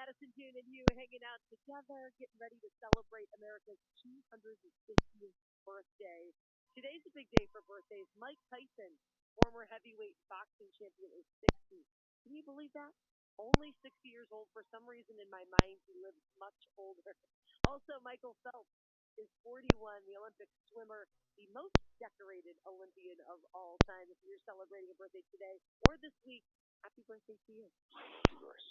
Madison, June, and you hanging out together, getting ready to celebrate America's 250th birthday. Today's a big day for birthdays. Mike Tyson, former heavyweight boxing champion, is 60. Can you believe that? Only 60 years old. For some reason in my mind, he lives much older. Also, Michael Phelps is 41, the Olympic swimmer, the most decorated Olympian of all time. If you're celebrating a birthday today or this week, happy birthday to you. Of course.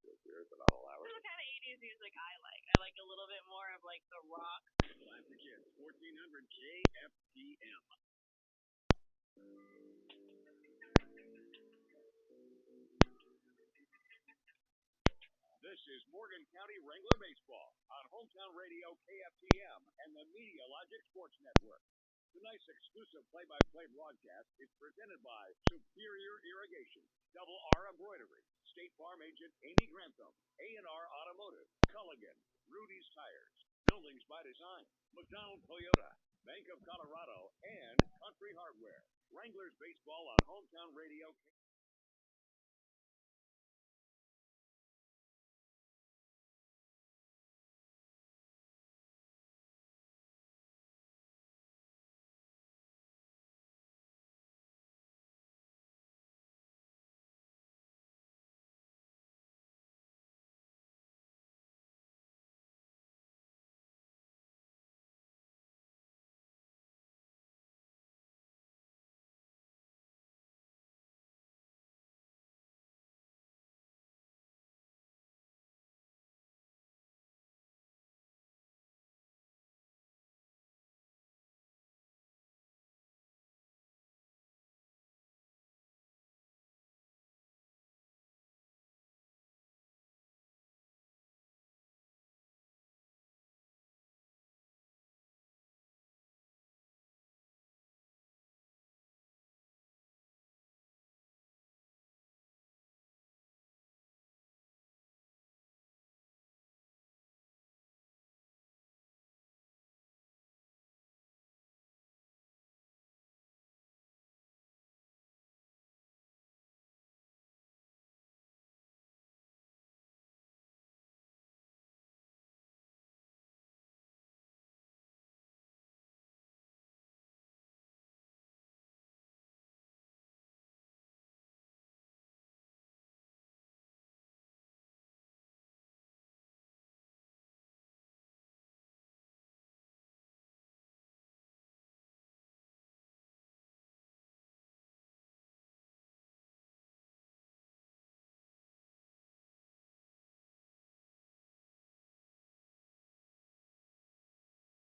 Feels weird, but I'll allow This it. is the kind of 80s music I like. I like a little bit more of like the rock. Classic hits, 1400 KFTM. This is Morgan County Wrangler Baseball on Hometown Radio KFTM and the Media Logic Sports Network. Tonight's exclusive play-by-play broadcast is presented by Superior Irrigation, Double R Embroidery, State Farm Agent Amy Grantham, A&R Automotive, Culligan, Rudy's Tires, Buildings by Design, McDonald Toyota, Bank of Colorado, and Country Hardware. Wranglers Baseball on Hometown Radio.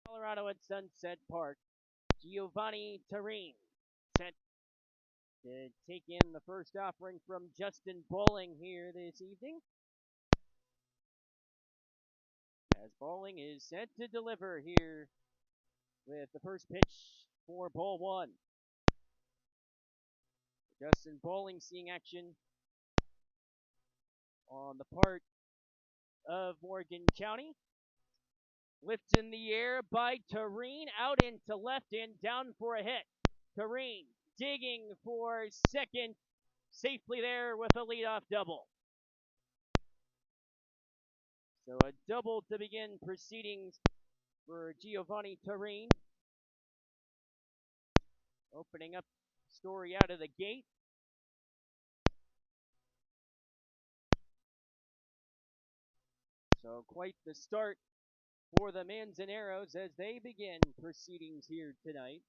Colorado at Sunset Park. Giovanni Terine set to take in the first offering from Justin Bowling here this evening. As Bowling is set to deliver here with the first pitch for ball one. Justin Bowling seeing action on the part of Morgan County. Lifts in the air by Terine, out into left and down for a hit. Terine digging for second, safely there with a leadoff double. So a double to begin proceedings for Giovanni Terine. Opening up Story out of the gate. So quite the start for the Manzaneros as they begin proceedings here tonight.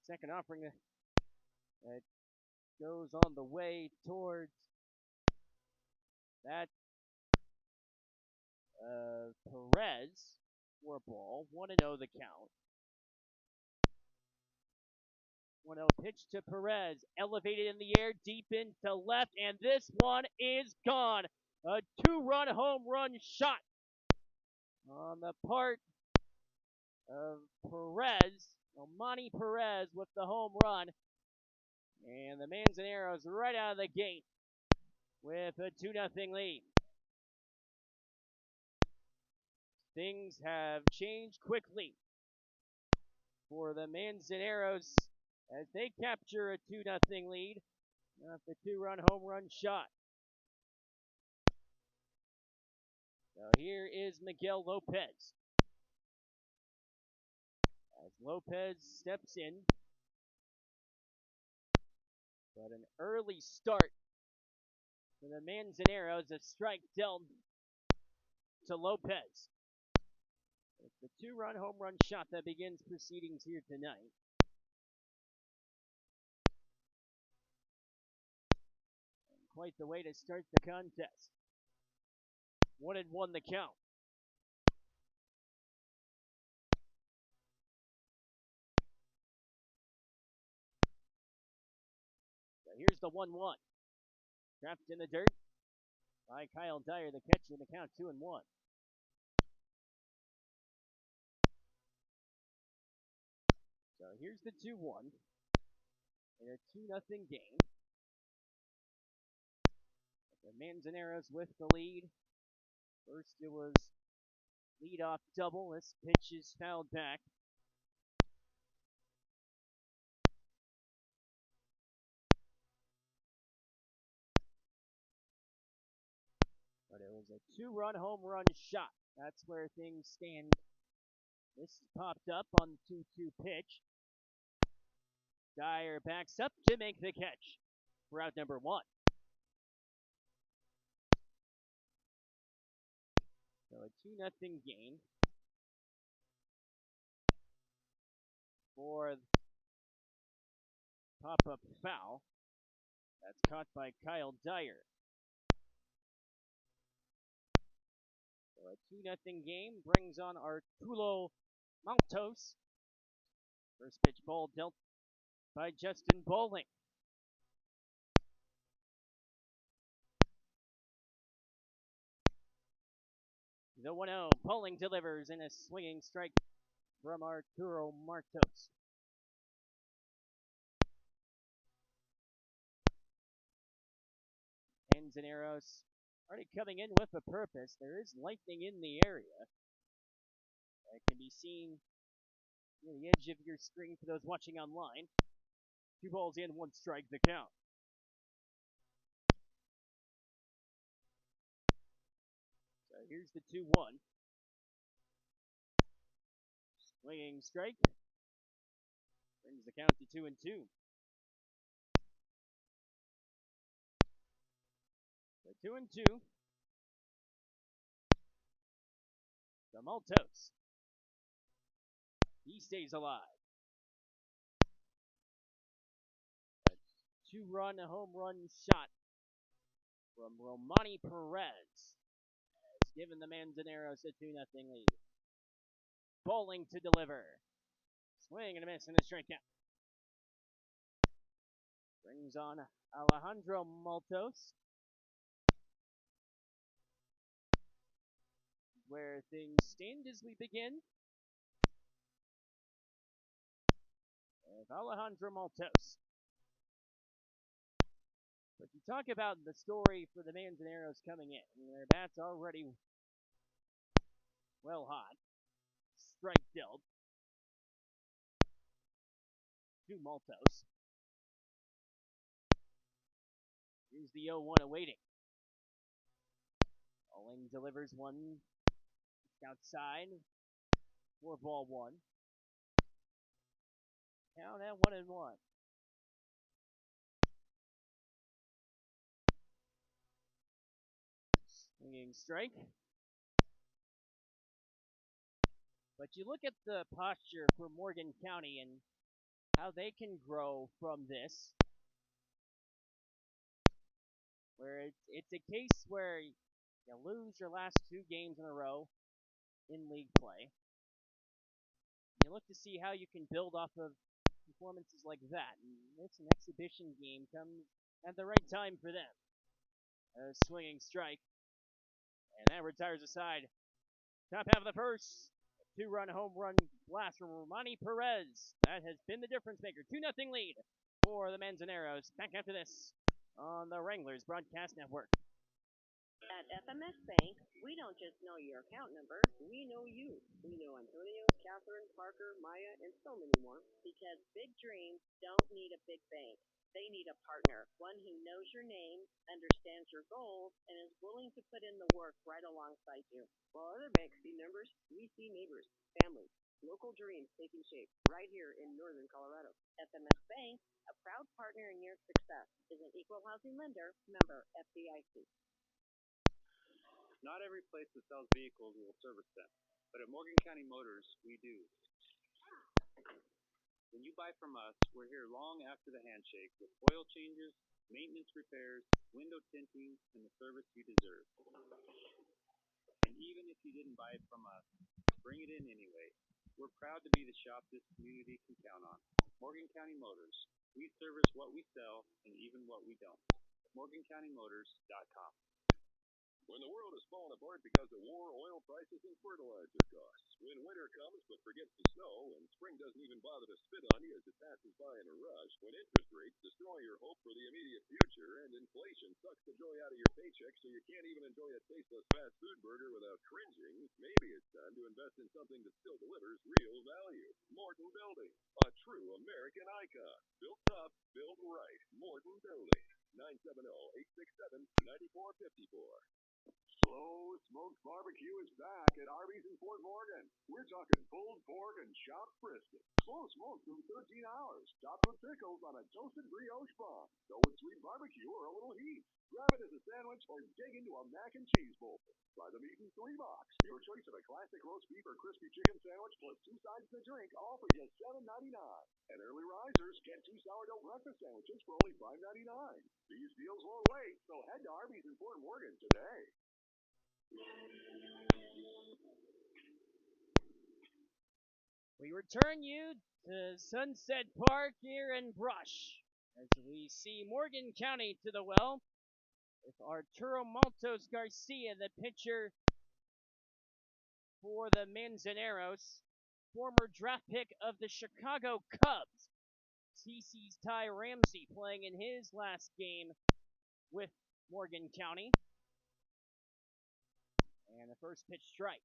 Second offering that goes on the way towards that Perez for a ball. 1-0 the count. 1-0 pitch to Perez, elevated in the air, deep into left, and this one is gone. A two-run home run shot on the part of Perez, Omani Perez with the home run. And the Manzaneros right out of the gate with a 2-0 lead. Things have changed quickly for the Manzaneros as they capture a 2-0 lead off the 2-run home run shot. So here is Miguel Lopez. As Lopez steps in, but an early start for the Manzaneros, a strike dealt to Lopez. It's the 2-run home run shot that begins proceedings here tonight. And quite the way to start the contest. 1-1 the count. So here's the 1-1. Trapped in the dirt by Kyle Dyer, the catcher, in the count 2-1. So here's the 2-1 in a 2-0 game. The Manzaneros with the lead. First it was leadoff double. This pitch is fouled back. But it was a 2-run home run shot. That's where things stand. This popped up on the 2-2 pitch. Dyer backs up to make the catch for out number 1. So a 2-0 game for pop-up foul. That's caught by Kyle Dyer. So a 2-0 game brings on Arturo Maltos. First pitch ball dealt by Justin Bowling. The 1-0, Bowling delivers in a swinging strike from Arturo Martos. Manzaneros already coming in with a purpose. There is lightning in the area. That can be seen near the edge of your screen for those watching online. 2 balls in, 1 strike, the count. So here's the 2-1. Swinging strike. Brings the count to 2-2. So 2-2. The Maltos. He stays alive. A 2-run home run shot from Romani Perez has given the Manzaneros a 2-0 lead. Bowling to deliver. Swing and a miss and a strikeout. Brings on Alejandro Maltos. Where things stand as we begin. With Alejandro Maltos. But you talk about the story for the Manzaneros coming in. Their bat's already well hot. Strike dealt to Maltos. Here's the 0-1 awaiting. Bowling delivers one outside. 4-1. Count at 1-1. Swinging strike. But you look at the posture for Morgan County and how they can grow from this. Where it's a case where you lose your last 2 games in a row in league play. You look to see how you can build off of performances like that. And it's an exhibition game comes at the right time for them. A swinging strike. And that retires aside. Top half of the first. 2-run home run blast from Romani Perez. That has been the difference maker. 2-0 lead for the Manzaneros. Back after this on the Wranglers Broadcast Network. At FMS Bank, we don't just know your account number, we know you. We know Antonio, Catherine, Parker, Maya, and so many more. Because big dreams don't need a big bank. They need a partner, one who knows your name, understands your goals, and is willing to put in the work right alongside you. While other banks see numbers, we see neighbors, families, local dreams taking shape right here in northern Colorado. FMS Bank, a proud partner in your success, is an equal housing lender, member FDIC. Not every place that sells vehicles will service them, but at Morgan County Motors, we do. When you buy from us, we're here long after the handshake with oil changes, maintenance repairs, window tinting, and the service you deserve. And even if you didn't buy it from us, bring it in anyway. We're proud to be the shop this community can count on. Morgan County Motors. We service what we sell and even what we don't. MorganCountyMotors.com. When the world is falling apart because of war, oil prices, and fertilizer costs. When winter comes but forgets the snow, and spring doesn't even bother to spit on you as it passes by in a rush. When interest rates destroy your hope for the immediate future, and inflation sucks the joy out of your paycheck so you can't even enjoy a tasteless fast food burger without cringing, maybe it's time to invest in something that still delivers real value. Morton Building, a true American icon. Built tough, built right. Morton Building, 970-867-9454. Slow Smoked Barbecue is back at Arby's in Fort Morgan. We're talking pulled pork and chopped brisket. Slow smoked in 13 hours. Topped with pickles on a toasted brioche bun. Go with sweet barbecue or a little heat. Grab it as a sandwich or dig into a mac and cheese bowl. Try the meat in 3-box. Your choice of a classic roast beef or crispy chicken sandwich plus 2 sides and a drink, all for just $7.99. And early risers get 2 sourdough breakfast sandwiches for only $5.99. These deals won't wait, so head to Arby's in Fort Morgan today. We return you to Sunset Park here in Brush as we see Morgan County to the well with Arturo Maltos Garcia, the pitcher for the Manzaneros, former draft pick of the Chicago Cubs. CC's Ty Ramsey playing in his last game with Morgan County. And the first pitch strike.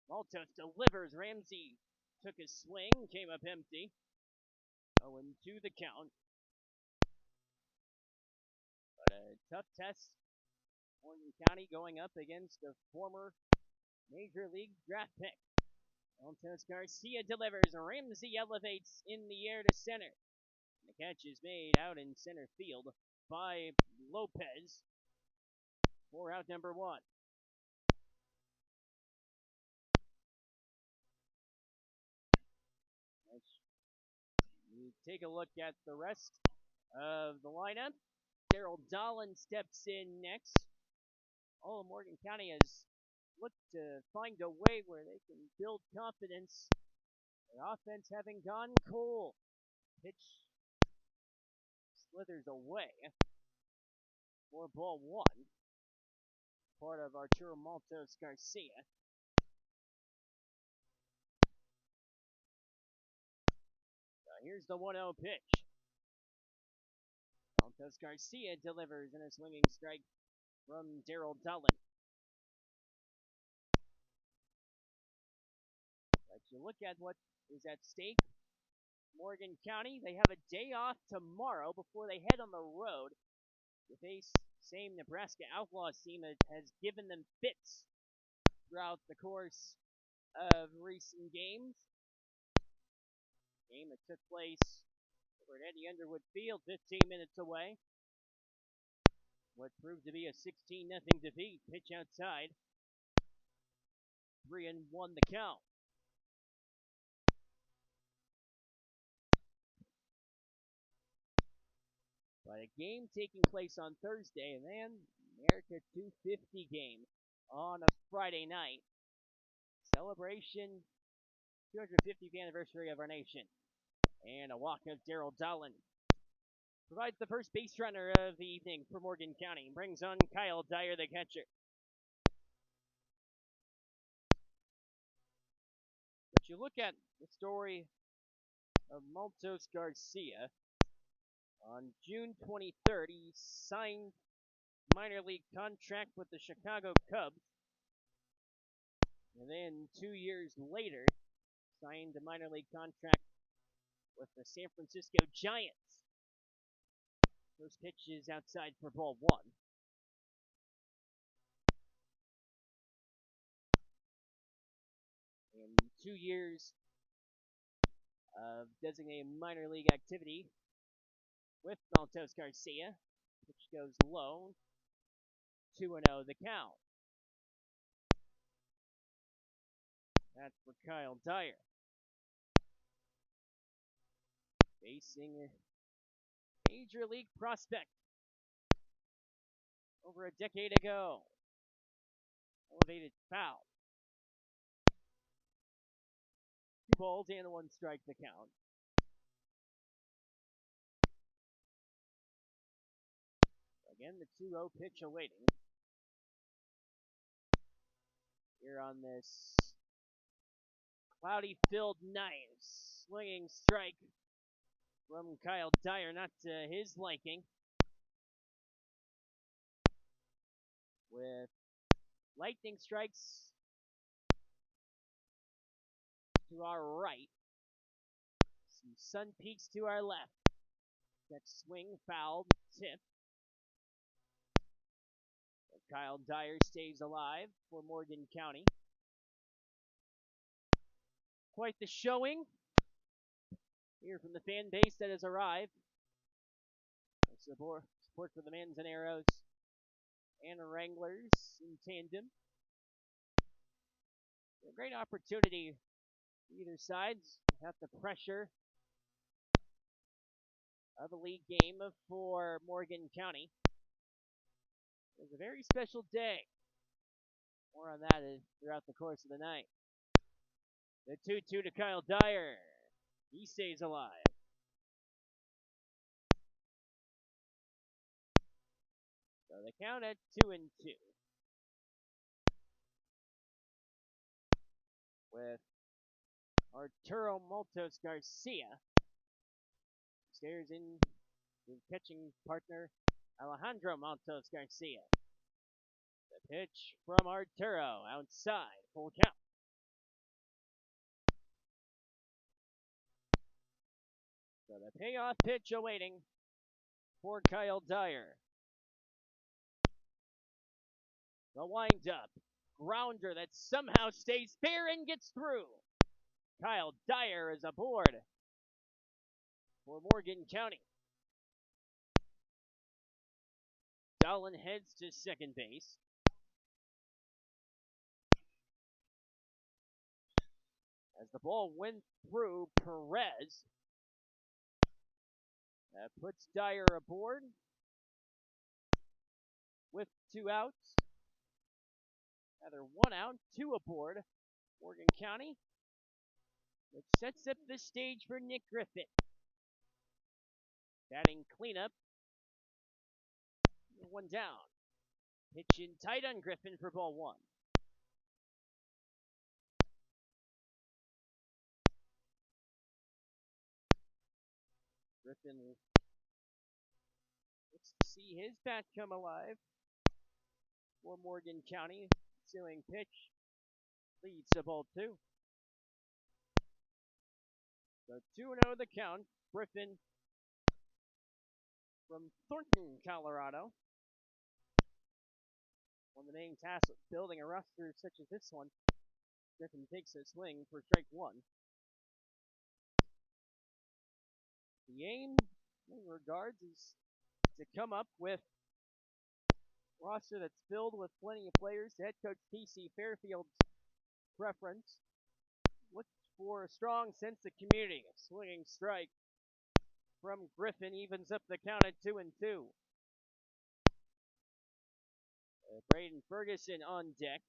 Maltos delivers. Ramsey took a swing, came up empty. 0-2 the count. But a tough test. Morgan County going up against a former Major League draft pick. Maltos Garcia delivers. Ramsey elevates in the air to center. The catch is made out in center field by Lopez for out number 1. You take a look at the rest of the lineup. Daryl Dolan steps in next. All of Morgan County has looked to find a way where they can build confidence. Their offense having gone cold. Pitch slithers away for ball 1. Part of Arturo Maltos Garcia. Here's the 1-0 pitch. Maltos Garcia delivers in a swinging strike from Daryl Dolan. But you look at what is at stake. Morgan County, they have a day off tomorrow before they head on the road to face same Nebraska Outlaws team that has given them fits throughout the course of recent games. Game that took place over at Eddie Underwood Field, 15 minutes away. What proved to be a 16-0 defeat. Pitch outside. 3-1 the count. But a game taking place on Thursday, and then America 250 game on a Friday night. Celebration, 250th anniversary of our nation. And a walk of Daryl Dolan provides the first base runner of the evening for Morgan County. Brings on Kyle Dyer, the catcher. But you look at the story of Maltos Garcia. On June 23rd, he signed minor league contract with the Chicago Cubs. And then 2 years later, signed a minor league contract with the San Francisco Giants. First pitch is outside for ball one. In 2 years of designated minor league activity with Maltos Garcia, pitch goes low, 2-0 the count. That's for Kyle Dyer. Facing a major league prospect over a decade ago. Elevated foul. 2 balls and 1 strike the count. Again, the 2-0 pitch awaiting. Here on this cloudy filled night. Swinging strike from Kyle Dyer, not to his liking. With lightning strikes to our right. Some sun peaks to our left. That swing fouled, tip. But Kyle Dyer stays alive for Morgan County. Quite the showing here from the fan base that has arrived. Support for the Manzaneros and Wranglers in tandem. A great opportunity either sides have the pressure of a league game for Morgan County. It's a very special day. More on that throughout the course of the night. The 2-2 to Kyle Dyer. He stays alive. So the count at 2-2. With Arturo Maltos Garcia. Stares in his catching partner, Alejandro Maltos Garcia. The pitch from Arturo outside. Full count. So the payoff pitch awaiting for Kyle Dyer. The windup. Grounder that somehow stays fair and gets through. Kyle Dyer is aboard for Morgan County. Dolan heads to second base. As the ball went through Perez, that puts Dyer aboard with 2 outs. Rather 1 out, 2 aboard. Morgan County, which sets up the stage for Nick Griffin. Batting cleanup. 1 down. Pitch in tight on Griffin for ball 1. Griffin looks to see his bat come alive for Morgan County. Ensuing pitch leads to ball 2. So 2-0 the count. Griffin from Thornton, Colorado. One of the main tasks of building a roster such as this one. Griffin takes a swing for strike 1. The aim, in regards, is to come up with a roster that's filled with plenty of players. Head coach T.C. Fairfield's preference. Look for a strong sense of community. A swinging strike from Griffin evens up the count at 2-2. Braden Ferguson on deck.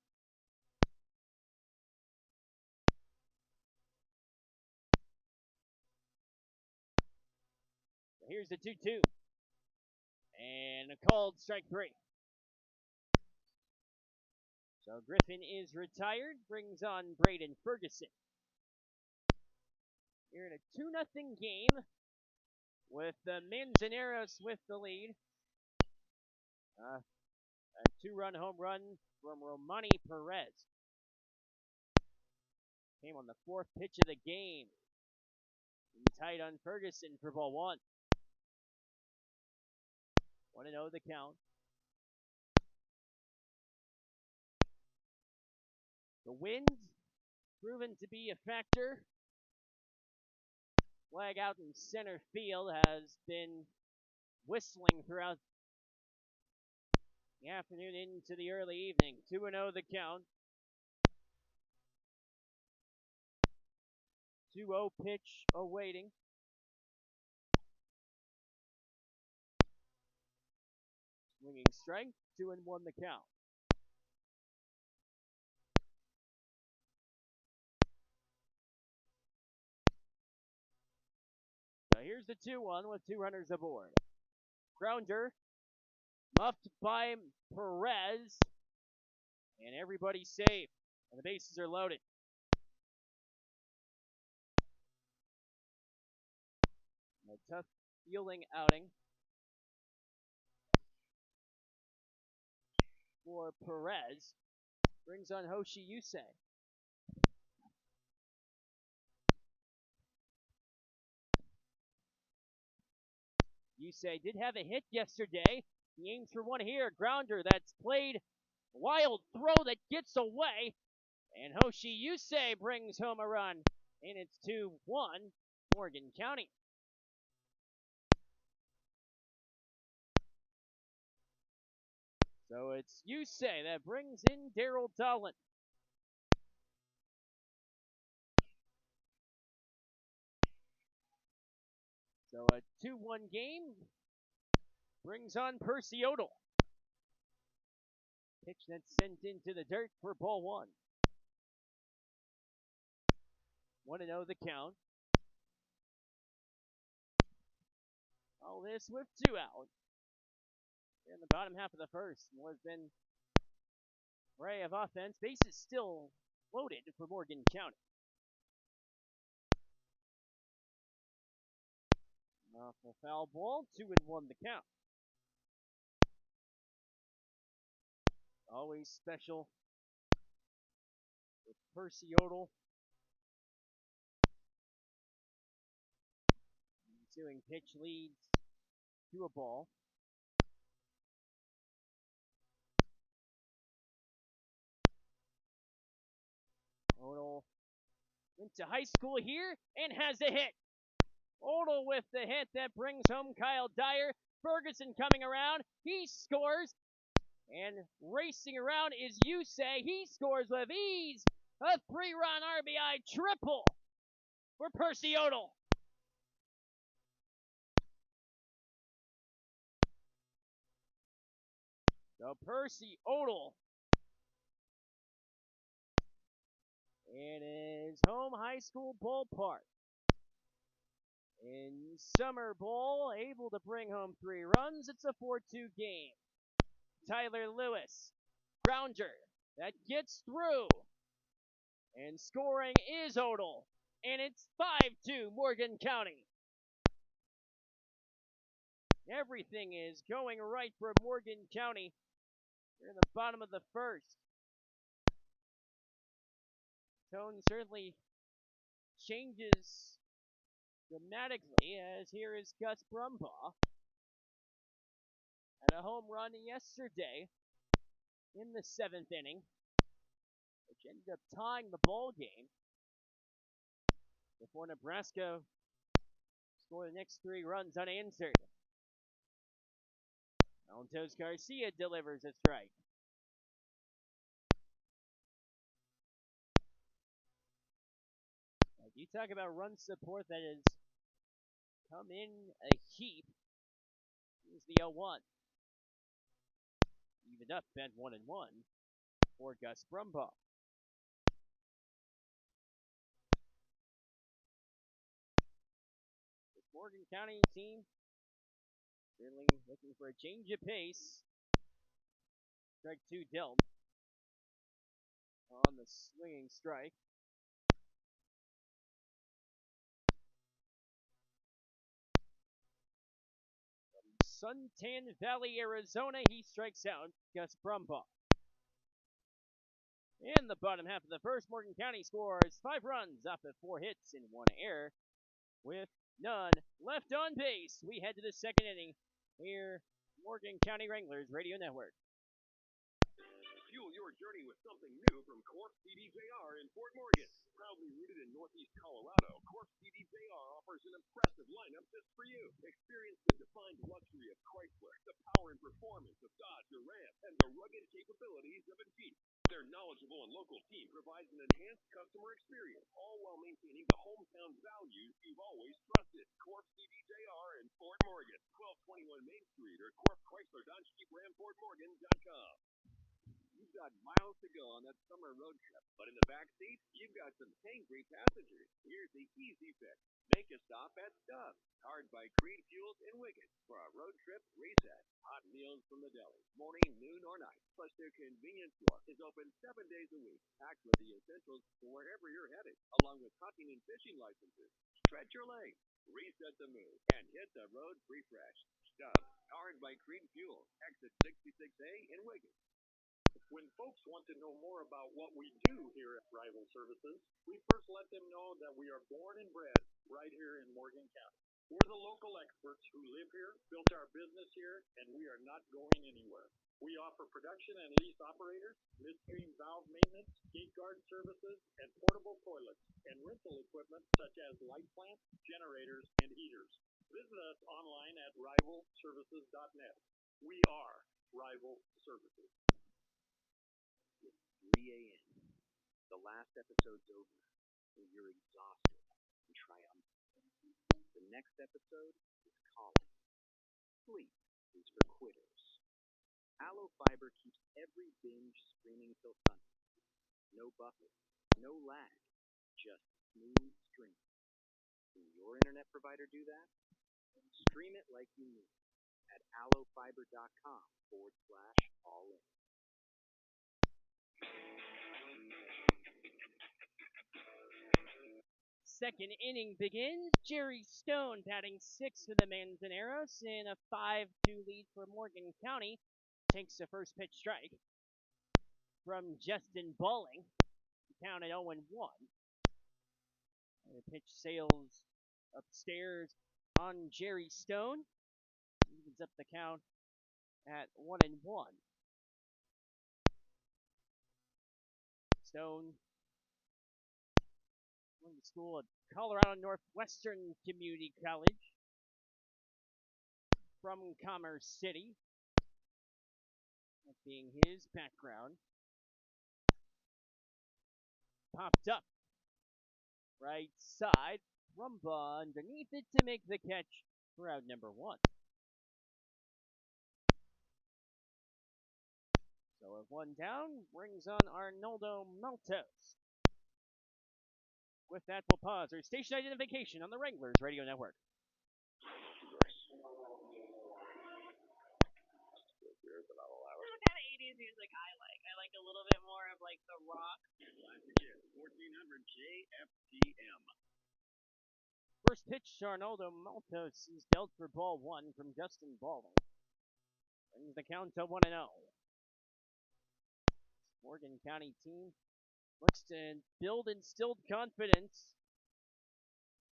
Here's the 2-2. And a called strike 3. So Griffin is retired, brings on Braden Ferguson. Here in a 2-0 game with the Manzaneros with the lead. 2-run home run from Romani Perez. Came on the 4th pitch of the game. Tight on Ferguson for ball 1. 1-0 the count. The wind proven to be a factor. Flag out in center field has been whistling throughout the afternoon into the early evening. 2-0 the count. 2-0 pitch awaiting. Swinging strike. 2-1 the count. So here's the 2-1 with 2 runners aboard. Grounder muffed by Perez, and everybody's safe, and the bases are loaded. A tough fielding outing for Perez. Brings on Hoshi Yusei. Yusei did have a hit yesterday. He aims for one here. Grounder that's played. Wild throw that gets away. And Hoshi Yusei brings home a run. And it's 2-1 Morgan County. So it's Yusei that brings in Daryl Dolan. So a 2-1 game brings on Percy Odell. Pitch that's sent into the dirt for ball 1. 1-0 the count. All this with 2 out. In the bottom half of the first, more has been array of offense. Bases still loaded for Morgan County. Off a foul ball, 2-1 the count. Always special with Percy Odell. Ensuing pitch leads to a ball. Odell went to high school here and has a hit. Odell with the hit that brings home Kyle Dyer. Ferguson coming around. He scores. And racing around is Yusei. He scores with ease. A 3-run RBI triple for Percy Odell. So Percy Odell in his home high school ballpark in Summer Bowl, able to bring home 3 runs. It's a 4-2 game. Tyler Lewis, grounder that gets through. And scoring is Odell. And it's 5-2 Morgan County. Everything is going right for Morgan County. We're in the bottom of the first. Tone certainly changes dramatically, as here is Gus Brumbaugh. Had a home run yesterday in the 7th inning, which ended up tying the ball game before Nebraska scored the next 3 runs unanswered. Alontos Garcia delivers a strike. You talk about run support that has come in a heap. Here's the 0-1. Evened up, bent 1-1 for Gus Brumbaugh. This Morgan County team certainly looking for a change of pace. Strike 2 dealt on the swinging strike. Suntan Valley, Arizona. He strikes out Gus Brumbaugh. In the bottom half of the first, Morgan County scores 5 runs off of 4 hits and 1 error with none left on base. We head to the second inning here, Morgan County Wranglers Radio Network. Fuel your journey with something new from Corp CDJR in Fort Morgan. Proudly rooted in Northeast Colorado, Corp CDJR offers an impressive lineup just for you. Experience the defined luxury of Chrysler, the power and performance of Dodge or Ram, and the rugged capabilities of a Jeep. Their knowledgeable and local team provides an enhanced customer experience, all while maintaining the hometown values you've always trusted. Corp CDJR in Fort Morgan, 1221 Main Street, or Corp Chrysler Dodge Jeep Ram FortMorgan.com. You've got miles to go on that summer road trip, but in the back seat, you've got some hangry passengers. Here's the easy fix. Make a stop at Stubbs, powered by Creed Fuels in Wickett, for a road trip reset. Hot meals from the deli, morning, noon, or night. Plus, their convenience store is open 7 days a week, packed with the essentials for wherever you're headed, along with hunting and fishing licenses. Stretch your legs, reset the mood, and hit the road refreshed. Stubbs, powered by Creed Fuels, exit 66A in Wickett. When folks want to know more about what we do here at Rival Services, we first let them know that we are born and bred right here in Morgan County. We're the local experts who live here, built our business here, and we are not going anywhere. We offer production and lease operators, midstream valve maintenance, gate guard services, and portable toilets, and rental equipment such as light plants, generators, and heaters. Visit us online at rivalservices.net. We are Rival Services. 3 a.m. The last episode's over, and you're exhausted and triumphant. The next episode is calling. Sleep is for quitters. Aloe Fiber keeps every binge streaming till Sunday. No buffer, no lag, just smooth streaming. Can your internet provider do that? Stream it like you mean it at aloefiber.com/all-in. Second inning begins. Jerry Stone batting 6th for the Manzaneros in a 5-2 lead for Morgan County. Takes the first pitch strike from Justin Balling. Count at 0-1. The pitch sails upstairs on Jerry Stone. Evens up the count at 1-1. Stone went to school at Colorado Northwestern Community College from Commerce City. That being his background. Popped up. Right side. Brumbaugh underneath it to make the catch for out number 1. So with 1 down, brings on Arnoldo Maltos. With that, we'll pause our station identification on the Wranglers Radio Network. What kind of 80s music I like? I like a little bit more of like the rock. Classic hit, 1400 JFTM. First pitch, Arnoldo Maltos is dealt for ball 1 from Justin Balling. Brings the count to 1-0. Morgan County team looks to build instilled confidence.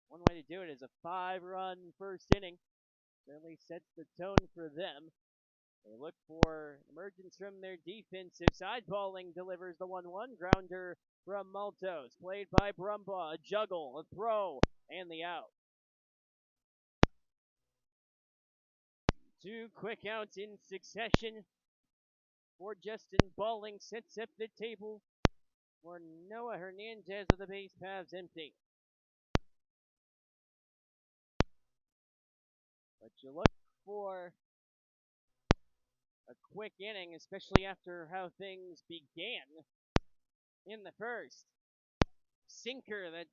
One way to do it is a 5-run first inning. Certainly sets the tone for them. They look for emergence from their defensive side. Balling delivers the 1-1 grounder from Maltos. Played by Brumbaugh. A juggle, a throw, and the out. 2 quick outs in succession for Justin Balling. Sets up the table for Noah Hernandez with the base paths empty. But you look for a quick inning, especially after how things began in the first. Sinker that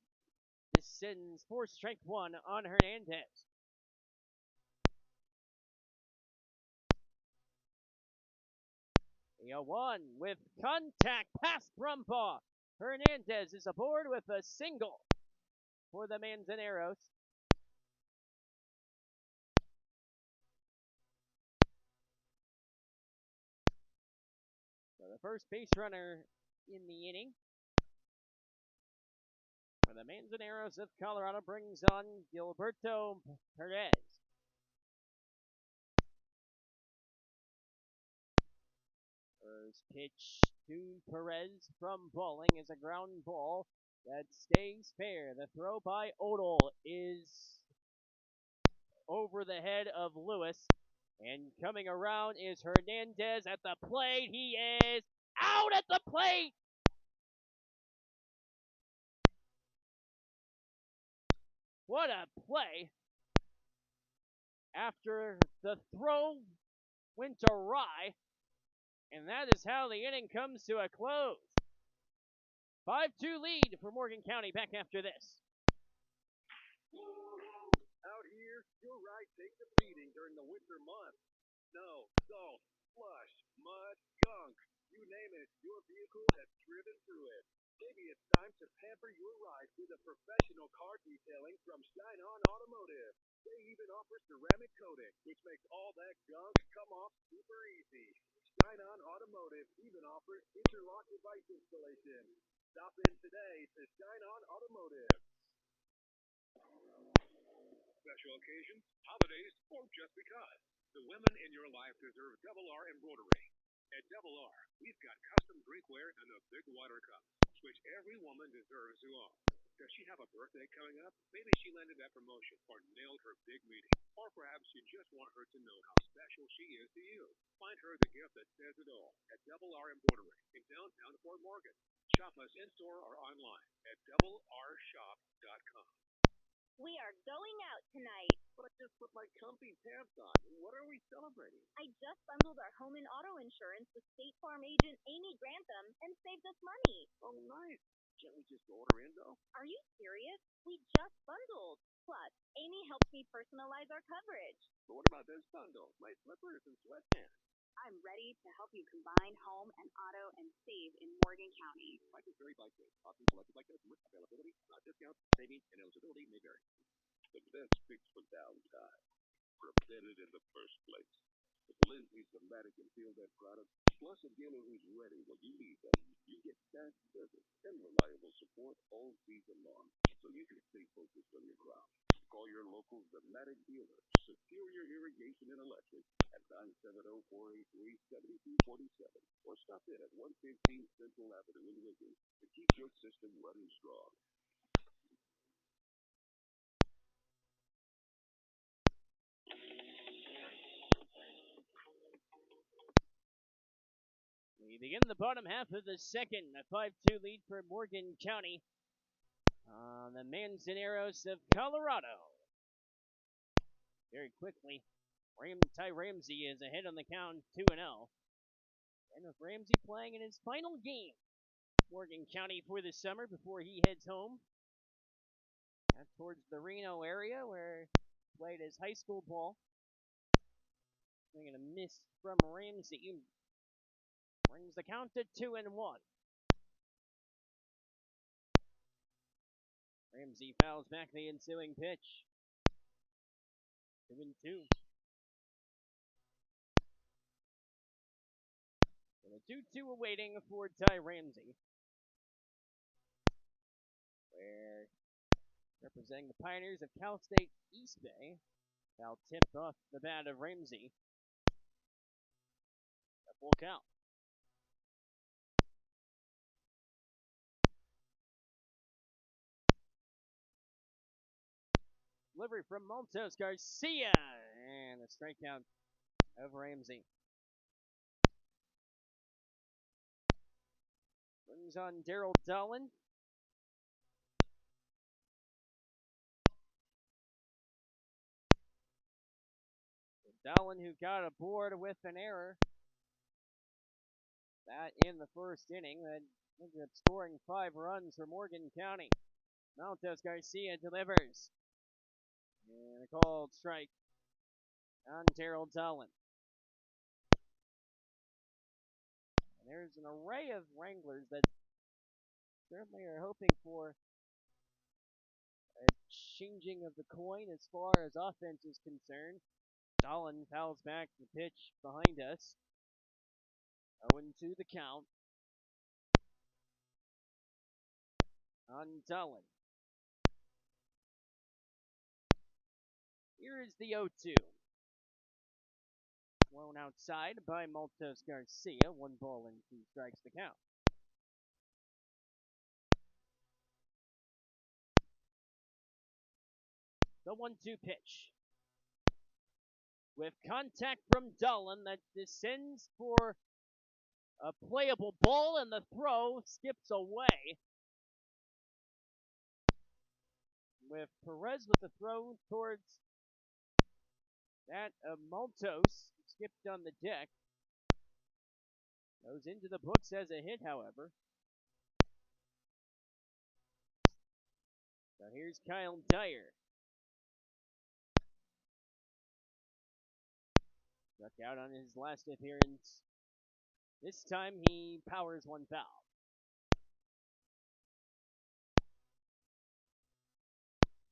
descends for strike 1 on Hernandez. A 1 with contact past Brumbaugh. Hernandez is aboard with a single for the Manzaneros. The first base runner in the inning for the Manzaneros of Colorado brings on Gilberto Perez. First pitch to Perez from Bowling is a ground ball that stays fair. The throw by Odell is over the head of Lewis. And coming around is Hernandez at the plate. He is out at the plate. What a play. After the throw went awry. And that is how the inning comes to a close. 5-2 lead for Morgan County back after this. Out here, your ride takes a beating during the winter months. Snow, salt, slush, mud, gunk. You name it, your vehicle has driven through it. Maybe it's time to pamper your ride with a professional car detailing from Shine On Automotive. They even offer ceramic coating, which makes all that gunk come off super easy. Shine On Automotive even offers interlock device installation. Stop in today to Shine On Automotive. Special occasions, holidays, or just because. The women in your life deserve Double R embroidery. At Double R, we've got custom drinkware and a big water cup, which every woman deserves to own. Does she have a birthday coming up? Maybe she landed that promotion or nailed her big meeting. Or perhaps you just want her to know how special she is to you. Find her the gift that says it all at Double R Embroidery in downtown Fort Morgan. Shop us in-store or online at doublershop.com. We are going out tonight. But I just put my comfy pants on. What are we celebrating? I just bundled our home and auto insurance with State Farm agent Amy Grantham and saved us money. Oh, nice. Can't we just order in, though? Are you serious? We just bundled. Plus, Amy helps me personalize our coverage. But what about this bundle? My slippers and sweatpants. I'm ready to help you combine home and auto and save in Morgan County. Prices vary by state. Options selected by customer. Availability, not discounts, savings, and eligibility may vary. The best fix for downtime. Prevented in the first place. With Lindsay's Thematic and Feel That product, plus a dealer who's ready when you need them, you get fast service and reliable support all season long, so you can stay focused on your crop. Call your local Thematic dealer, Superior Irrigation and Electric, at 970-483-7247, or stop in at 115 Central Avenue in Wiggins to keep your system running strong. We begin the bottom half of the second, a 5-2 lead for Morgan County on the Manzaneros of Colorado. Very quickly, Ty Ramsey is ahead on the count 2-0. And with Ramsey playing in his final game, Morgan County for the summer before he heads home out towards the Reno area where he played his high school ball. Swinging a miss from Ramsey brings the count to 2-1. Ramsey fouls back the ensuing pitch. 2-2. And a 2-2 awaiting for Ty Ramsey. Where, representing the Pioneers of Cal State East Bay, foul tipped off the bat of Ramsey. A full count. Delivery from Maltos Garcia, and a strikeout of Ramsey. Brings on Daryl Dolan. Dolan, who got aboard with an error. That in the first inning, that ended up scoring 5 runs for Morgan County. Maltos Garcia delivers. And a called strike on Daryl Dolan. And there's an array of Wranglers that certainly are hoping for a changing of the coin as far as offense is concerned. Dolan fouls back the pitch behind us. 0-2 the count on Dolan. Here is the 0-2. Blown outside by Maltos Garcia. 1 ball and 2 strikes the count. The 1-2 pitch. With contact from Dolan that descends for a playable ball, and the throw skips away. With Perez with the throw towards that of Maltos, skipped on the deck. Goes into the books as a hit, however. So here's Kyle Dyer. Struck out on his last appearance. This time he powers 1 foul.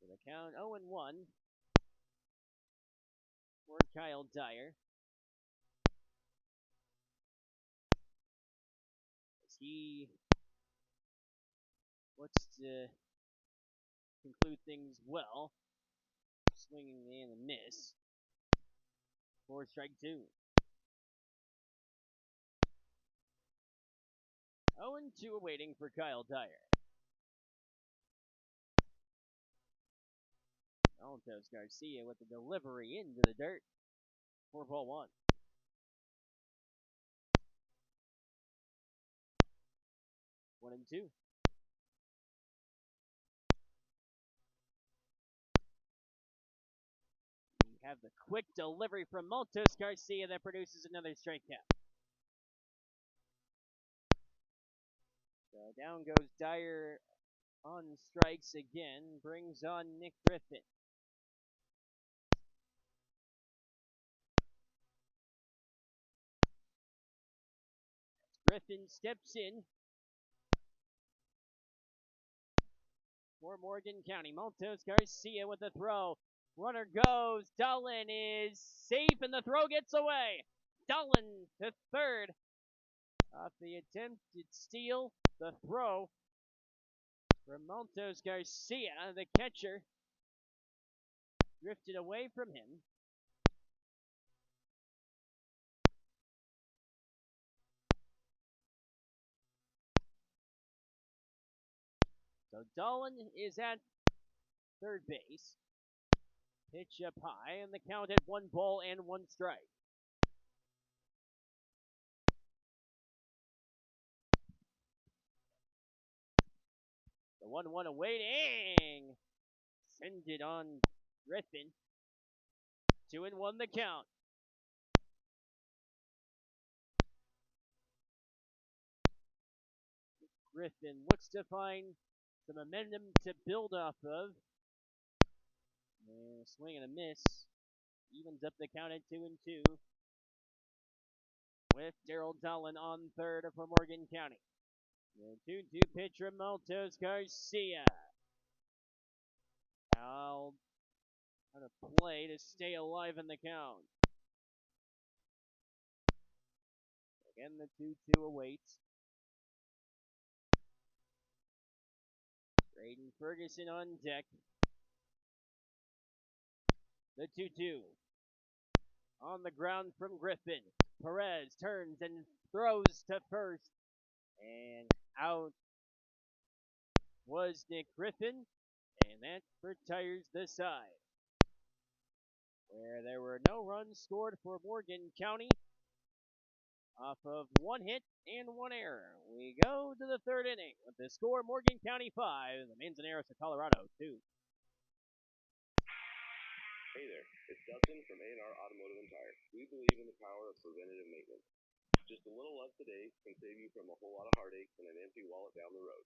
So the count 0-1 for Kyle Dyer. As he looks to conclude things well. Swinging and a miss. 4 strike 2. 0-2 awaiting for Kyle Dyer. Altos Garcia with the delivery into the dirt. 4-1. 1-2. We have the quick delivery from Maltos Garcia that produces another strikeout. So down goes Dyer on strikes again. Brings on Nick Griffin. Griffin steps in for Morgan County. Maltos Garcia with the throw. Runner goes. Dolan is safe, and the throw gets away. Dolan to third. Off the attempted steal, the throw from Maltos Garcia, the catcher, drifted away from him. So Dolan is at third base. Pitch up high, and the count at 1 ball and 1 strike. The 1-1 awaiting. Send it on Griffin. 2-1 the count. Griffin looks to find some momentum to build off of. And a swing and a miss. Evens up the count at 2-2. With Daryl Dolan on third for Morgan County. The 2-2 pitch from Maltos Garcia. Fouled on a play to stay alive in the count. Again, the 2-2 awaits. Braden Ferguson on deck. The 2-2. On the ground from Griffin. Perez turns and throws to first. And out was Nick Griffin. And that retires the side. Where there were no runs scored for Morgan County. Off of 1 hit and 1 error. We go to the 3rd inning with the score Morgan County 5, the Manzaneros of Colorado 2. Hey there, it's Dustin from A&R Automotive and Tire. We believe in the power of preventative maintenance. Just a little love today can save you from a whole lot of heartache and an empty wallet down the road.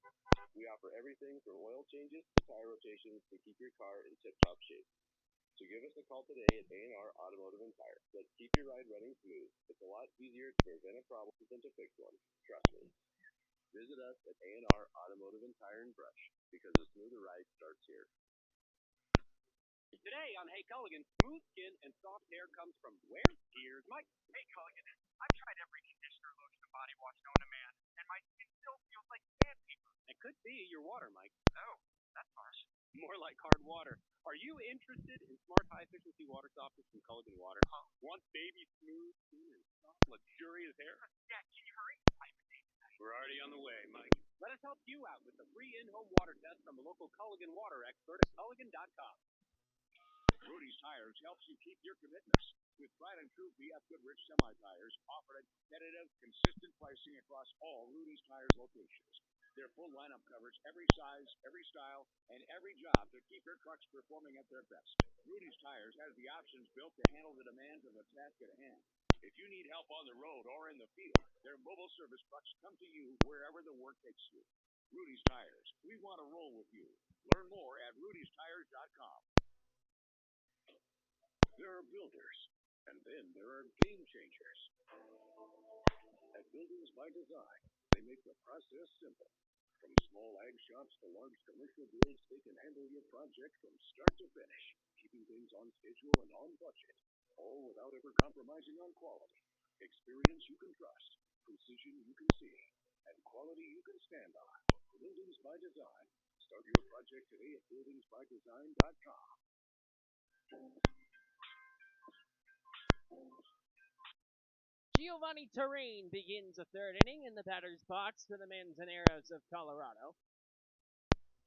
We offer everything from oil changes to tire rotations to keep your car in tip-top shape. So give us a call today at A&R Automotive and Tire. Let's keep your ride running smooth. It's a lot easier to prevent a problem than to fix one. Trust me. Visit us at A&R Automotive and Tire and Brush because a smoother ride starts here. Today on Hey Culligan, smooth skin and soft hair comes from where? Here's Mike. Hey Culligan, I've tried every conditioner lotion to buy and my skin still feels like sandpaper. It could be your water, Mike. Oh, that's harsh. More like hard water. Are you interested in smart, high-efficiency water softeners from Culligan Water? Huh? Want baby smooth, clean, and soft, luxurious hair? Yeah, can you hurry? We're already on the way, Mike. Let us help you out with the free in-home water test from a local Culligan water expert at Culligan.com. Rudy's Tires helps you keep your commitments. With tried and true BF Goodrich semi-tires offered at competitive, consistent pricing across all Rudy's Tires locations. Their full lineup covers every size, every style, and every job to keep your trucks performing at their best. Rudy's Tires has the options built to handle the demands of the task at hand. If you need help on the road or in the field, their mobile service trucks come to you wherever the work takes you. Rudy's Tires. We want to roll with you. Learn more at rudy'stires.com. There are builders, and then there are game changers. At Buildings by Design, they make the process simple. From small ag shops to large commercial builds, they can handle your project from start to finish, keeping things on schedule and on budget, all without ever compromising on quality. Experience you can trust, precision you can see, and quality you can stand on. Buildings by Design. Start your project today at buildingsbydesign.com. Giovanni Terrain begins the third inning in the batter's box for the Manzaneros of Colorado.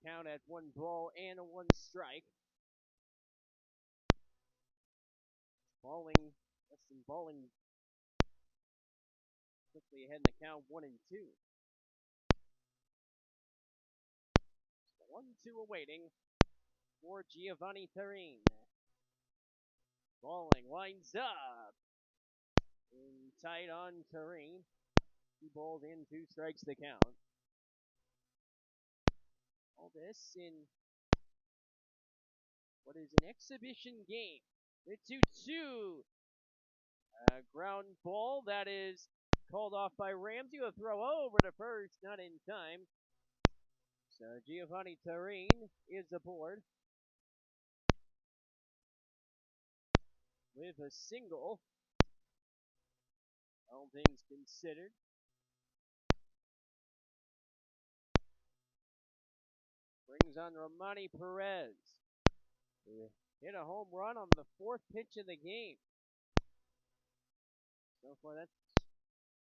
Count at 1 ball and 1 strike. Balling quickly ahead in the count 1-2. 1-2 awaiting for Giovanni Terrain. Balling winds up. In tight on Terrain. 2 balls and 2 strikes the count. All this in what is an exhibition game. The 2-2. Ground ball that is called off by Ramsey. A throw over to first, not in time. So Giovanni Terrain is aboard with a single. All things considered. Brings on Romani Perez, who hit a home run on the 4th pitch of the game. So far, that's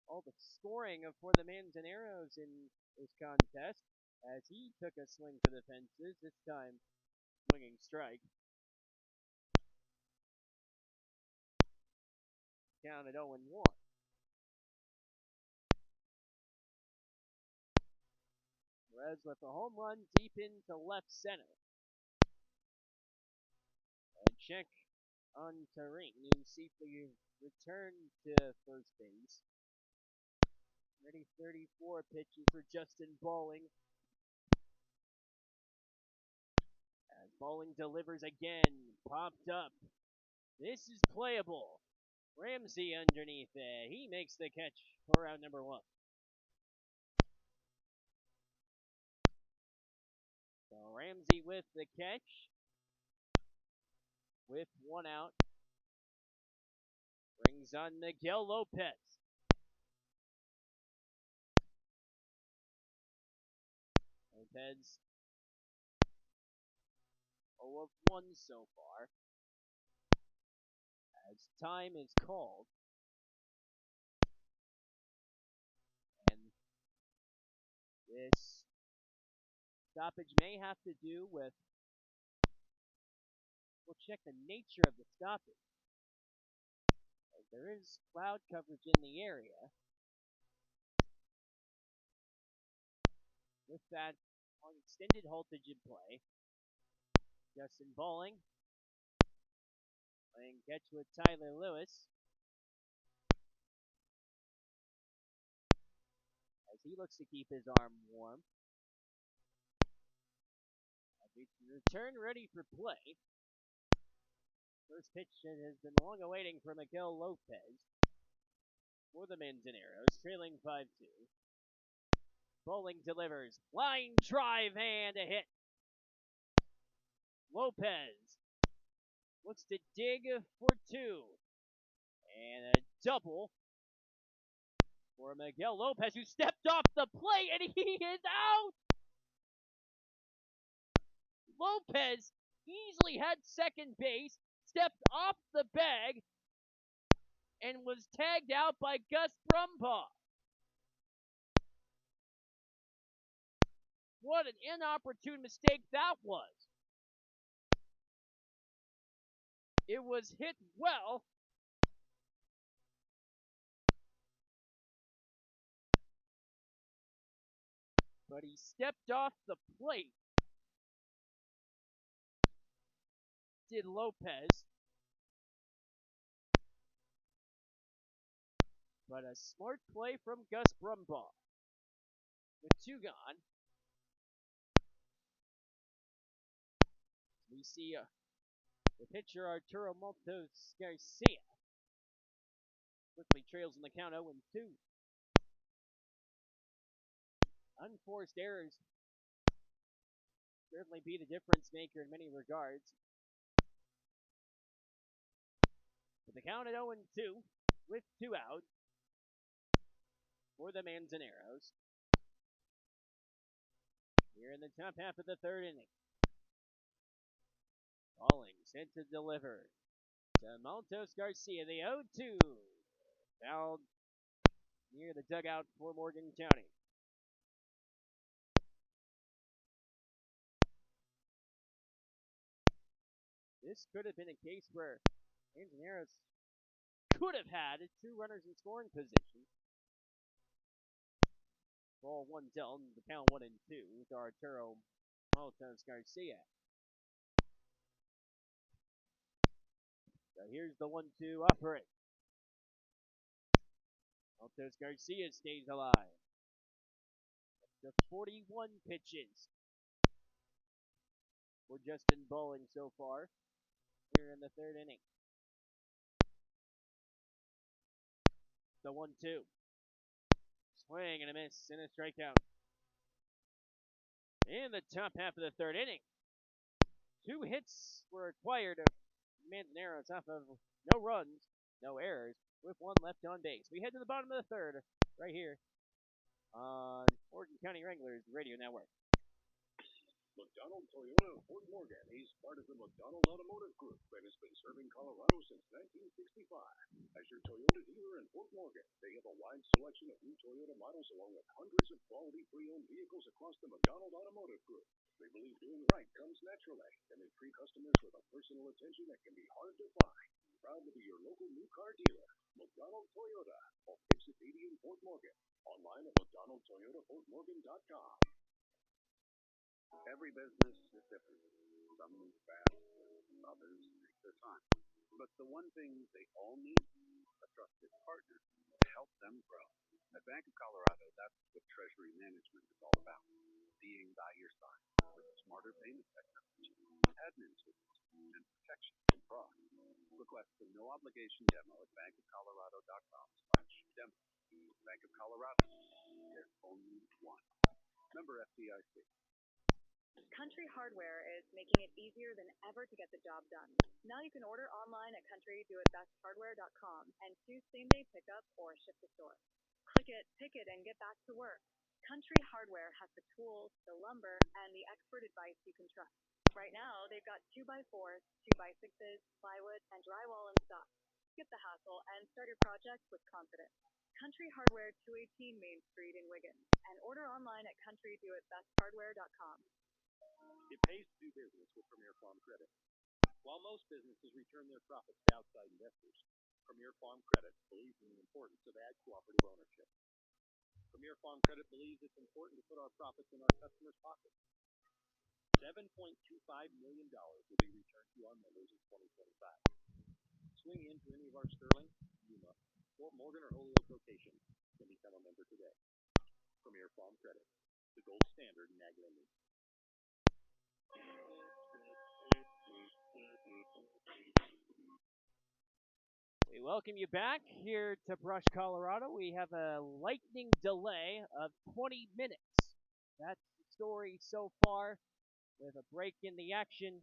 all the scoring for the Manzaneros in this contest, as he took a swing for the fences, this time swinging strike. Counted 0-1. Perez with a home run deep into left center. A check on Terrain. You see if we return to first base. Ready 34 pitches for Justin Balling. As Balling delivers again, popped up. This is playable. Ramsey underneath it. He makes the catch for out number 1. So Ramsey with the catch. With 1 out. Brings on Miguel Lopez. Lopez 0 of 1 so far. As time is called. And this stoppage may have to do with, we'll check the nature of the stoppage. As there is cloud coverage in the area. With that extended haltage in play. Justin Balling playing catch with Tyler Lewis. As he looks to keep his arm warm. Return ready for play. First pitch has been long awaiting for Miguel Lopez for the Manzaneros, trailing 5-2. Balling delivers. Line drive and a hit. Lopez looks to dig for 2. And a double for Miguel Lopez, who stepped off the plate, and he is out! Lopez easily had second base, stepped off the bag, and was tagged out by Gus Brumbaugh. What an inopportune mistake that was. It was hit well, but he stepped off the plate. Did Lopez. But a smart play from Gus Brumbaugh. With two gone, we see the pitcher Arturo Montes Garcia quickly trails in the count 0-2. Unforced errors certainly be the difference maker in many regards. But the count at 0-2 with two out for the Manzaneros. Here in the top half of the third inning. Falling, sent to deliver to Montes Garcia, the 0-2. Fouled near the dugout for Morgan County. This could have been a case where Manzaneros could have had two runners in scoring position. Ball one down, the count 1-2 with Arturo Montes Garcia. So here's the 1-2 offering. Montes Garcia stays alive. The 41 pitches for Justin Bowling so far here in the third inning. The 1-2. Swing and a miss and a strikeout. In the top half of the third inning, two hits were required of Manzaneros off of no runs, no errors, with one left on base. We head to the bottom of the third right here on Morgan County Wranglers Radio Network. McDonald Toyota of Fort Morgan is part of the McDonald Automotive Group and has been serving Colorado since 1965. As your Toyota dealer in Fort Morgan, they have a wide selection of new Toyota models along with hundreds of quality pre-owned vehicles across the McDonald Automotive Group. They believe doing right comes naturally, and they treat customers with a personal attention that can be hard to find. Proud to be your local new car dealer, McDonald Toyota, off Exit 80 in Fort Morgan. Online at McDonaldToyotaFortMorgan.com. Every business is different. Some move fast, others take their time. But the one thing they all need, a trusted partner to help them grow. At Bank of Colorado, that's what treasury management is all about. Being by your side with smarter payment technology, admin tools, and protection from fraud. Request a no-obligation demo at bankofcolorado.com/demo. Bank of Colorado, there's only one. Member FDIC. Country Hardware is making it easier than ever to get the job done. Now you can order online at countrydoitbesthardware.com and choose same-day pickup or ship to store. Click it, pick it, and get back to work. Country Hardware has the tools, the lumber, and the expert advice you can trust. Right now, they've got 2x4s, 2x6s, plywood, and drywall in stock. Skip the hassle and start your project with confidence. Country Hardware, 218 Main Street in Wigan, and order online at countrydoitbesthardware.com. It pays to do business with Premier Farm Credit. While most businesses return their profits to outside investors, Premier Farm Credit believes in the importance of ag cooperative ownership. Premier Farm Credit believes it's important to put our profits in our customers' pockets. $7.25 million will be returned to our members in 2025. Swing into any of our Sterling, Yuma, Fort Morgan, or Holyoke locations and become a member today. Premier Farm Credit, the gold standard in ag lending. We welcome you back here to Brush, Colorado. We have a lightning delay of 20 minutes. That's the story so far with a break in the action.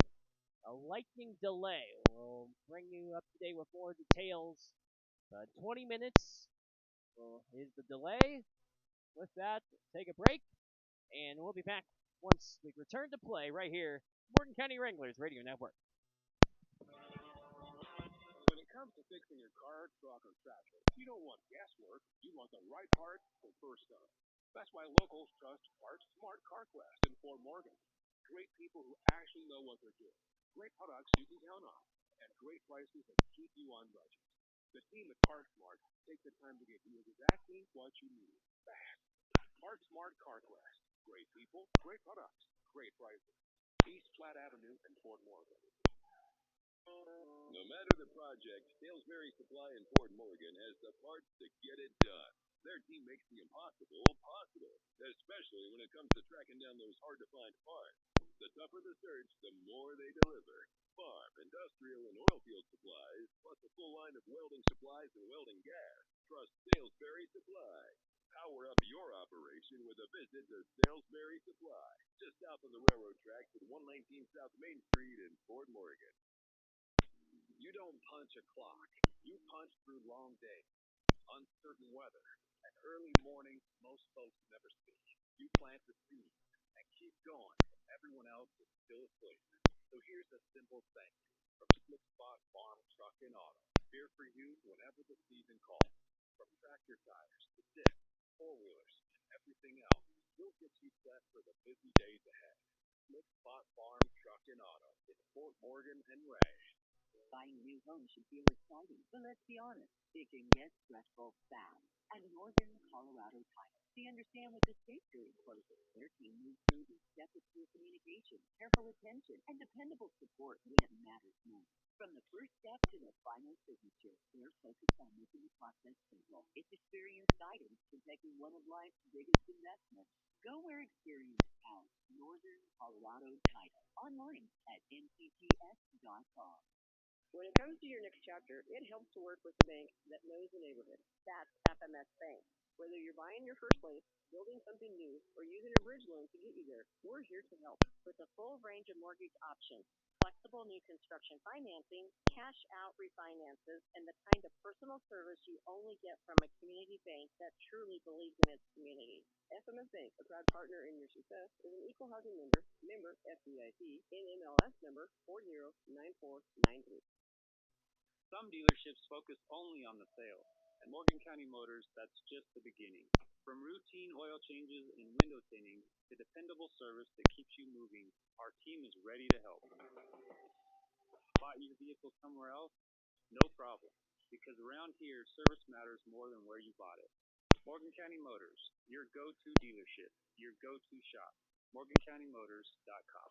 A lightning delay. We'll bring you up to date with more details. 20 minutes Well, is the delay. With that, take a break, and we'll be back once we return to play right here, Morgan County Wranglers Radio Network. When it comes to fixing your car, truck, or tractor, you don't want guesswork. You want the right part the first time. That's why locals trust Parts Smart CarQuest in Fort Morgan. Great people who actually know what they're doing. Great products you can count on. And great prices that keep you on budget. The team at Parts Smart takes the time to get you exactly what you need. Fast. Parts Smart CarQuest. Great people, great products, great prices. East Platte Avenue in Fort Morgan. No matter the project, Salisbury Supply in Fort Morgan has the parts to get it done. Their team makes the impossible possible, especially when it comes to tracking down those hard-to-find parts. The tougher the search, the more they deliver. Farm, industrial, and oil field supplies, plus a full line of welding supplies and welding gas. Trust Salisbury Supply. Power up your operation with a visit to Salisbury Supply, just south of the railroad tracks at 119 South Main Street in Fort Morgan. You don't punch a clock. You punch through long days, uncertain weather, and early mornings most folks never see. You plant the seed and keep going when everyone else is still asleep. So here's a simple thank you from Slick Spot Farm Truck and Auto. Here for you whenever the season calls. From tractor tires to discs, four-wheelers, and everything else, we'll get you set for the busy days ahead. Slick Spot Farm Truck and Auto in Fort Morgan and Ray. Buying a new home should feel exciting, but let's be honest, it can get stressful fast. At Northern Colorado Title, they understand what the state period closes. Their team moves through each step with clear communication, careful attention, and dependable support when it matters most. From the first step to the final signature, they're focused on making the process simple. It's experienced guidance protecting one of life's biggest investments. Go where experience counts. Northern Colorado Title. Online at ncts.com. When it comes to your next chapter, it helps to work with a bank that knows the neighborhood. That's FMS Bank. Whether you're buying your first place, building something new, or using a bridge loan to get you there, we're here to help. With a full range of mortgage options, flexible new construction financing, cash out refinances, and the kind of personal service you only get from a community bank that truly believes in its community. FMS Bank, a proud partner in your success, is an equal housing member, member FDIC, NMLS number 409493. Some dealerships focus only on the sale. At Morgan County Motors, that's just the beginning. From routine oil changes and window tinting to dependable service that keeps you moving, our team is ready to help. Bought your vehicle somewhere else? No problem, because around here, service matters more than where you bought it. Morgan County Motors, your go-to dealership, your go-to shop. MorganCountyMotors.com.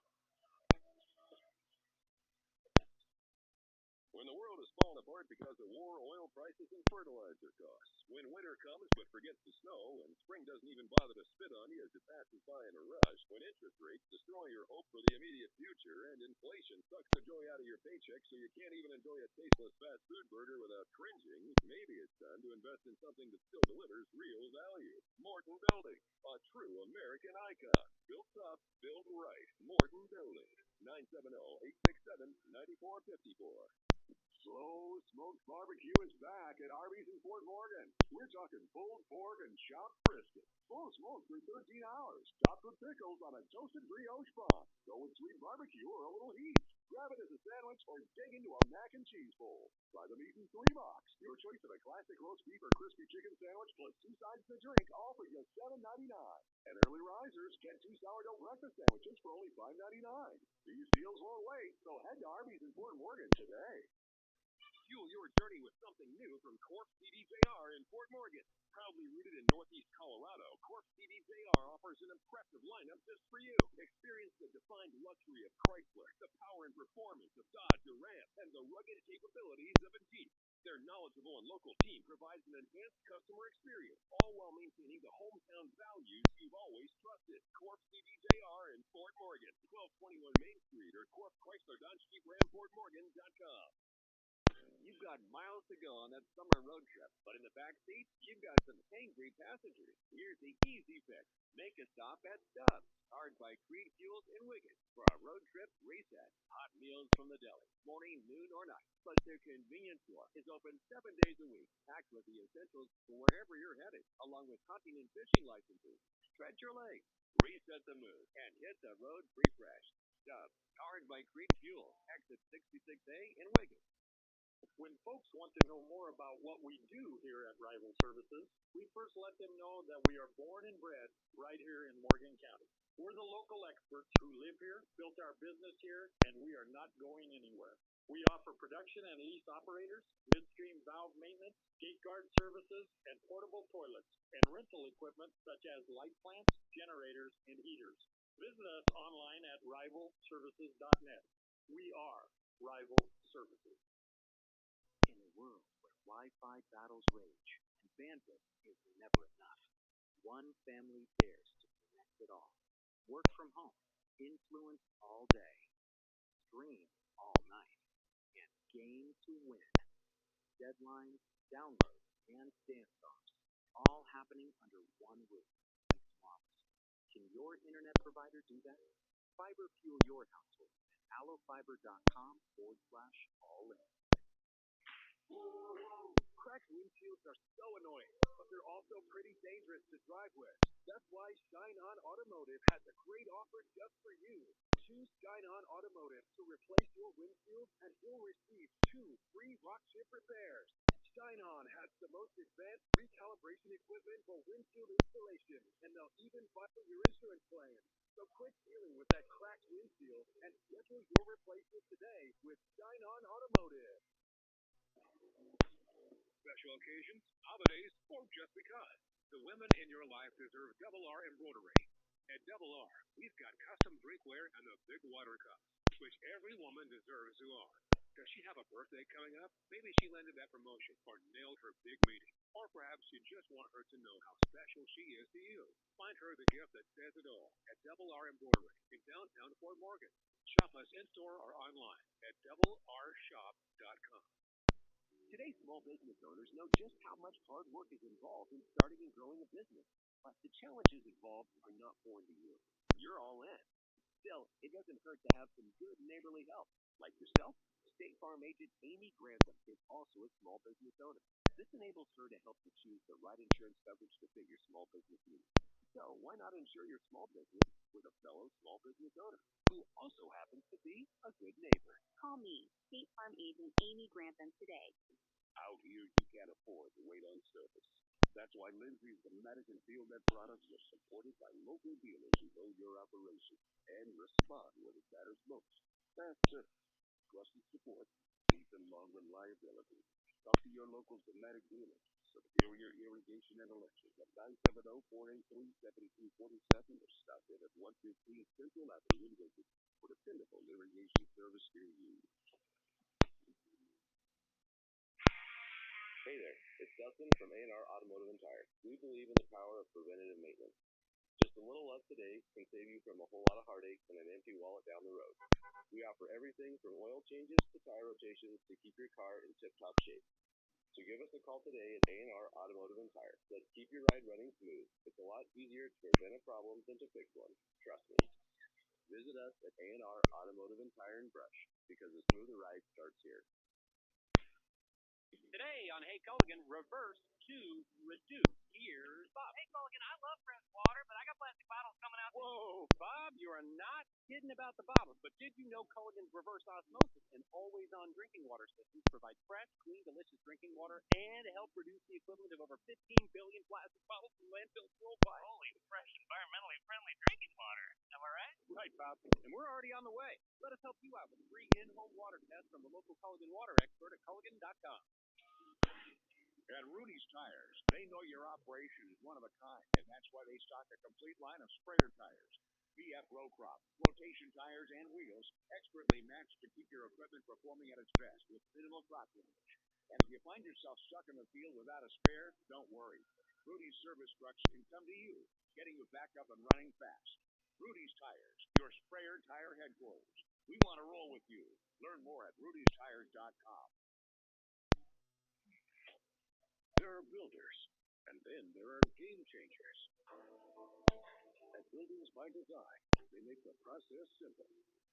When the world is falling apart because of war, oil prices, and fertilizer costs. When winter comes but forgets the snow, and spring doesn't even bother to spit on you as it passes by in a rush. When interest rates destroy your hope for the immediate future, and inflation sucks the joy out of your paycheck so you can't even enjoy a tasteless fast food burger without cringing, maybe it's time to invest in something that still delivers real value. Morton Building, a true American icon. Built tough, built right. Morton Building, 970-867-9454. Slow Smoked Barbecue is back at Arby's in Fort Morgan. We're talking pulled pork and chopped brisket. Slow smoked for 13 hours. Topped with pickles on a toasted brioche bun. Go with sweet barbecue or a little heat. Grab it as a sandwich or dig into a mac and cheese bowl. Try the meat in 3-box. Your choice of a classic roast beef or crispy chicken sandwich plus 2 sides to drink, all for just $7.99. And early risers get 2 sourdough breakfast sandwiches for only $5.99. These deals won't wait, so head to Arby's in Fort Morgan today. Fuel your journey with something new from Corp CDJR in Fort Morgan. Proudly rooted in Northeast Colorado, Corp CDJR offers an impressive lineup just for you. Experience the defined luxury of Chrysler, the power and performance of Dodge or Ram, and the rugged capabilities of a Jeep. Their knowledgeable and local team provides an enhanced customer experience, all while maintaining the hometown values you've always trusted. Corp CDJR in Fort Morgan, 1221 Main Street, or Corp Chrysler Dodge Jeep Ram FortMorgan.com. You've got miles to go on that summer road trip, but in the back seat, you've got some hangry passengers. Here's the easy fix. Make a stop at Stubbs, powered by Creed Fuels in Wigan, for a road trip reset. Hot meals from the deli, morning, noon, or night. Plus, their convenience store is open 7 days a week, packed with the essentials for wherever you're headed, along with hunting and fishing licenses. Stretch your legs, reset the mood, and hit the road refreshed. Stubbs, powered by Creed Fuel, exit 66A in Wigan. When folks want to know more about what we do here at Rival Services, we first let them know that we are born and bred right here in Morgan County. We're the local experts who live here, built our business here, and we are not going anywhere. We offer production and lease operators, midstream valve maintenance, gate guard services, and portable toilets, and rental equipment such as light plants, generators, and heaters. Visit us online at rivalservices.net. We are Rival Services. In a world where Wi-Fi battles rage and bandwidth is never enough, one family dares to connect it all. Work from home, influence all day, stream all night, and game to win. Deadlines, downloads, and dance-offs, all happening under one roof. Thanks, Moms. Can your internet provider do that? Fiber fuel your household at allofiber.com/all-in. Cracked windshields are so annoying, but they're also pretty dangerous to drive with. That's why Shine On Automotive has a great offer just for you. Choose Shine On Automotive to replace your windshield, and you'll receive 2 free rock chip repairs. Shine On has the most advanced recalibration equipment for windshield installation, and they'll even file your insurance claim. So quit dealing with that cracked windshield and schedule your replacement today with Shine On Automotive. Special occasions, holidays, or just because. The women in your life deserve Double R embroidery. At Double R, we've got custom drinkware and the big water cups, which every woman deserves to own. Does she have a birthday coming up? Maybe she landed that promotion or nailed her big meeting. Or perhaps you just want her to know how special she is to you. Find her the gift that says it all at Double R Embroidery in downtown Fort Morgan. Shop us in-store or online at doublershop.com. Today's small business owners know just how much hard work is involved in starting and growing a business. But the challenges involved are not foreign to you. You're all in. Still, it doesn't hurt to have some good neighborly help. Like yourself, State Farm agent Amy Grantham is also a small business owner. This enables her to help you choose the right insurance coverage to fit your small business needs. So why not insure your small business with a fellow small business owner who also happens to be a good neighbor? Call me, State Farm agent Amy Grantham, today. Out here, you can't afford to wait on service. That's why Lindsay's the Madison Field Net products are supported by local dealers who know your operation and respond when it matters most. Fast service, trusted support, deep and long reliability. Talk to your local Dometic dealer, Superior Irrigation and Electric at 970-483-7347 or stop in at 115 Central Avenue in Wigan for dependable irrigation service near you. Hey there, it's Dustin from A&R Automotive and Tire. We believe in the power of preventative maintenance. Just a little love today can save you from a whole lot of heartache and an empty wallet down the road. We offer everything from oil changes to tire rotations to keep your car in tip-top shape. So give us a call today at A&R Automotive and Tire. Let's keep your ride running smooth. It's a lot easier to prevent a problem than to fix one. Trust me. Visit us at A&R Automotive and Tire and Brush because a smoother ride starts here. Today on Hey Culligan, reverse to reduce. Here's Bob. Hey, Culligan, I love fresh water, but I got plastic bottles coming out. Whoa, Bob, you are not kidding about the bottles. But did you know Culligan's reverse osmosis and always-on drinking water systems provide fresh, clean, delicious drinking water and help reduce the equivalent of over 15 billion plastic bottles from landfills worldwide? Holy, fresh, environmentally friendly drinking water. Am I right? Right, Bob. And we're already on the way. Let us help you out with a free in-home water test from the local Culligan water expert at Culligan.com. At Rudy's Tires, they know your operation is one of a kind, and that's why they stock a complete line of sprayer tires, BF row crop, rotation tires, and wheels, expertly matched to keep your equipment performing at its best with minimal crop damage. And if you find yourself stuck in the field without a spare, don't worry. Rudy's service trucks can come to you, getting you back up and running fast. Rudy's Tires, your sprayer tire headquarters. We want to roll with you. Learn more at rudy'stires.com. There are builders, and then there are game changers. At Buildings by Design, they make the process simple.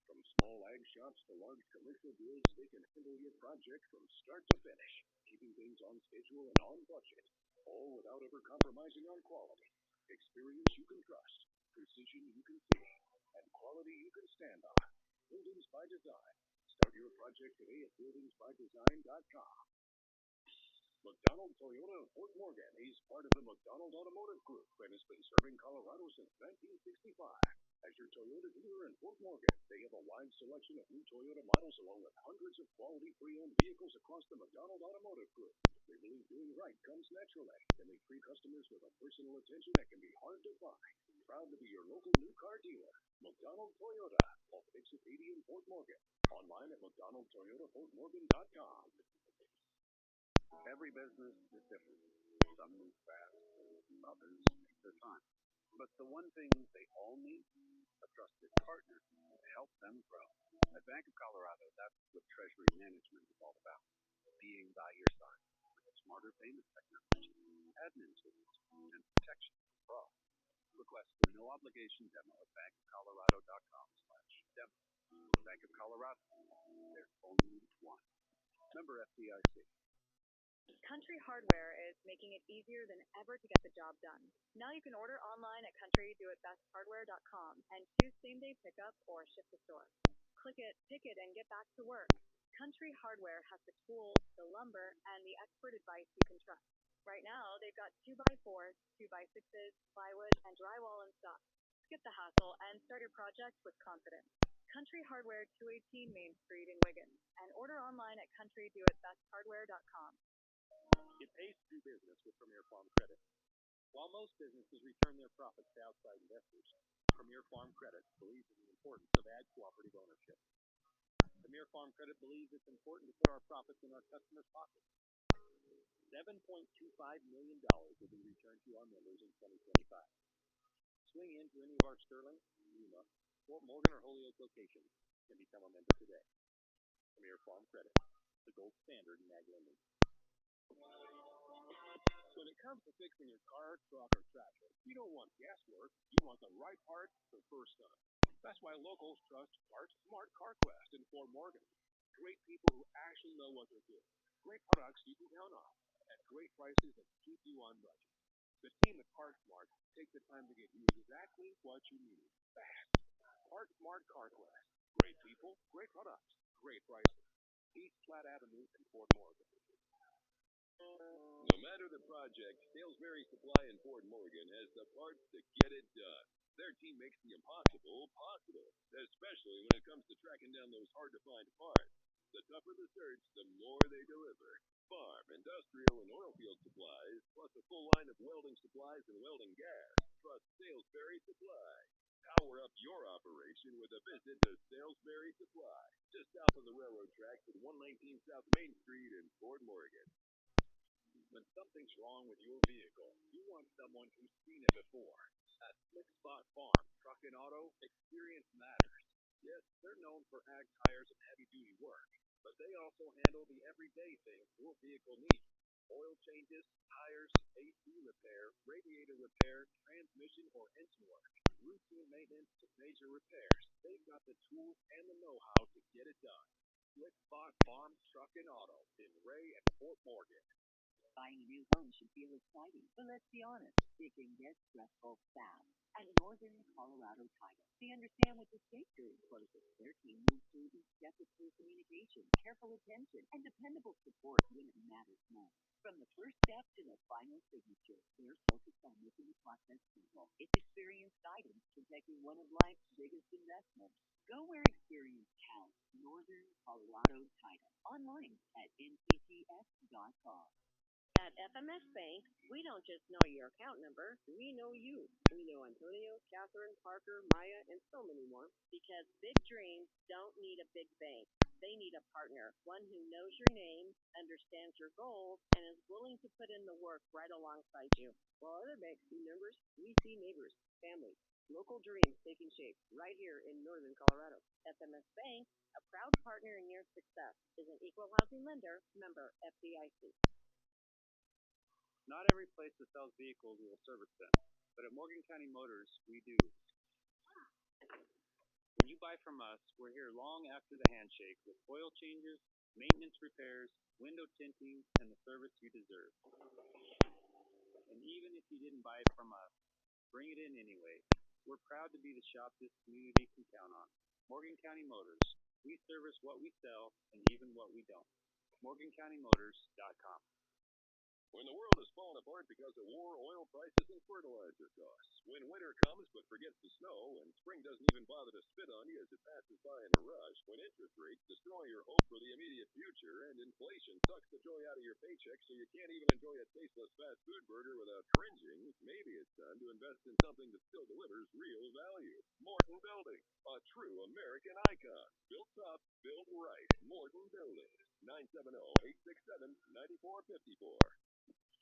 From small ag shops to large commercial builds, they can handle your project from start to finish, keeping things on schedule and on budget, all without ever compromising on quality. Experience you can trust, precision you can see, and quality you can stand on. Buildings by Design. Start your project today at buildingsbydesign.com. McDonald Toyota of Fort Morgan. He's part of the McDonald Automotive Group and has been serving Colorado since 1965. As your Toyota dealer in Fort Morgan, they have a wide selection of new Toyota models along with hundreds of quality pre-owned vehicles across the McDonald Automotive Group. They believe doing right comes naturally, and they treat customers with a personal attention that can be hard to find. Proud to be your local new car dealer. McDonald Toyota, off Exit 80 in Fort Morgan. Online at mcdonaldtoyotafortmorgan.com. Every business is different. Some move fast, others take their time. But the one thing they all need, a trusted partner to help them grow. At Bank of Colorado, that's what treasury management is all about. Being by your side with smarter payment technology, admin tools, and protection from fraud. Request a no-obligation demo at bankofcolorado.com/demo. Bank of Colorado, there's only one. Member FDIC. Country Hardware is making it easier than ever to get the job done. Now you can order online at countrydoitbesthardware.com and choose same-day pickup or ship to store. Click it, pick it, and get back to work. Country Hardware has the tools, the lumber, and the expert advice you can trust. Right now, they've got 2x4s, 2x6s, plywood, and drywall in stock. Skip the hassle and start your project with confidence. Country Hardware, 218 Main Street in Wiggins, and order online at countrydoitbesthardware.com. It pays to do business with Premier Farm Credit. While most businesses return their profits to outside investors, Premier Farm Credit believes in the importance of ag cooperative ownership. Premier Farm Credit believes it's important to put our profits in our customers' pockets. $7.25 million will be returned to our members in 2025. Swing into any of our Sterling, Yuma, Fort Morgan, or Holyoke locations and become a member today. Premier Farm Credit, the gold standard in ag lending. When it comes to fixing your car, truck, or tractor, you don't want guesswork. You want the right part the first time. That's why locals trust Parts Smart CarQuest in Fort Morgan. Great people who actually know what they're doing. Great products you can count on. At great prices that keep you on budget. The team at Parts Smart take the time to get you exactly what you need. Fast. Parts Smart CarQuest. Great people, great products, great prices. East Platte Avenue in Fort Morgan. No matter the project, Salesbury Supply in Fort Morgan has the parts to get it done. Their team makes the impossible possible, especially when it comes to tracking down those hard-to-find parts. The tougher the search, the more they deliver. Farm, industrial, and oil field supplies, plus a full line of welding supplies and welding gas. Trust Salesbury Supply. Power up your operation with a visit to Salesbury Supply, just south of the railroad tracks at 119 South Main Street in Fort Morgan. When something's wrong with your vehicle, you want someone who's seen it before. At Slick Spot Farm, Truck and Auto, experience matters. Yes, they're known for ag tires and heavy-duty work, but they also handle the everyday things your vehicle needs. Oil changes, tires, AC repair, radiator repair, transmission or engine work, routine maintenance to major repairs. They've got the tools and the know-how to get it done. Slick Spot Farm, Truck and Auto in Ray and Fort Morgan. Buying a new home should feel exciting, but let's be honest, it can get stressful fast. At Northern Colorado Title, they understand what the state period closes. Their team moves through each step with clear communication, careful attention, and dependable support when it matters most. From the first step to the final signature, they're focused on making the process simple. It's experienced guidance protecting one of life's biggest investments. Go where experience counts. Northern Colorado Title. Online at ncts.com. At FMS Bank, we don't just know your account number, we know you. We know Antonio, Catherine, Parker, Maya, and so many more. Because big dreams don't need a big bank. They need a partner, one who knows your name, understands your goals, and is willing to put in the work right alongside you. While other banks see numbers, we see neighbors, families, local dreams taking shape right here in Northern Colorado. FMS Bank, a proud partner in your success, is an equal housing lender, member FDIC. Not every place that sells vehicles will service them, but at Morgan County Motors, we do. When you buy from us, we're here long after the handshake with oil changes, maintenance repairs, window tinting, and the service you deserve. And even if you didn't buy it from us, bring it in anyway. We're proud to be the shop this community can count on. Morgan County Motors. We service what we sell and even what we don't. MorganCountyMotors.com. When the world is falling apart because of war, oil prices, and fertilizer costs. When winter comes but forgets the snow, and spring doesn't even bother to spit on you as it passes by in a rush. When interest rates destroy your hope for the immediate future, and inflation sucks the joy out of your paycheck so you can't even enjoy a tasteless fast food burger without cringing, maybe it's time to invest in something that still delivers real value. Morton Building, a true American icon. Built tough, built right. Morton Buildings, 970-867-9454.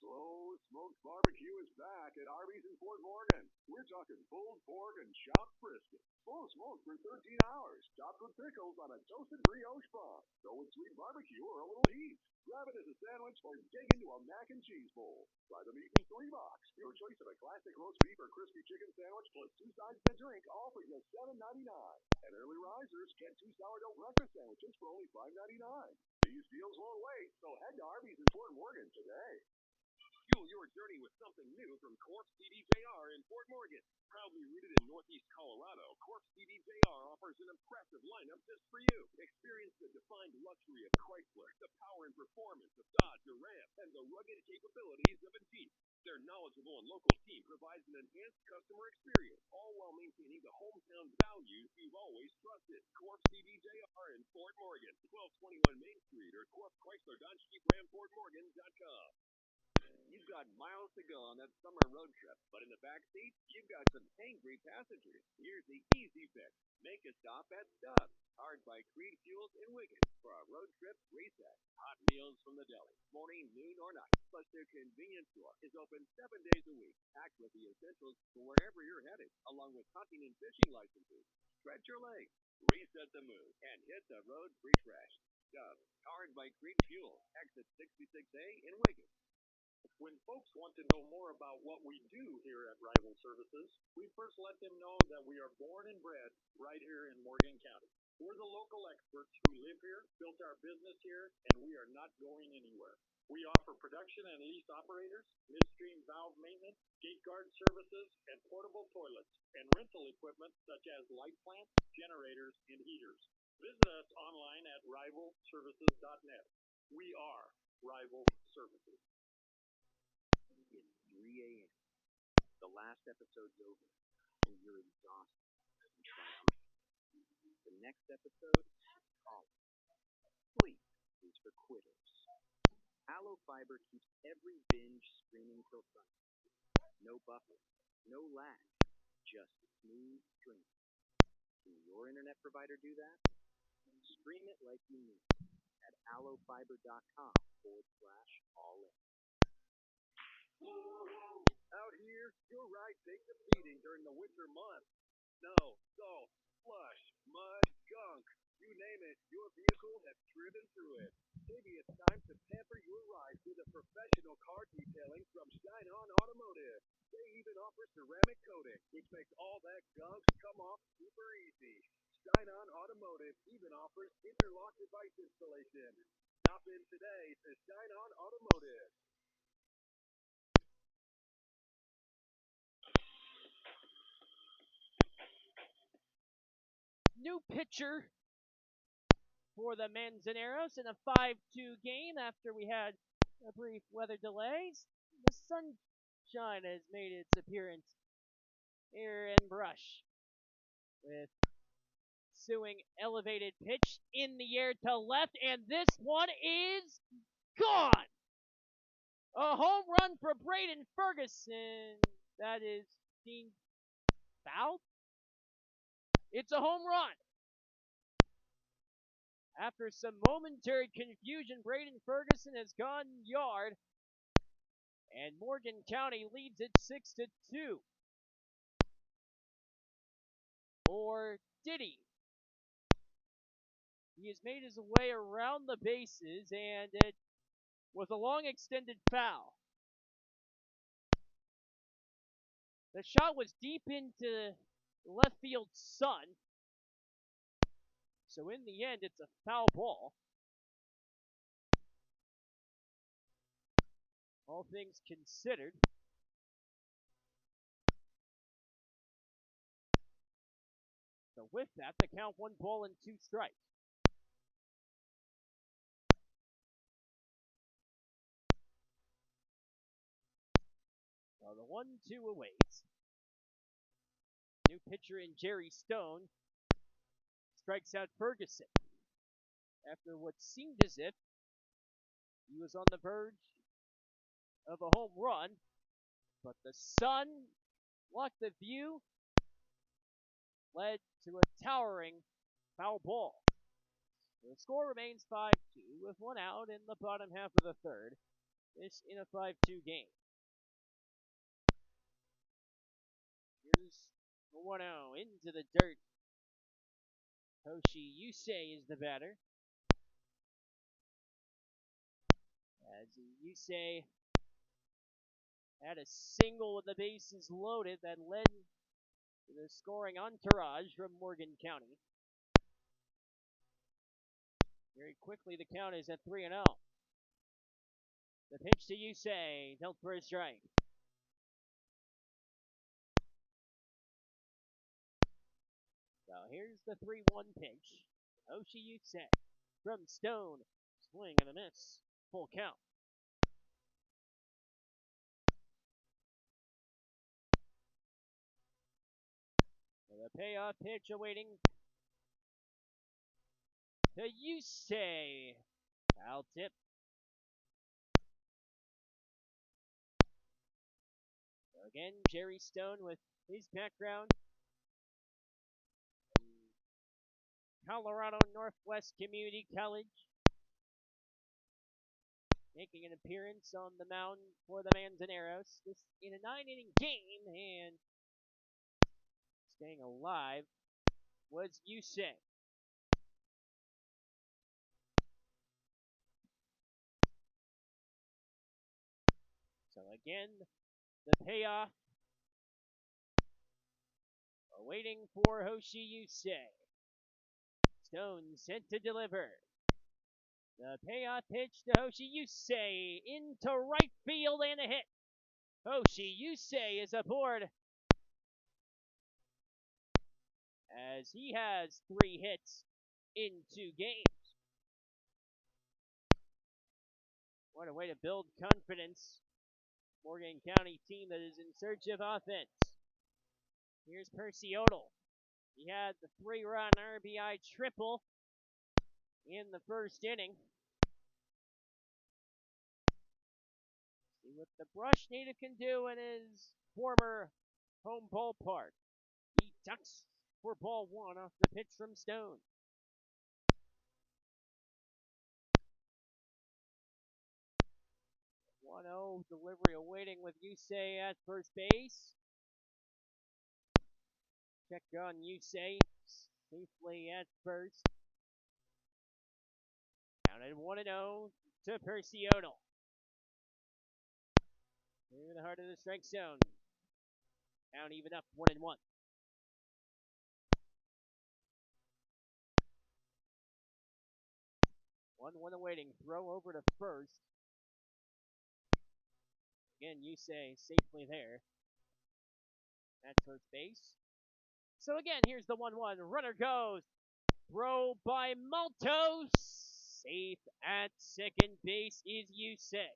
Slow Smoked Barbecue is back at Arby's in Fort Morgan. We're talking pulled pork and chopped brisket. Slow smoked for 13 hours. Topped with pickles on a toasted brioche bun. Go with sweet barbecue or a little heat. Grab it as a sandwich or dig into a mac and cheese bowl. Try the meat in 3-box. Your choice of a classic roast beef or crispy chicken sandwich plus 2 sides to drink, all for just $7.99. And early risers get 2 sourdough breakfast sandwiches for only $5.99. These deals won't wait, so head to Arby's in Fort Morgan today. Fuel your journey with something new from Corpse CDJR in Fort Morgan. Proudly rooted in Northeast Colorado, Corpse CDJR offers an impressive lineup just for you. Experience the defined luxury of Chrysler, the power and performance of Dodge or Ram, and the rugged capabilities of a Jeep. Their knowledgeable and local team provides an enhanced customer experience, all while maintaining the hometown values you've always trusted. Corpse CDJR in Fort Morgan, 1221 Main Street, or Corpse Chrysler Dodge Jeep Ram FortMorgan.com. You've got miles to go on that summer road trip, but in the back seat, you've got some hangry passengers. Here's the easy fix. Make a stop at Stubbs, powered by Creed Fuels in Wigan, for a road trip reset. Hot meals from the deli, morning, noon, or night. Plus, their convenience store is open 7 days a week, packed with the essentials for wherever you're headed, along with hunting and fishing licenses. Stretch your legs, reset the mood, and hit the road refreshed. Stubbs, powered by Creed Fuels, exit 66A in Wigan. When folks want to know more about what we do here at Rival Services, we first let them know that we are born and bred right here in Morgan County. We're the local experts who live here, built our business here, and we are not going anywhere. We offer production and lease operators, midstream valve maintenance, gate guard services, and portable toilets, and rental equipment such as light plants, generators, and heaters. Visit us online at rivalservices.net. We are Rival Services. It's 3 a.m. The last episode's over, and you're exhausted and trying to sleep. The next episode is called Sleep is for Quitters. Aloe Fiber keeps every binge streaming till sunset. No buffer, no lag, just smooth streaming. Can your internet provider do that? Stream it like you need at aloefiber.com/all-in. Out here, your ride takes a beating during the winter months. Snow, salt, slush, mud, gunk. You name it, your vehicle has driven through it. Maybe it's time to pamper your ride with a professional car detailing from Shine On Automotive. They even offer ceramic coating, which makes all that gunk come off super easy. Shine On Automotive even offers interlock device installation. Stop in today to Shine On Automotive. New pitcher for the Manzaneros in a 5-2 game after we had a brief weather delays. The sunshine has made its appearance here in Brush with Suing elevated pitch in the air to left, and this one is gone. A home run for Braden Ferguson. That is deemed foul. It's a home run. After some momentary confusion, Braden Ferguson has gone yard, and Morgan County leads it 6-2. Or did he? He has made his way around the bases, and it was a long extended foul. The shot was deep into left field sun. So in the end, it's a foul ball. All things considered. So with that, the count 1 ball and 2 strikes. So the 1-2 awaits. New pitcher in Jerry Stone strikes out Ferguson after what seemed as if he was on the verge of a home run, but the sun blocked the view, led to a towering foul ball. The score remains 5-2 with 1 out in the bottom half of the third. This in a 5-2 game. Here's the 1-0 into the dirt. Hoshi Yusei is the batter. As Yusei had a single with the bases loaded that led to the scoring entourage from Morgan County. Very quickly, the count is at 3-0. The pitch to Yusei, dealt for a strike. So here's the 3-1 pitch. Hoshi Yusei from Stone. Swing and a miss. Full count. So the payoff pitch awaiting to Yusei. Foul tip. So again, Jerry Stone with his background. Colorado Northwest Community College. Making an appearance on the mound for the Manzaneros. This in a 9-inning game, and staying alive was Yusei. So again, the payoff awaiting for Hoshi Yusei. Stone set to deliver. The payoff pitch to Hoshi Yusei into right field and a hit. Hoshi Yusei is aboard as he has 3 hits in 2 games. What a way to build confidence. Morgan County team that is in search of offense. Here's Percy Odell. He had the 3-run RBI triple in the first inning. See what the Brush native can do in his former home ballpark. He ducks for ball 1 off the pitch from Stone. 1-0 delivery awaiting with Yusei at first base. Check on Yusei safely at first. Counted 1-0 to Percy Odell. Through the heart of the strike zone. Count even up 1-1. 1-1 awaiting. Throw over to first. Again, Yusei safely there at first base. So again, here's the 1-1. Runner goes. Throw by Malto. Safe at second base is Yusei.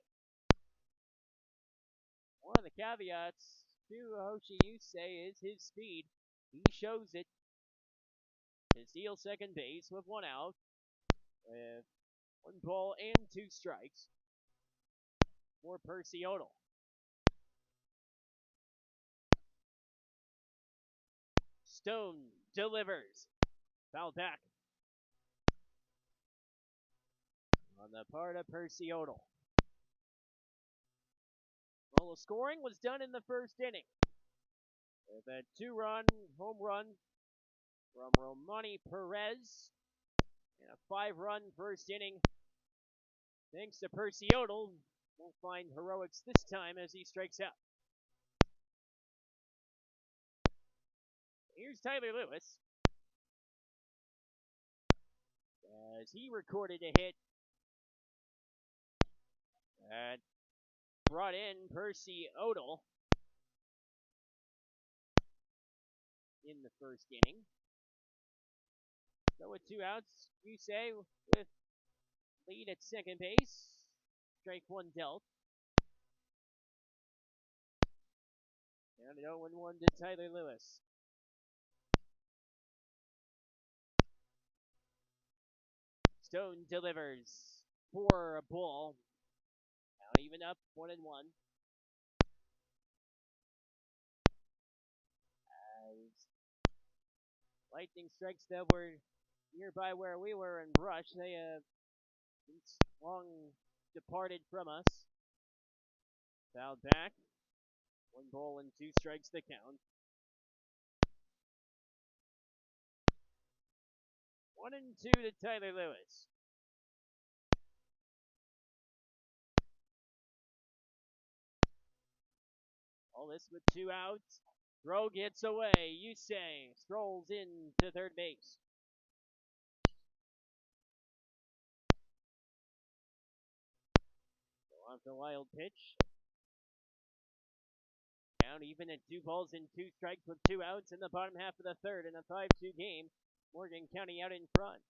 One of the caveats to Hoshi Yusei is his speed. He shows it to steal second base with 1 out, with 1 ball and 2 strikes for Percy Odell. Stone delivers. Foul back on the part of Percy Odell. Well, the scoring was done in the first inning with a 2-run home run from Romani Perez and a 5-run first inning thanks to Percy Odell. Won't find heroics this time as he strikes out. here's Tyler Lewis. As he recorded a hit that brought in Percy Odell in the first inning. So with 2 outs, you say, with lead at second base, strike 1 dealt. And an 0-1 to Tyler Lewis. Stone delivers for a ball. Now even up 1-1. As lightning strikes that were nearby where we were in brush, they have long departed from us. Fouled back. 1 ball and 2 strikes the count. 1-2 to Tyler Lewis. All this with 2 outs. Throw gets away. Yusei strolls in to third base. Go off the wild pitch. Down even at 2 balls and 2 strikes with 2 outs in the bottom half of the third in a 5-2 game. Morgan County out in front.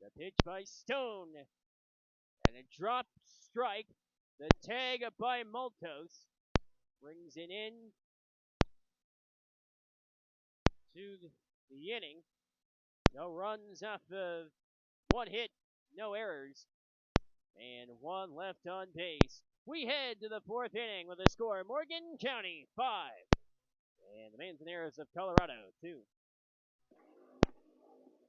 The pitch by Stone. And a drop strike. The tag by Maltos brings it in to the inning. No runs off of 1 hit, no errors, and 1 left on base. We head to the 4th inning with a score: Morgan County 5 and the Manzaneros of Colorado 2.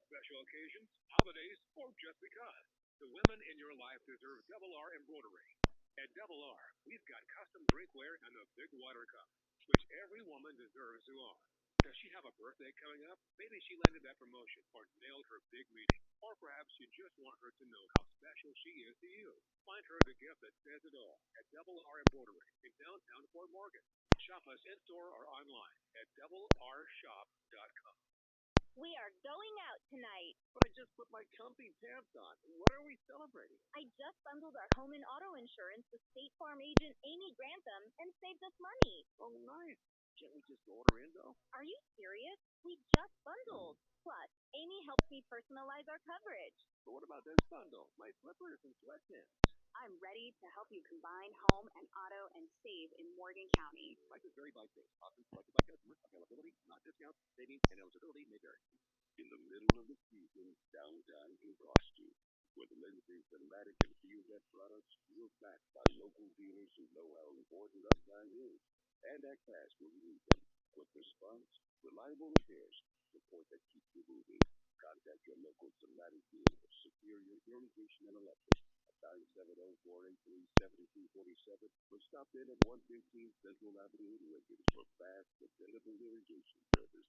Special occasions, holidays, or just because. The women in your life deserve Double R embroidery. At Double R, we've got custom drinkware and the big water cup, which every woman deserves to own. Does she have a birthday coming up? Maybe she landed that promotion or nailed her big meeting. Or perhaps you just want her to know how special she is to you. Find her the gift that says it all at Double R Embroidery in downtown Fort Morgan. Shop us in-store or online at doublershop.com. We are going out tonight. But I just put my comfy pants on. What are we celebrating? I just bundled our home and auto insurance with State Farm agent Amy Grantham and saved us money. Oh, nice. Can't we just order in, though? Are you serious? We just bundled. Plus, Amy helps me personalize our coverage. But what about this bundle? My slippers and sweatpants. I'm ready to help you combine home and auto and save in Morgan County. Prices vary by state. Options selected by customer. Availability, not discounts. Savings and eligibility may vary. In the middle of the season, downtown in Boston, where the legendary Thematic and Field Jet products, you're backed by local dealers who know how important uptime is. And act fast when you need them. Quick response, reliable repairs, support that keeps you moving. Contact your local Thematic dealer, Superior Irrigation and Electric, at 970-483-7247, or stop in at 115 Central Avenue in Lincoln for fast, dependable irrigation service.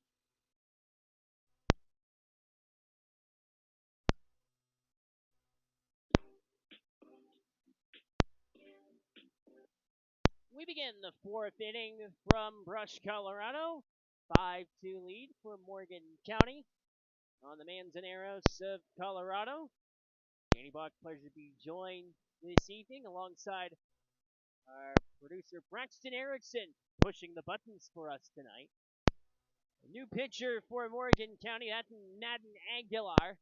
We begin the 4th inning from Brush, Colorado. 5-2 lead for Morgan County on the Manzaneros of Colorado. Danny Bach, pleasure to be joined this evening alongside our producer Braxton Erickson, pushing the buttons for us tonight. A new pitcher for Morgan County, that's Madden Aguilar.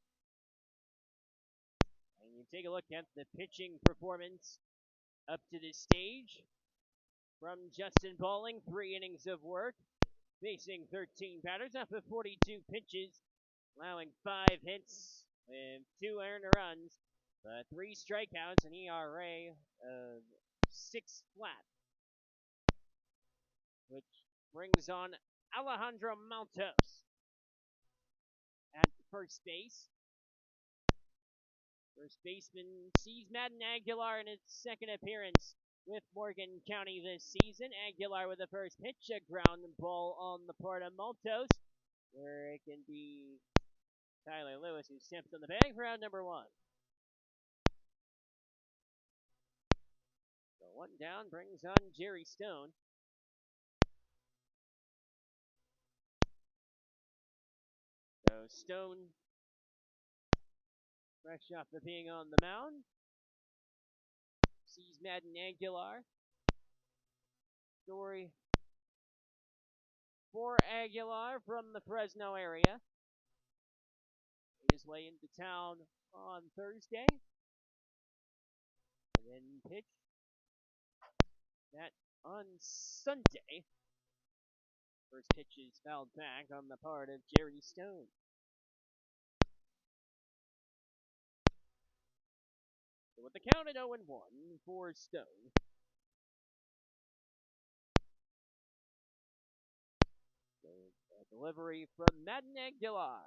And you take a look at the pitching performance up to this stage from Justin Balling, 3 innings of work, facing 13 batters off of 42 pitches, allowing 5 hits and 2 earned runs, 3 strikeouts, an ERA of 6 flat, which brings on Alejandro Maltos at first base. First baseman sees Madden Aguilar in his second appearance with Morgan County this season. Aguilar with the first pitch, a ground ball on the part of Maltos, where it can be Tyler Lewis who steps on the bag for out number 1. So 1 down brings on Jerry Stone. So Stone, fresh off of being on the mound, sees Madden Aguilar. Story for Aguilar from the Fresno area. Made his way into town on Thursday. And then pitched that on Sunday. First pitch is fouled back on the part of Jerry Stone. So with the count at 0-1 for Stone. So a delivery from Madden Aguilar.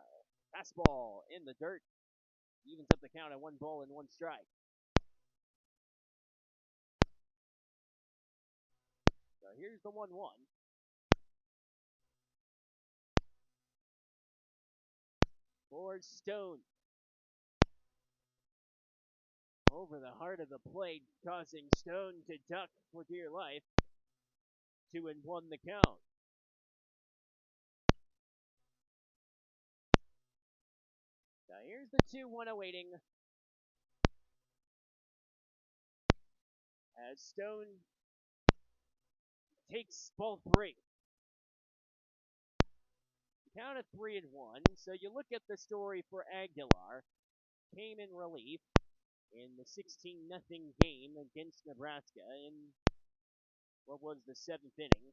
Fastball in the dirt. Evens up the count at 1 ball and 1 strike. So here's the 1-1. For Stone. Over the heart of the plate, causing Stone to duck for dear life. 2-1 the count. So here's the 2-1 awaiting. As Stone takes ball 3. Count at 3-1. So you look at the story for Aguilar. Came in relief in the 16-0 game against Nebraska in what was the 7th inning.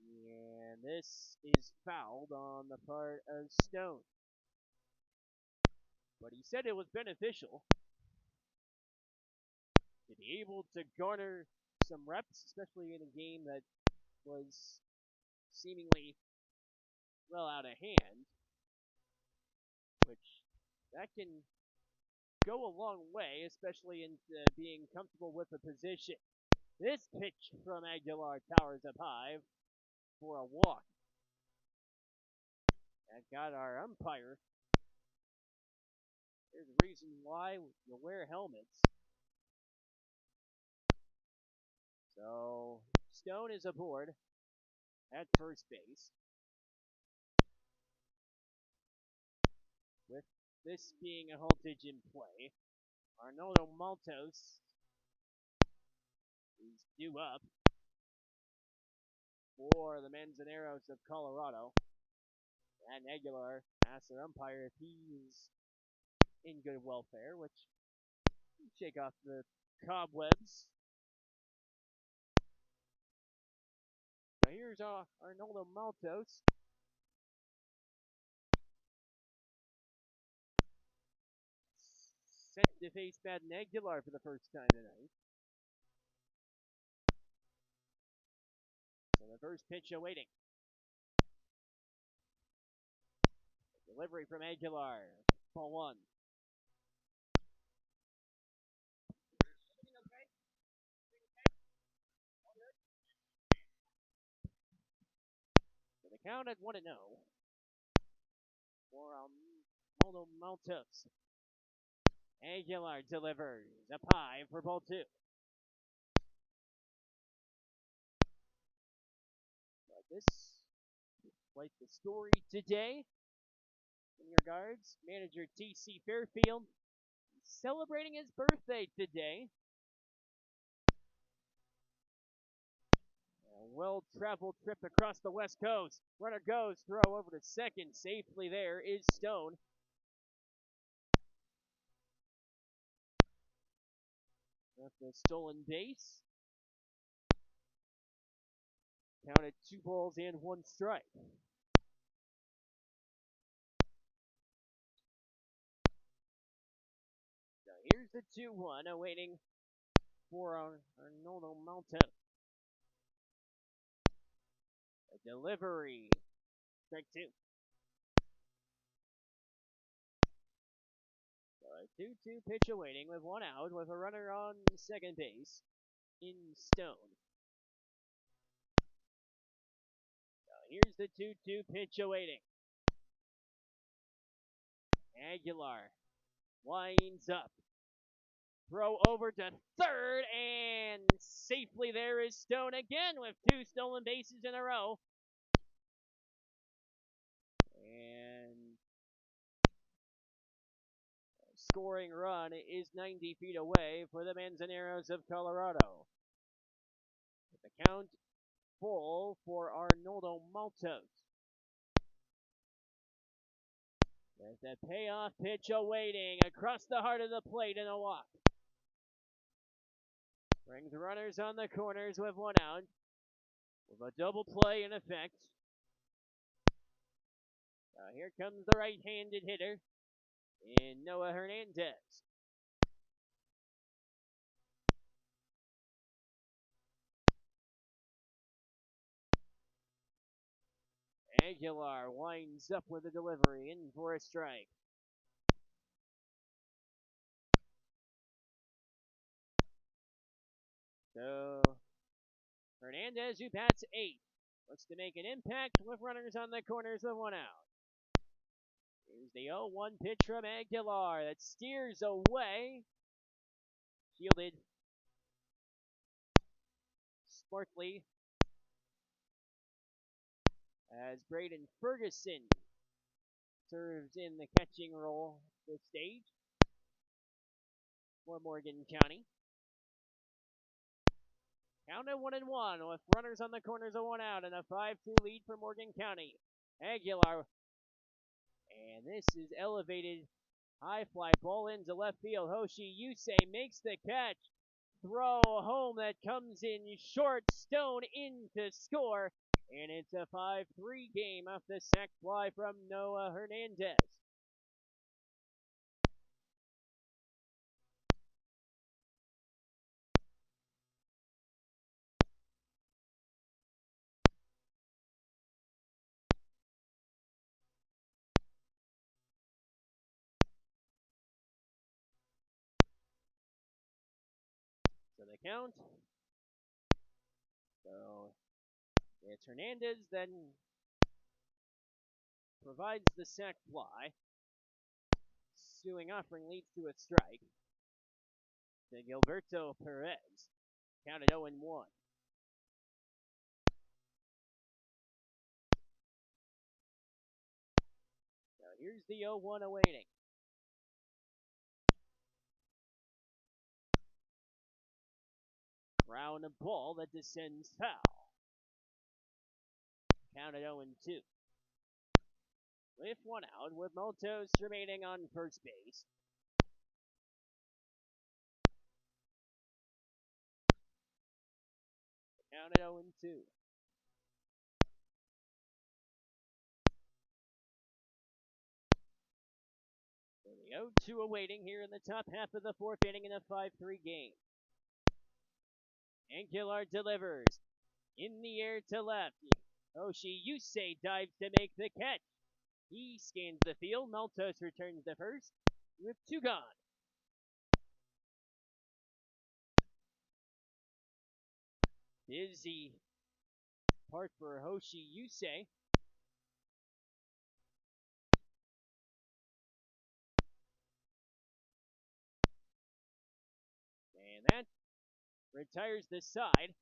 And this is fouled on the part of Stone. But he said it was beneficial to be able to garner some reps, especially in a game that was seemingly well out of hand, which that can go a long way, especially in being comfortable with the position. This pitch from Aguilar towers up high for a walk. That got our umpire. There's a reason why you wear helmets. So Stone is aboard at first base. With this being a haltage in play, Arnoldo Maltos is due up for the Manzaneros of Colorado. And Aguilar asks the umpire if he's in good welfare, which shake off the cobwebs. So here's Arnoldo Maltos. Set to face Madden Aguilar for the first time tonight. So the first pitch awaiting. Delivery from Aguilar. Ball 1. So the count at 1-0 for Arnoldo Maltos. Aguilar delivers up high for ball 2. But this quite the story today. In regards, manager T.C. Fairfield celebrating his birthday today. A well-traveled trip across the West Coast. Runner goes, throw over to second. Safely there is Stone. At the stolen base. Counted 2 balls and 1 strike. So here's the 2-1 awaiting for Arnoldo Maltos. A delivery. Strike 2. So a 2-2 pitch awaiting with 1 out with a runner on second base in Stone. So here's the 2-2 pitch awaiting. Aguilar winds up. Throw over to third, and safely there is Stone again with 2 stolen bases in a row. scoring run is 90 feet away for the Manzaneros of Colorado. With the count full for Arnoldo Maltos. There's that payoff pitch awaiting across the heart of the plate and a walk. Brings runners on the corners with one out. With a double play in effect. Here comes the right-handed hitter in Noah Hernandez. Aguilar winds up with a delivery in for a strike. So Hernandez, who bats 8, looks to make an impact with runners on the corners with one out. Here's the 0-1 pitch from Aguilar that steers away. Shielded smartly as Braden Ferguson serves in the catching role this stage for Morgan County. Count at 1-1 with runners on the corners of one out and a 5-2 lead for Morgan County. Aguilar, and this is elevated high fly ball into left field. Hoshi Yusei makes the catch. Throw home that comes in short. Stone in to score, and it's a 5-3 game off the sac fly from Noah Hernandez. So the count. So it's Hernandez, then provides the sac fly. Suing offering leads to a strike. To Gilberto Perez. Counted 0-1. Now here's the 0-1 awaiting. Ground ball that descends foul. Counted 0-2. With one out, with Maltos remaining on first base. Counted 0-2. So the 0-2 awaiting here in the top half of the fourth inning in a 5-3 game. Aguilar delivers. In the air to left. Hoshi Yusei dives to make the catch. He scans the field. Maltos returns to first with two gone. Busy part for Hoshi Yusei. And that retires the side.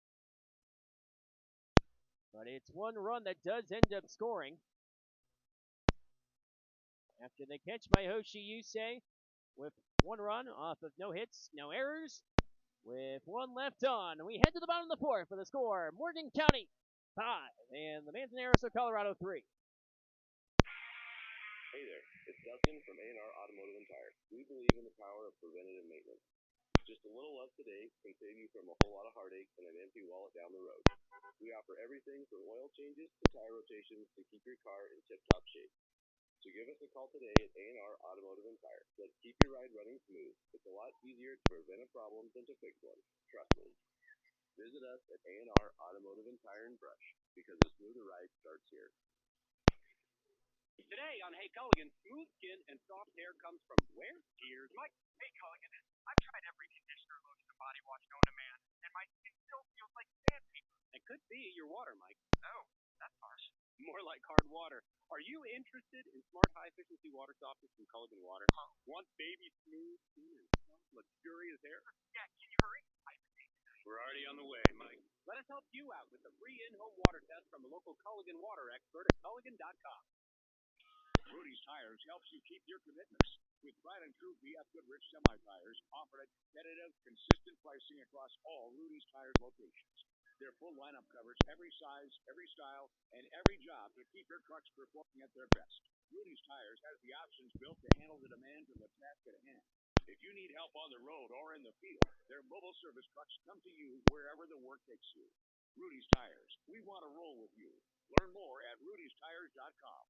But it's one run that does end up scoring. After the catch by Hoshi Yusei with one run off of no hits, no errors, with one left on. We head to the bottom of the fourth for the score. Morgan County 5 and the Manzaneros of Colorado 3. Hey there, it's Dustin from A&R Automotive and Tire. We believe in the power of preventative maintenance. Just a little love today can save you from a whole lot of heartache and an empty wallet down the road. We offer everything from oil changes to tire rotations to keep your car in tip-top shape. So give us a call today at A&R Automotive and Tire. Let's keep your ride running smooth. It's a lot easier to prevent a problem than to fix one. Trust me. Visit us at A&R Automotive and Tire and Brush, because a smoother ride starts here. Today on Hey Culligan, smooth skin and soft hair comes from where? Here's Mike. Hey Culligan, I've tried every conditioner, lotion, and body wash known to man, and my skin still feels like sandpaper. It could be your water, Mike. Oh, that's harsh. More like hard water. Are you interested in smart high-efficiency water softeners from Culligan Water? Huh? Want baby smooth skin and soft, luxurious hair? Yeah, can you hurry? We're already on the way, Mike. Let us help you out with the free in-home water test from a local Culligan water expert at Culligan.com. Rudy's Tires helps you keep your commitments. With tried and true BF Goodrich semi-tires offered at competitive, consistent pricing across all Rudy's Tires locations. Their full lineup covers every size, every style, and every job to keep your trucks performing at their best. Rudy's Tires has the options built to handle the demands of the task at hand. If you need help on the road or in the field, their mobile service trucks come to you wherever the work takes you. Rudy's Tires. We want to roll with you. Learn more at rudystires.com.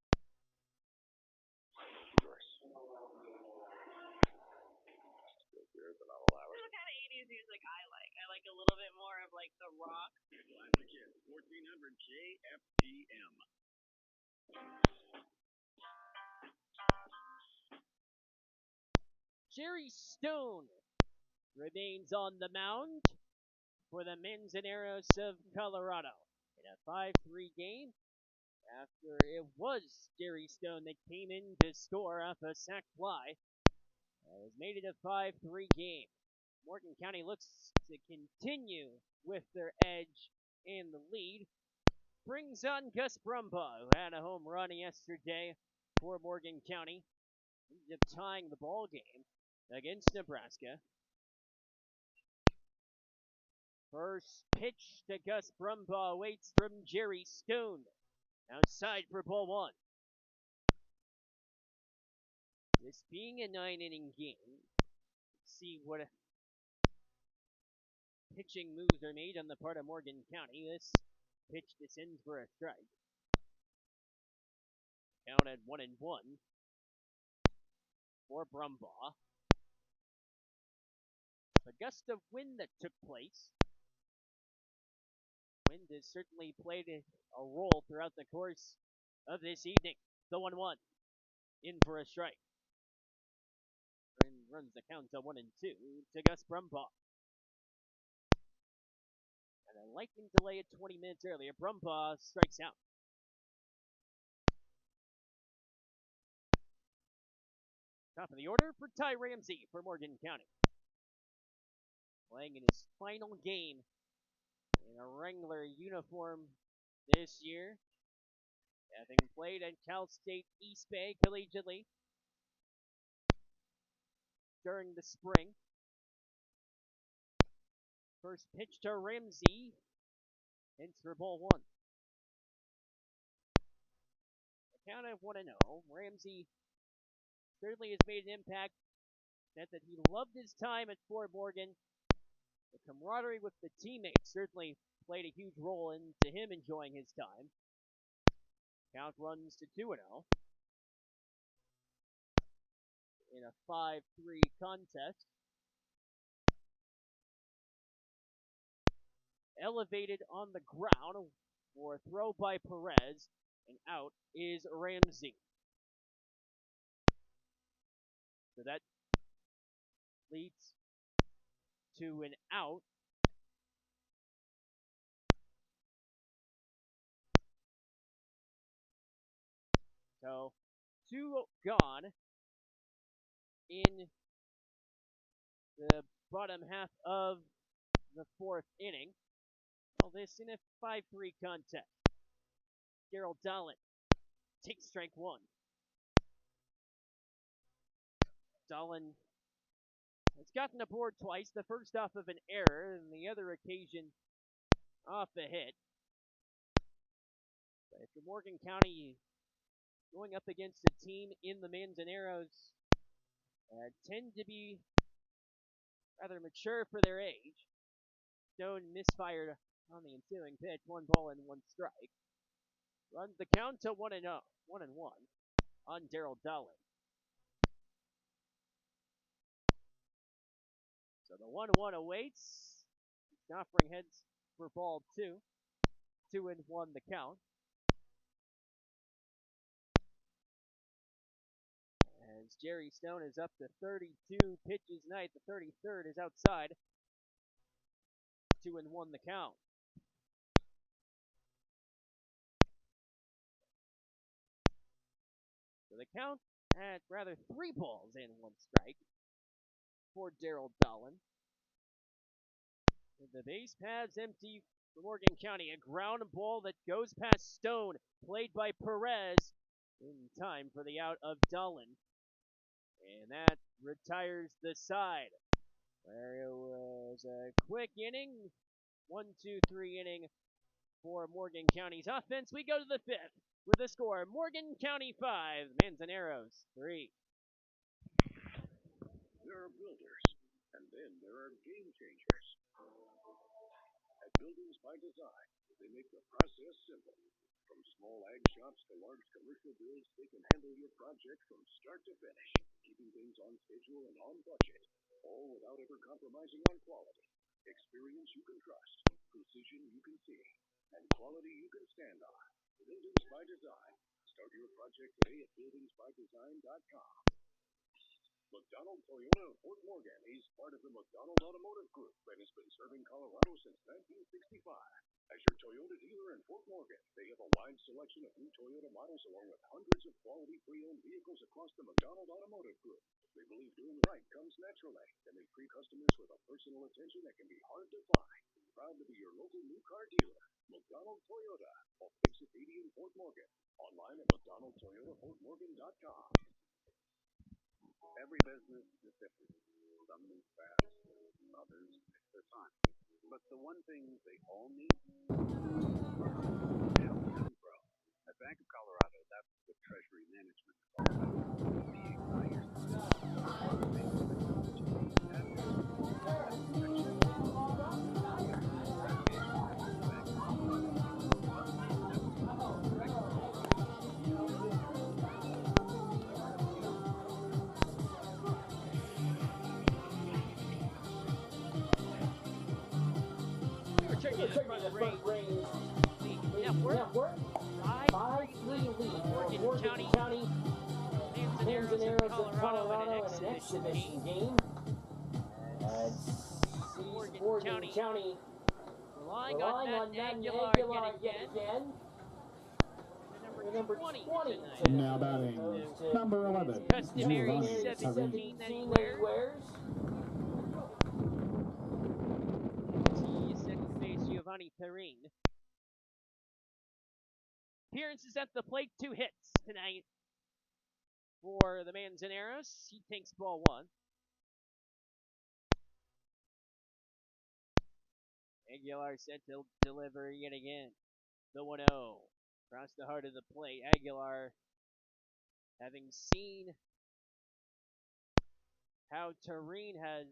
Beers and I'll allow it. What kind of 80s music I like? I like a little bit more of like the rock. Classic hit, 1400 KFTM. Jerry Stone remains on the mound for the Manzaneros of Colorado in a 5-3 game after it was Jerry Stone that came in to score off a sac fly. Has made it a 5-3 game. Morgan County looks to continue with their edge in the lead. Brings on Gus Brumbaugh, who had a home run yesterday for Morgan County. Ended up tying the ball game against Nebraska. First pitch to Gus Brumbaugh waits from Jerry Stone. Outside for ball one. This being a 9-inning game, let's see what pitching moves are made on the part of Morgan County. This pitch descends for a strike. Count at 1-1 for Brumbaugh. A gust of wind that took place. Wind has certainly played a role throughout the course of this evening. The 1-1 in for a strike. Runs the count to 1-2 to Gus Brumbaugh. And a lightning delay at 20 minutes earlier. Brumbaugh strikes out. Top of the order for Ty Ramsey for Morgan County. Playing in his final game in a Wrangler uniform this year. Having played at Cal State East Bay collegiately during the spring. First pitch to Ramsey. Hits for ball one. A count of 1-0. Ramsey certainly has made an impact. Said that he loved his time at Fort Morgan. The camaraderie with the teammates certainly played a huge role into him enjoying his time. Count runs to 2-0 in a 5-3 contest. Elevated on the ground for a throw by Perez, and out is Ramsey. So that leads to an out. So, 2 gone in the bottom half of the fourth inning. All this in a 5-3 contest. Daryl Dolan takes strike one. Dolan has gotten aboard twice, the first off of an error, and the other occasion off a hit. But if you're Morgan County going up against a team in the Manzaneros tend to be rather mature for their age. Stone misfired on the ensuing pitch, 1-1 strike. Runs the count to 1-1 on Daryl Dolan. So the 1-1 awaits. Offering heads for ball two. 2-1 the count. As Jerry Stone is up to 32 pitches tonight, the 33rd is outside. 2-1 the count. So the count at rather 3 balls and 1 strike for Daryl Dolan. The base path's empty for Morgan County. A ground ball that goes past Stone, played by Perez, in time for the out of Dolan. And that retires the side. Where it was a quick inning, 1-2-3 inning for Morgan County's offense. We go to the fifth with the score Morgan County 5, Manzaneros 3. There are builders, and then there are game changers. At Buildings by Design, they make the process simple. From small ag shops to large commercial builds, they can handle your project from start to finish, keeping things on schedule and on budget, all without ever compromising on quality. Experience you can trust, precision you can see, and quality you can stand on. Buildings by Design. Start your project today at buildingsbydesign.com. McDonald Toyota of Fort Morgan is part of the McDonald Automotive Group and has been serving Colorado since 1965. As your Toyota dealer in Fort Morgan, they have a wide selection of new Toyota models along with hundreds of quality pre-owned vehicles across the McDonald Automotive Group. They believe doing right comes naturally, and they treat customers with a personal attention that can be hard to find. Proud to be your local new car dealer, McDonald Toyota, off Exit 80 in Fort Morgan. Online at McDonaldToyotaFortMorgan.com. Every business is different. Some move fast, others take their time. But the one thing they all need is help them grow. At Bank of Colorado, that's what Treasury Management is all about. Being higher. Returning to the front range league network. 5-3 lead for Morgan County. Manzaneros of Colorado in an exhibition game. Morgan County relying on Aguilar yet again. Number 20 tonight. Now batting number 11, Customary 17 that he wears. Second base, Giovanni Perrin. Appearances at the plate, 2 hits tonight for the Manzaneros. He takes ball 1. Aguilar set to deliver yet again. The 1-0. Across the heart of the plate. Aguilar, having seen how Perrin has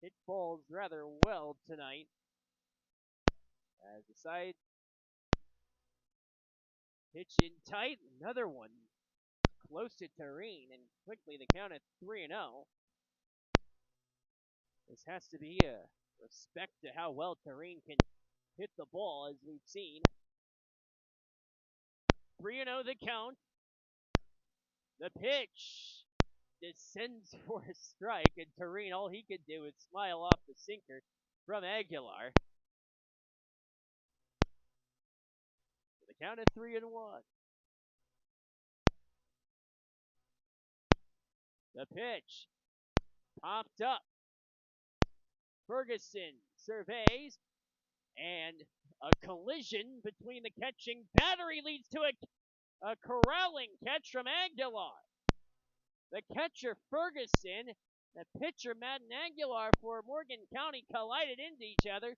hit balls rather well tonight, as the side pitch in tight. Another one close to Perrin, and quickly the count at 3-0. This has to be a respect to how well Perrin can hit the ball, as we've seen. 3-0 the count. The pitch descends for a strike, and Perrin, all he could do is smile off the sinker from Aguilar. The count at 3-1. The pitch popped up. Ferguson surveys, and a collision between the catching battery leads to a corralling catch from Aguilar. The catcher Ferguson, the pitcher Madden Aguilar for Morgan County collided into each other,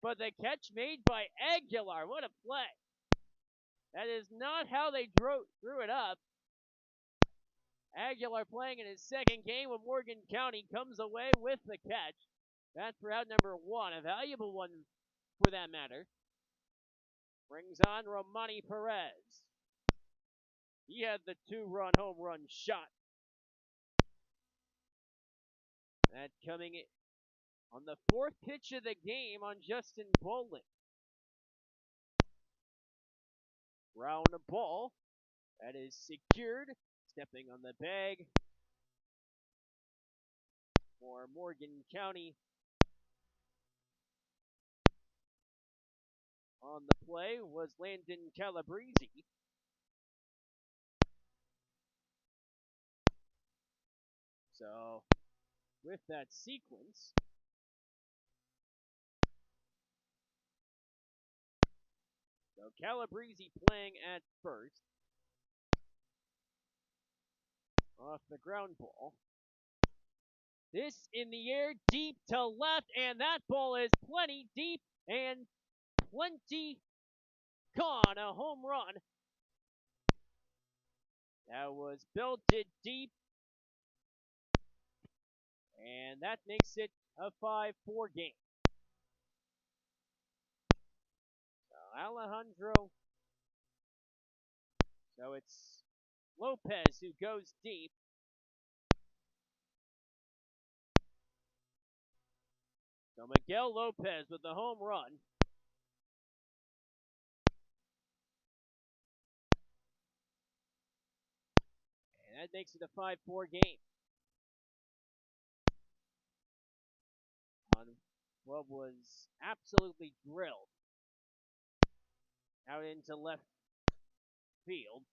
but the catch made by Aguilar. What a play. That is not how they drew it up. Aguilar playing in his second game with Morgan County comes away with the catch. That's for out number 1, a valuable one for that matter. Brings on Romani Perez. He had the 2-run home run shot. That coming on the 4th pitch of the game on Justin Bowling. Round ball. That is secured. Stepping on the bag for Morgan County. On the play was Landon Calabrese. So, with that sequence, so Calabrese playing at first. off the ground ball. This in the air, deep to left, and that ball is plenty deep and plenty gone. A home run. That was belted deep, and that makes it a 5-4 game. So Alejandro. So it's Lopez who goes deep. So Miguel Lopez with the home run. And that makes it a 5-4 game. On what was absolutely drilled out into left field.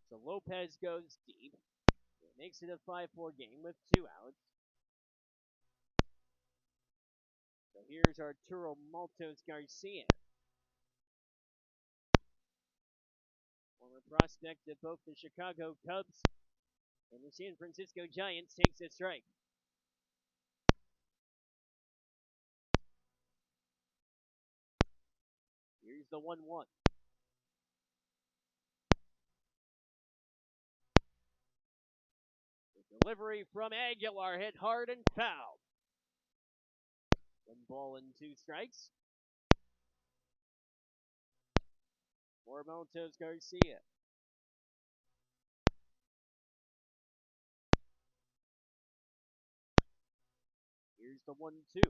So Lopez goes deep. It makes it a 5-4 game with 2 outs. So here's Arturo Maltos Garcia. Former prospect of both the Chicago Cubs and the San Francisco Giants takes a strike. Here's the 1-1. The delivery from Aguilar hit hard and foul. 1 ball and 2 strikes. For Maltos Garcia. Here's the 1-2.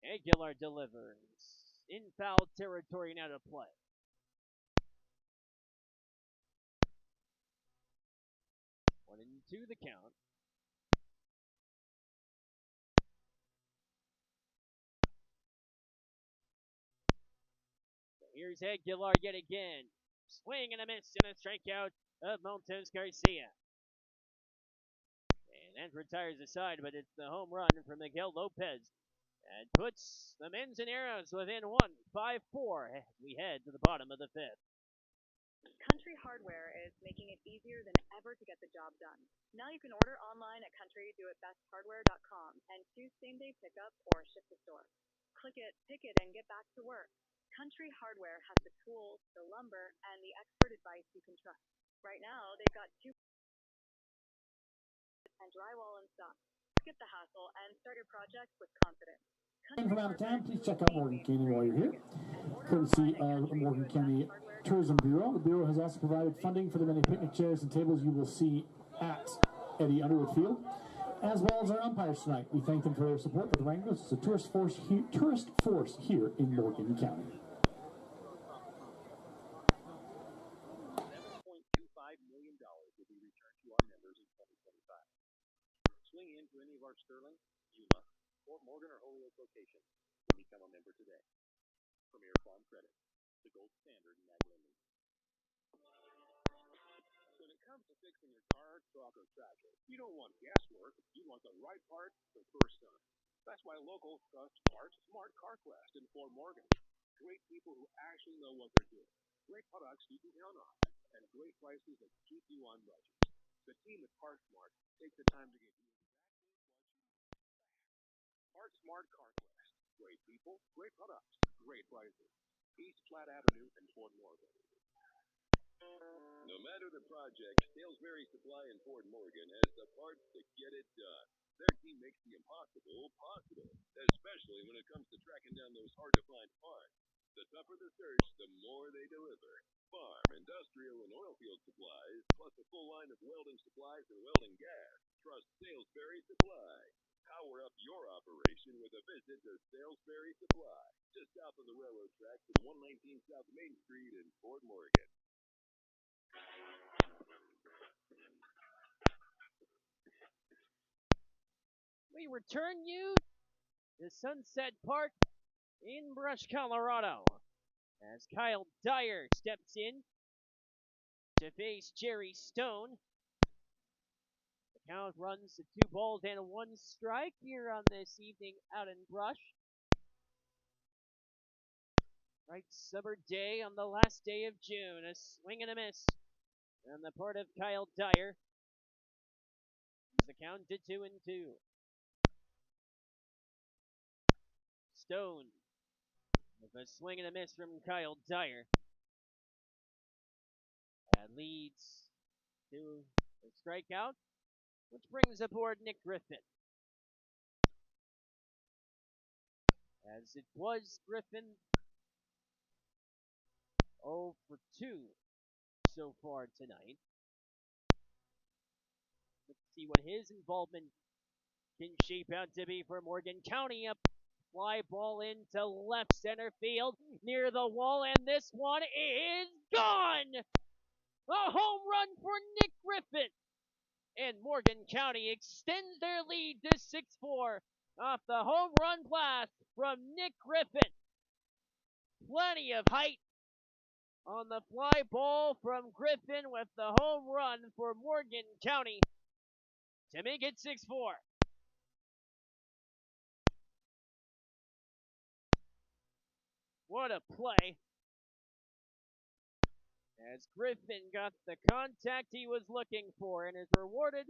Aguilar delivers. In foul territory and out of play. 1-2 the count. So here's Aguilar yet again. Swing and a miss and a strikeout of Maltos Garcia. And that retires the side, but it's the home run from Miguel Lopez. And puts the Manzaneros within 1, 5-4 as we head to the bottom of the 5th. Country Hardware is making it easier than ever to get the job done. Now you can order online at countrydoitbesthardware.com and choose same-day pickup or ship to store. Click it, pick it, and get back to work. Country Hardware has the tools, the lumber, and the expert advice you can trust. Right now, they've got 2 and drywall in stock. Skip the hassle and start your projects with confidence. And from out of town, please check out Morgan County while you're here. Courtesy of Morgan County Tourism Bureau. The Bureau has also provided funding for the many picnic chairs and tables you will see at Eddie Underwood Field, as well as our umpires tonight. We thank them for their support for the Wranglers. It's a tourist force here in Morgan County. $7.25 million will be returned to our members in 2025. Swing into any of our Sterling, Yuma, Fort Morgan, or Holyoke locations and become a member today. Premier Farm Credit, the gold standard in ag lending. When it comes to fixing your car, truck, or tractor, you don't want guesswork. You want the right part the first time. That's why local trust Parts Smart CarQuest in Fort Morgan. Great people who actually know what they're doing. Great products you can count on. And great prices that keep you on budget. The team at Parts Smart takes the time to get you exactly what you need. Parts Smart CarQuest. Great people, great products, great prices. East Platte Avenue in Fort Morgan. No matter the project, Salisbury Supply in Fort Morgan has the parts to get it done. Their team makes the impossible possible, especially when it comes to tracking down those hard-to-find parts. The tougher the search, the more they deliver. Farm, industrial, and oil field supplies, plus a full line of welding supplies and welding gas. Trust Salisbury Supply. Power up your operation with a visit to Salisbury Supply, just south of the railroad tracks at 119 South Main Street in Fort Morgan. We return you to Sunset Park in Brush, Colorado, as Kyle Dyer steps in to face Jerry Stone. The count runs to 2 balls and 1 strike here on this evening out in Brush. Bright summer day on the last day of June. A swing and a miss on the part of Kyle Dyer. The count to 2-2. Stone with a swing and a miss from Kyle Dyer. That leads to a strikeout, which brings aboard Nick Griffin. As it was Griffin 0 for 2 so far tonight. Let's see what his involvement can shape out to be for Morgan County. A fly ball into left center field near the wall, and this one is gone! A home run for Nick Griffin! And Morgan County extends their lead to 6-4 off the home run blast from Nick Griffin. Plenty of height on the fly ball from Griffin with the home run for Morgan County to make it 6-4. What a play. As Griffin got the contact he was looking for and is rewarded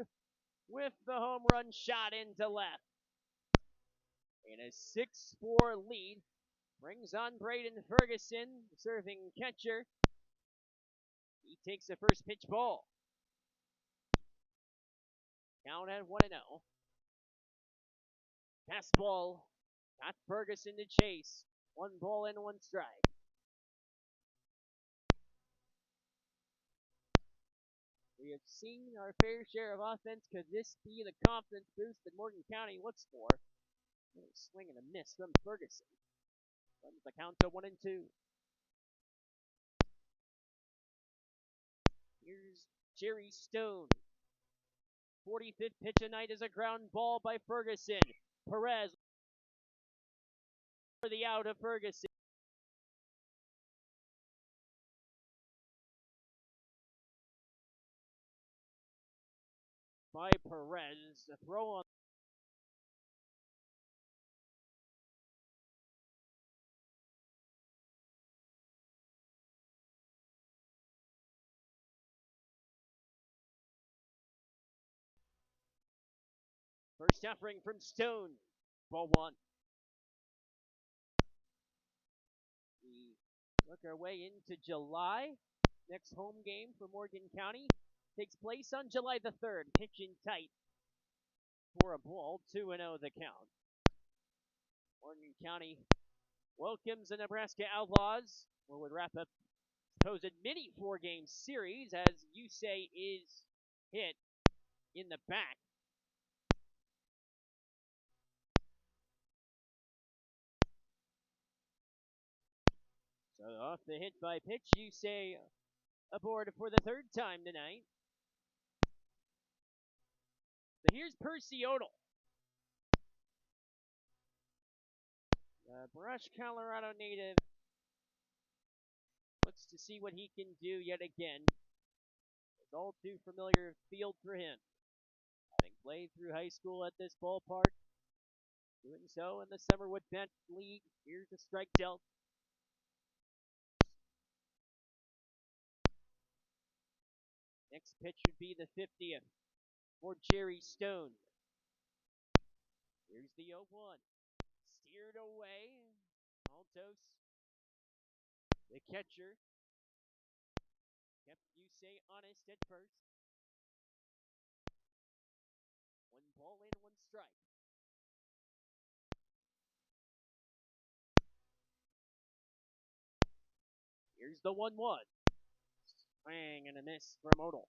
with the home run shot into left. And a 6-4 lead brings on Braden Ferguson, serving catcher. He takes the first pitch ball. Count at 1-0. Fastball. Got Ferguson to chase. 1 ball and 1 strike. We have seen our fair share of offense. Could this be the confidence boost that Morgan County looks for? A swing and a miss from Ferguson. Runs the count to 1-2. Here's Jerry Stone. 45th pitch of night is a ground ball by Ferguson. Perez for the out of Ferguson. By Perez. A throw on. First offering from Stone. Ball 1. We look our way into July. Next home game for Morgan County takes place on July the 3rd. Pitching tight for a ball. 2-0 the count. Morgan County welcomes the Nebraska Outlaws, where would wrap up supposed mini 4-game series as Yusei is hit in the back. So off the hit by pitch, Yusei aboard for the 3rd time tonight. So here's Percy Odell. Brush, Colorado native. Looks to see what he can do yet again. It's all too familiar field for him. Having played through high school at this ballpark. Doing so in the Summerwood Bench League. Here's the strike dealt. Next pitch would be the 50th for Jerry Stone. Here's the 0-1. Steered away. Altos, the catcher, kept Yusei honest at first. 1 ball and 1 strike. Here's the 1-1. Swing and a miss from Odell.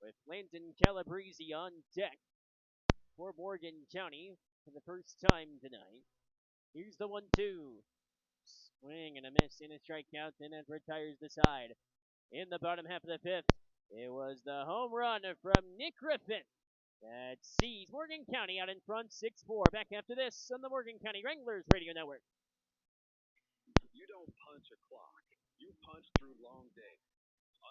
With Landon Calabrese on deck for Morgan County for the first time tonight. Here's the 1-2. Swing and a miss in a strikeout, and it retires the side. In the bottom half of the 5th, it was the home run from Nick Griffin that sees Morgan County out in front 6-4. Back after this on the Morgan County Wranglers Radio Network. You don't punch a clock. You punch through long days,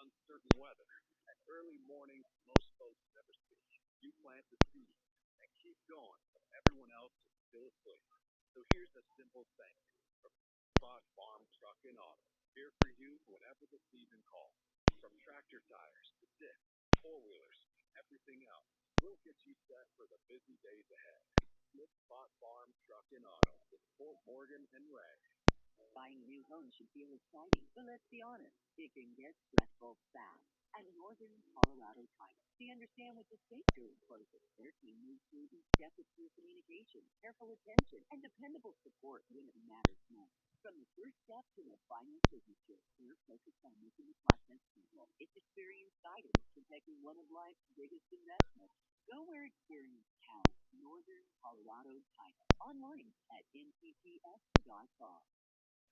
uncertain weather, and early mornings most folks never see. You plant the seed and keep going when everyone else is still asleep. So here's a simple thing from Spot Farm Truck and Auto. Here for you whenever the season calls. From tractor tires to discs, four-wheelers, and everything else, we'll get you set for the busy days ahead. With Spot Farm Truck and Auto with Fort Morgan and Ray. Buying a new home should feel exciting, but let's be honest, it can get stressful fast. At Northern Colorado Title, they understand what the state during closing. Their team moves through each step with clear communication, careful attention, and dependable support when it matters most. From the first step to the final signature, they're focused on making the process simple. It's experienced guidance, protecting one of life's biggest investments. Go where experience counts. Northern Colorado Title. Online at ncts.com.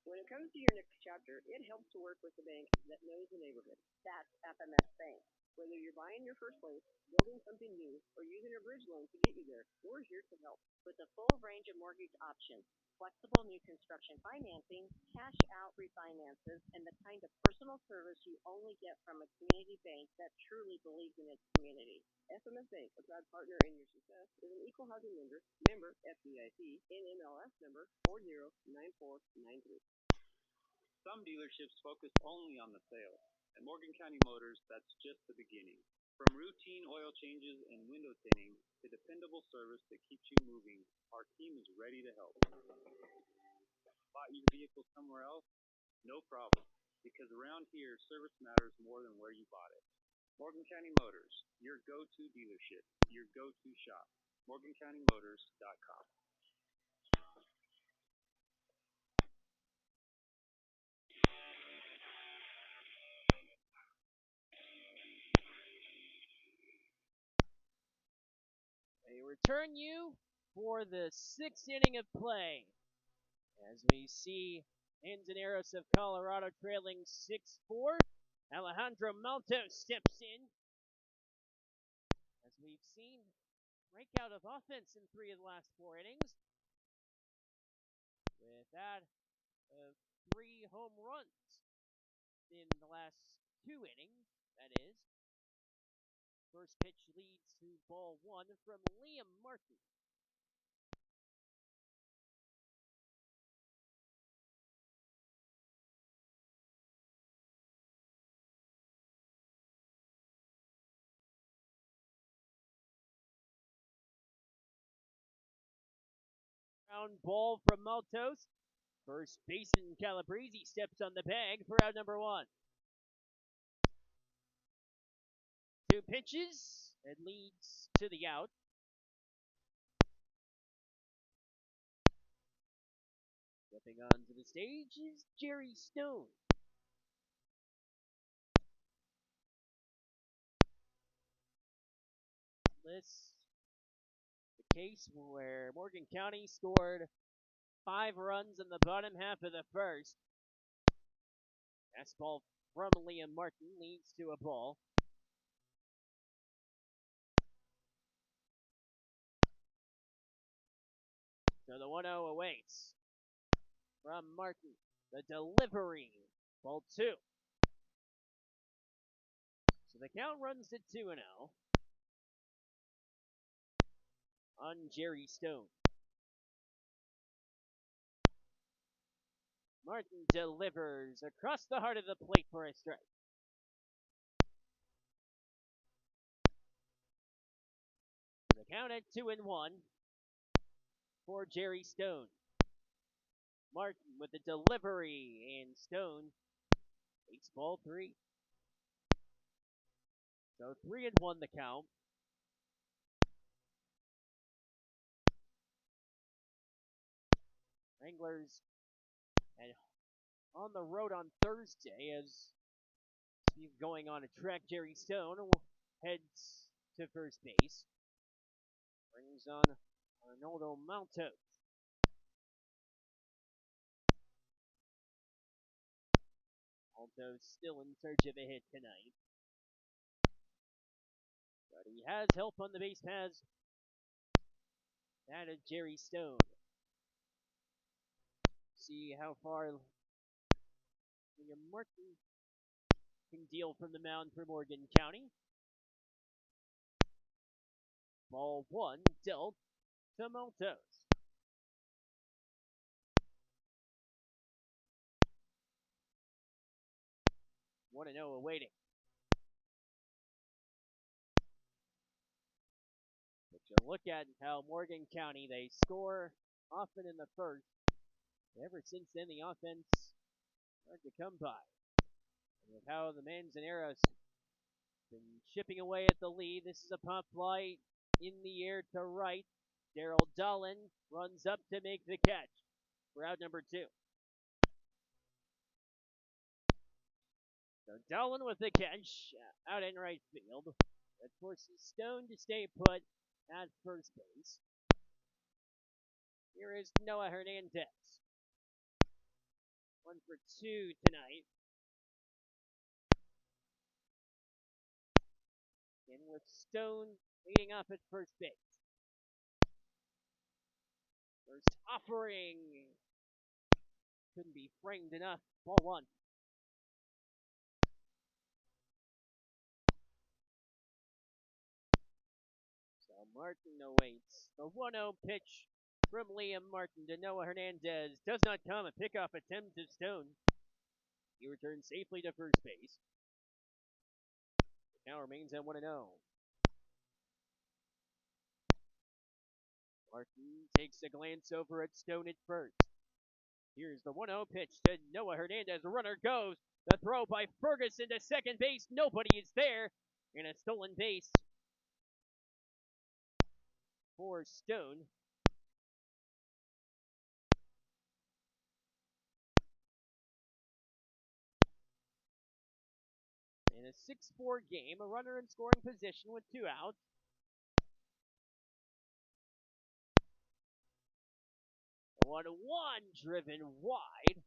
When it comes to your next chapter, it helps to work with a bank that knows the neighborhood. That's FMS Bank. Whether you're buying your first place, building something new, or using a bridge loan to get you there, we're here to help. With a full range of mortgage options, flexible new construction financing, cash out refinances, and the kind of personal service you only get from a community bank that truly believes in its community. FMS Bank, a proud partner in your success, is an equal housing lender, member FDIC, NMLS number 409493. Some dealerships focus only on the sale. At Morgan County Motors, that's just the beginning. From routine oil changes and window tinting to dependable service that keeps you moving, our team is ready to help. Bought your vehicle somewhere else? No problem, because around here, service matters more than where you bought it. Morgan County Motors, your go-to dealership, your go-to shop. MorganCountyMotors.com. They return you for the sixth inning of play as we see Manzaneros of Colorado trailing 6-4. Alejandro Malto steps in as we've seen breakout of offense in 3 of the last 4 innings with that of 3 home runs in the last 2 innings, that is. First pitch leads to ball 1 from Liam Martin. Ground ball from Maltos. First baseman Calabrese steps on the bag for out number 1. 2 pitches, and leads to the out. Stepping onto the stage is Jerry Stone. This the case where Morgan County scored 5 runs in the bottom half of the first. Fastball from Liam Martin leads to a ball. So the 1-0 awaits from Martin. The delivery, ball 2. So the count runs to 2-0 on Jerry Stone. Martin delivers across the heart of the plate for a strike. The count at 2-1 for Jerry Stone. Martin with the delivery, and Stone takes ball 3. So 3-1 the count. Wranglers and on the road on Thursday as he's going on a trek. Jerry Stone heads to first base. Brings on Arnoldo Malto. Malto still in search of a hit tonight. But he has help on the base paths. That is Jerry Stone. See how far Liam Martin can deal from the mound for Morgan County. Ball 1 dealt to Montos. Want to know awaiting. But you look at how Morgan County, they score often in the first. Ever since then, the offense hard to come by. And with how the Manzaneros been chipping away at the lead, this is a pop fly in the air to right. Daryl Dolan runs up to make the catch for out number 2. So Dolan with the catch out in right field. That forces Stone to stay put at first base. Here is Noah Hernandez. 1 for 2 tonight. And with Stone leading off at first base. First offering couldn't be framed enough. Ball 1. So Martin awaits. The 1-0 pitch from Liam Martin to Noah Hernandez does not come. A pickoff attempt of Stone. He returns safely to first base. It now remains at 1-0. Martin takes a glance over at Stone at first. Here's the 1-0 pitch to Noah Hernandez. The runner goes. The throw by Ferguson to second base. Nobody is there. And a stolen base for Stone. In a 6-4 game, a runner in scoring position with 2 outs. The 1-1 driven wide.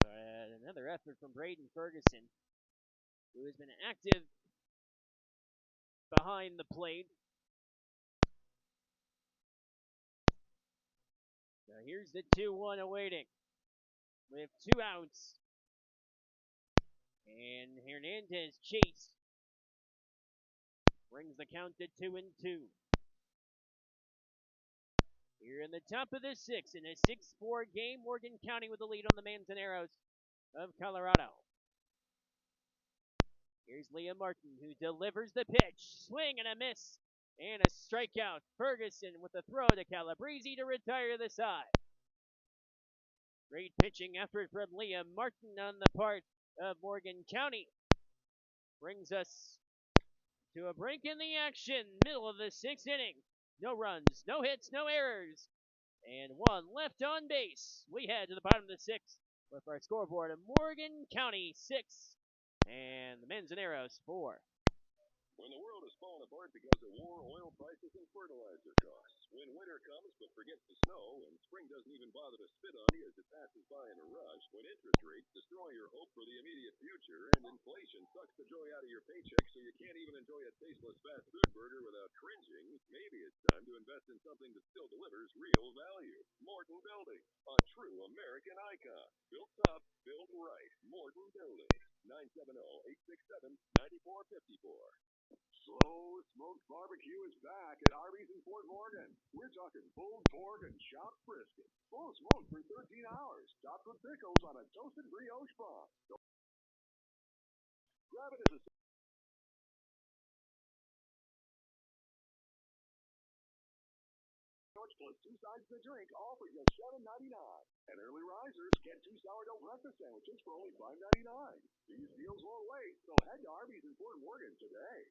But another effort from Braden Ferguson, who has been active behind the plate. Now here's the 2-1 awaiting with 2 outs. And Hernandez chase brings the count to 2-2. Here in the top of the 6th in a 6-4 game, Morgan County with the lead on the Manzaneros of Colorado. Here's Liam Martin, who delivers the pitch. Swing and a miss. And a strikeout. Ferguson with a throw to Calabrese to retire the side. Great pitching effort from Liam Martin on the part of Morgan County. Brings us to a break in the action. Middle of the 6th inning. No runs, no hits, no errors. And 1 left on base. We head to the bottom of the 6th with our scoreboard of Morgan County 6 and the Manzaneros 4. When the world is falling apart because of war, oil prices, and fertilizer costs. When winter comes but forgets to snow, and spring doesn't even bother to spit on you as it passes by in a rush. When interest rates destroy your hope for the immediate future, and inflation sucks the joy out of your paycheck so you can't even enjoy a tasteless fast food burger without cringing, maybe it's time to invest in something that still delivers real value. Morton Building, a true American icon. Built tough, built right. Morton Building, 970-867-9454. Slow Smoked Barbecue is back at Arby's in Fort Morgan. We're talking pulled pork and chopped brisket. Slow smoked for 13 hours. Topped with pickles on a toasted brioche bun. Grab it as a sandwich plus 2 sides of the drink, all for just $7.99. And early risers get 2 sourdough breakfast sandwiches for only $5.99. These deals won't wait, so head to Arby's in Fort Morgan today.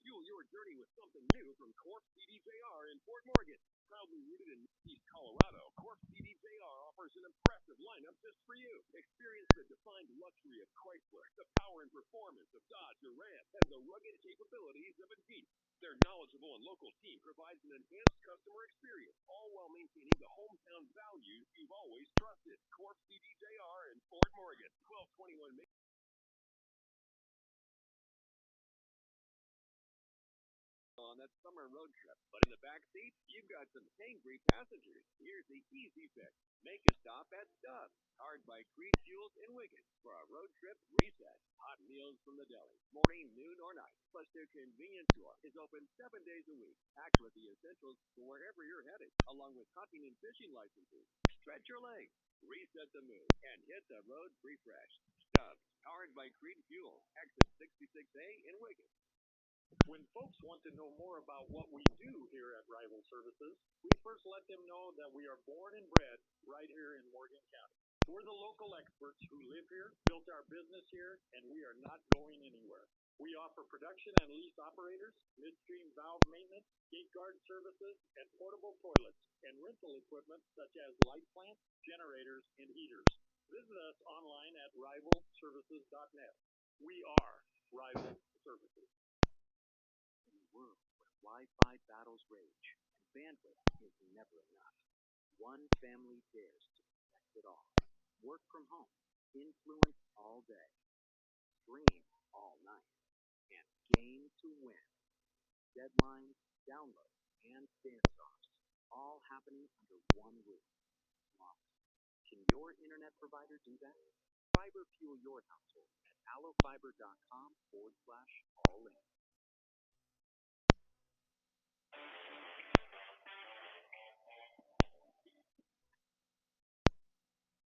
Fuel your journey with something new from Corpse CDJR in Fort Morgan. Proudly rooted in Northeast Colorado, Corpse CDJR offers an impressive lineup just for you. Experience the defined luxury of Chrysler, the power and performance of Dodge or Ram, and the rugged capabilities of a Jeep. Their knowledgeable and local team provides an enhanced customer experience, all while maintaining the hometown values you've always trusted. Corpse CDJR in Fort Morgan, 1221 Main. On that that summer road trip, but in the back seat, you've got some hangry passengers. Here's the easy fix. Make a stop at Stubbs, powered by Creed Fuels in Wiggins, for a road trip reset. Hot meals from the deli, morning, noon, or night. Plus, their convenience store is open 7 days a week, packed with the essentials for wherever you're headed, along with hunting and fishing licenses. Stretch your legs, reset the mood, and hit the road refreshed. Stubbs, powered by Creed Fuel, exit 66A in Wiggins. When folks want to know more about what we do here at Rival Services, we first let them know that we are born and bred right here in Morgan County. We're the local experts who live here, built our business here, and we are not going anywhere. We offer production and lease operators, midstream valve maintenance, gate guard services, and portable toilets, and rental equipment such as light plants, generators, and heaters. Visit us online at rivalservices.net. We are Rival Services. In a world where Wi-Fi battles rage and bandwidth is never enough, one family dares to protect it all. Work from home, influence all day, stream all night, and game to win. Deadlines, downloads, and dance-offs, all happening under one roof. Flawless. Can your internet provider do that? Fiber fuel your household at allofiber.com/all-in.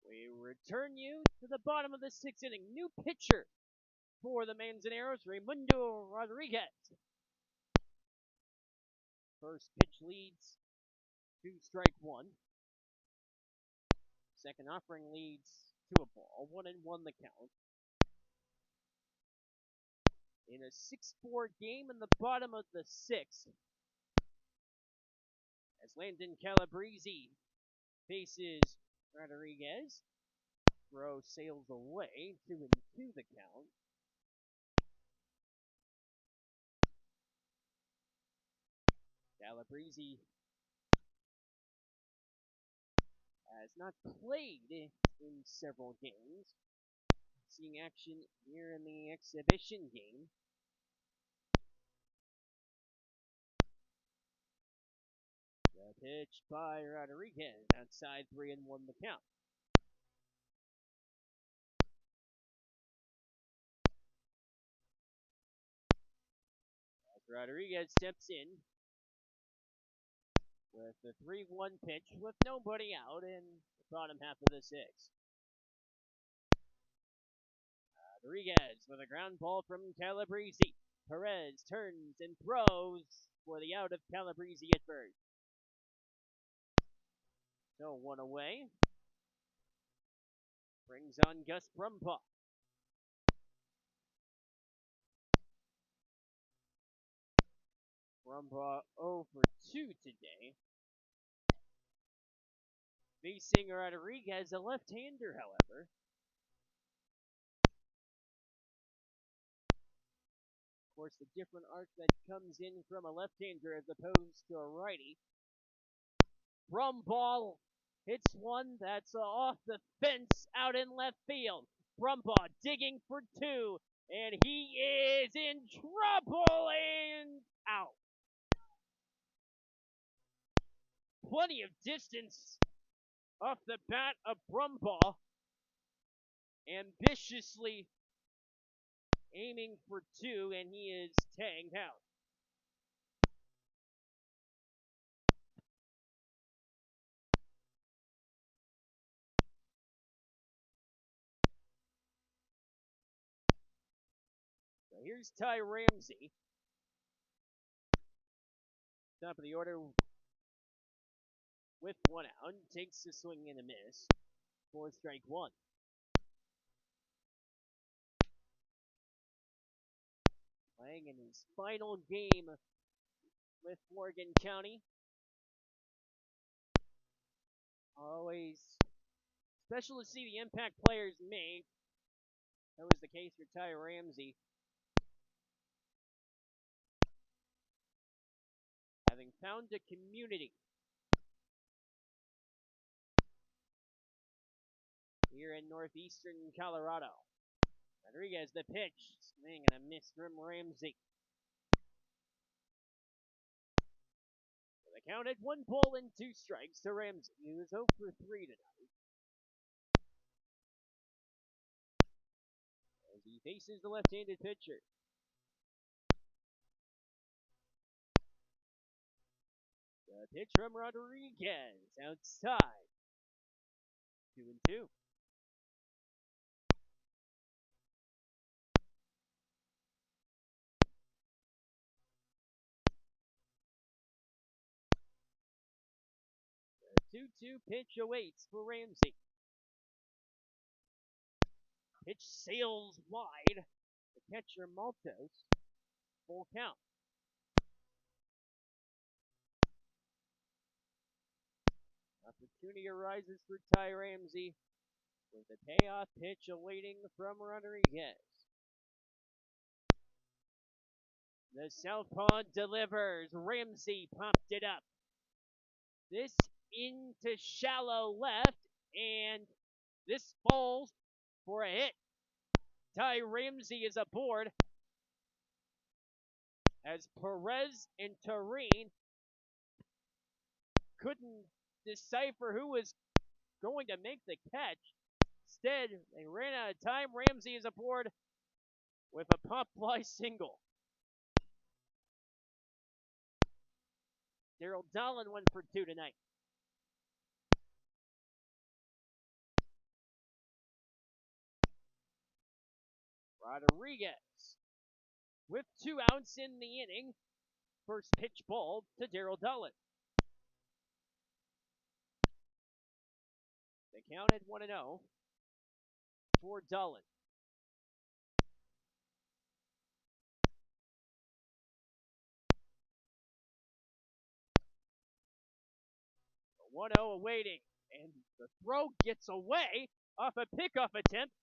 We return you to the bottom of the sixth inning. New pitcher for the Manzaneros, Raimundo Rodriguez. First pitch leads 2-1. Second offering leads to a ball. 1-1 the count. In a 6-4 game in the bottom of the sixth, as Landon Calabrese faces Rodriguez. Throw sails away. 2-2 the count. Calabrese has not played in several games. Seeing action here in the exhibition game. The pitch by Rodriguez outside 3-1 the count. As Rodriguez steps in with the 3-1 pitch with nobody out in the bottom half of the sixth. Rodriguez with a ground ball from Calabrese. Perez turns and throws for the out of Calabrese at first. So 1 away. Brings on Gus Brumbaugh. Brumbaugh 0 for 2 today. Facing Rodriguez, a left-hander, however. Of course, the different arc that comes in from a left-hander as opposed to a righty. Brumbaugh hits one that's off the fence out in left field. Brumbaugh digging for 2, and he is in trouble and out. Plenty of distance off the bat of Brumbaugh, ambitiously aiming for 2, and he is tagged out. So here's Ty Ramsey. Top of the order with 1 out. Takes a swing and a miss. 4-1. Playing in his final game with Morgan County. Always special to see the impact players make. That was the case for Ty Ramsey. Having found a community here in northeastern Colorado. Rodriguez, the pitch. Swing and a miss from Ramsey. The count at 1-2 to Ramsey. He was 0 for 3 tonight. As he faces the left-handed pitcher. The pitch from Rodriguez outside. 2-2. The 2-2 pitch awaits for Ramsey. Pitch sails wide. The catcher Maltos. Full count. Opportunity arises for Ty Ramsey with a payoff pitch awaiting from Rodriguez. The southpaw delivers. Ramsey popped it up. This into shallow left, and this falls for a hit. Ty Ramsey is aboard as Perez and Tureen couldn't decipher who was going to make the catch. Instead, they ran out of time. Ramsey is aboard with a pop fly single. Daryl Dolan went for 2 tonight. Rodriguez with 2 outs in the inning. First pitch ball to Daryl Dolan. They counted 1-0 for Dolan. A 1-0 awaiting, and the throw gets away off a pickoff attempt.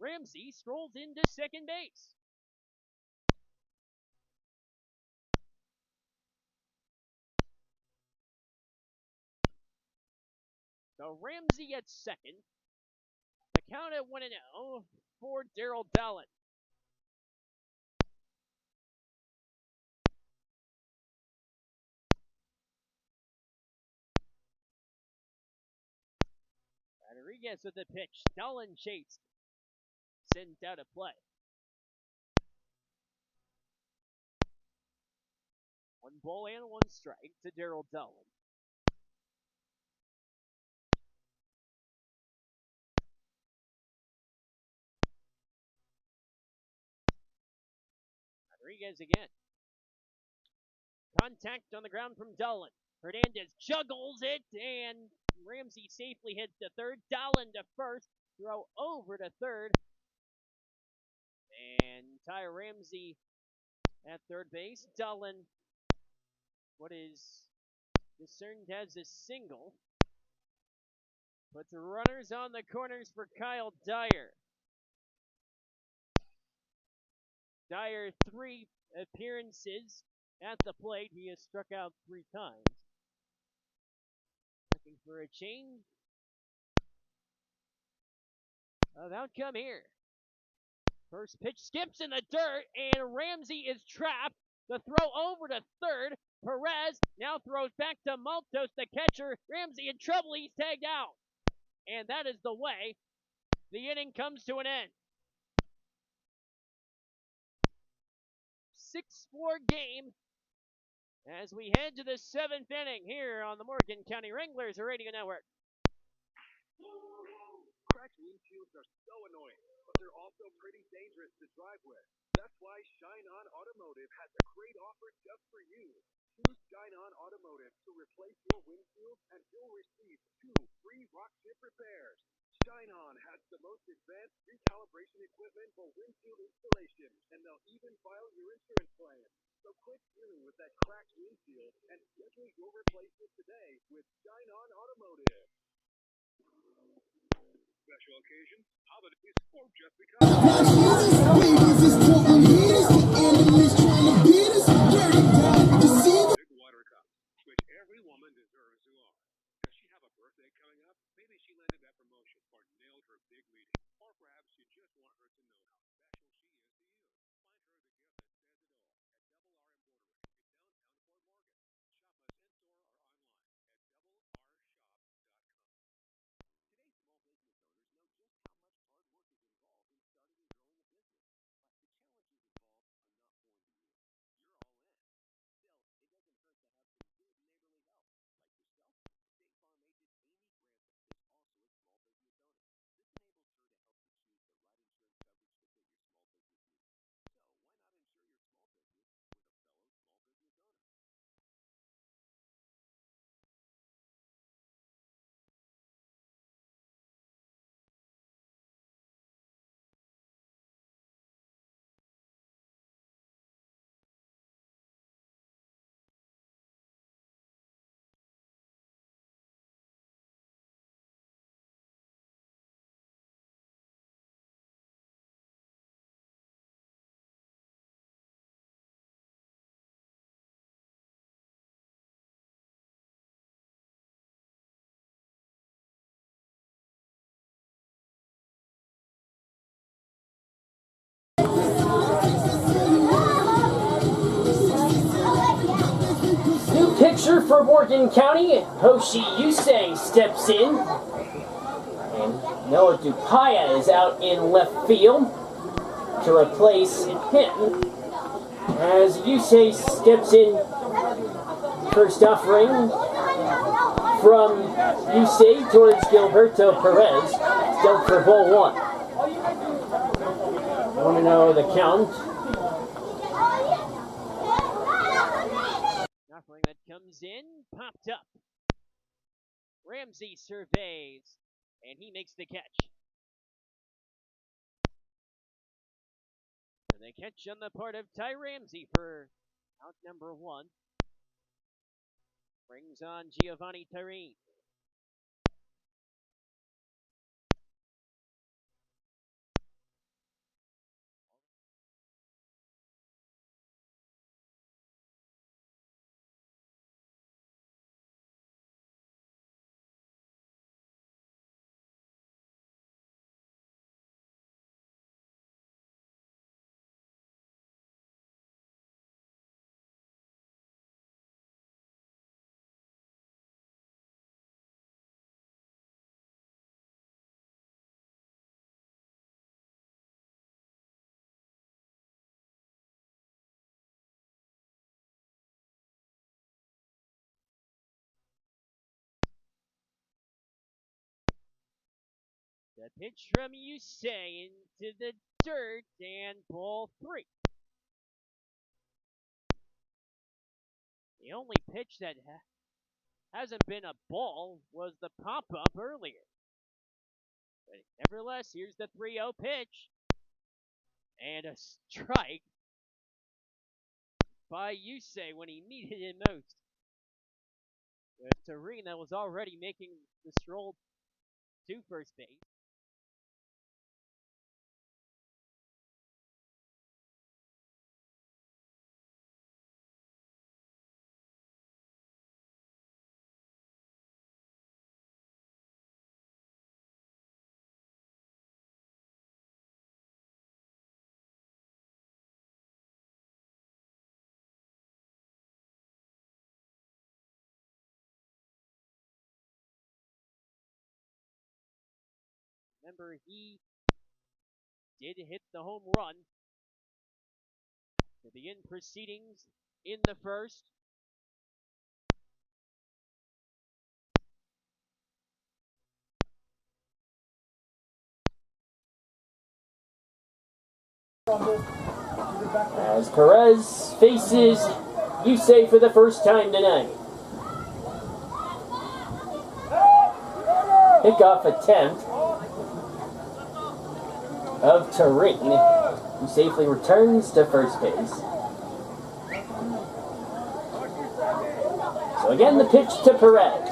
Ramsey strolls into second base. So Ramsey at second. The count at 1-0 for Daryl Dolan. Rodriguez with the pitch. Dolan chased. Sent out of play. 1-1 to Daryl Dolan. Rodriguez again. Contact on the ground from Dolan. Hernandez juggles it, and Ramsey safely hits to third. Dolan to first. Throw over to third. And Ty Ramsey at third base. Dolan, what is discerned as a single. Puts the runners on the corners for Kyle Dyer. Dyer, 3 appearances at the plate. He has struck out 3 times. Looking for a change of outcome here. First pitch skips in the dirt, and Ramsey is trapped. The throw over to third. Perez now throws back to Maltos, the catcher. Ramsey in trouble. He's tagged out. And that is the way the inning comes to an end. 6-4 game as we head to the 7th inning here on the Morgan County Wranglers Radio Network. Cracked windshields are so annoying, but they're also pretty dangerous to drive with. That's why Shine On Automotive has a great offer just for you. Choose Shine On Automotive to replace your windshield, and you'll receive 2 free rock chip repairs. Shine On has the most advanced recalibration equipment for windshield installation, and they'll even file your insurance claim. So quit dealing with that cracked windshield and schedule your replacement today with Shine On Automotive. Special occasions, holidays, or just because. Big water cup, which every woman deserves to own. Does she have a birthday coming up? Maybe she landed that promotion or nailed her big meeting. Or perhaps you just want her to know how special she is to you. Find her the gift that says it all at Double R Embroidery in downtown Fort Morgan. Shop us in-store or for Morgan County, Hoshi Yusei steps in. And Noah Dupaya is out in left field to replace him. As Yusei steps in, first offering from Yusei towards Gilberto Perez, dealt for ball 1. 1-0 the count. Offering that comes in, popped up. Ramsey surveys, and he makes the catch. And the catch on the part of Ty Ramsey for out number 1. Brings on Giovanni Tarin. The pitch from Yusei into the dirt, and ball 3. The only pitch that hasn't been a ball was the pop-up earlier. But nevertheless, here's the 3-0 pitch. And a strike by Yusei when he needed it most. With Tarin that was already making the stroll to first base. Remember, he did hit the home run to begin proceedings in the first. As Perez faces Yusei for the first time tonight. Pickoff attempt of Tarin, who safely returns to first base. So again, the pitch to Perez.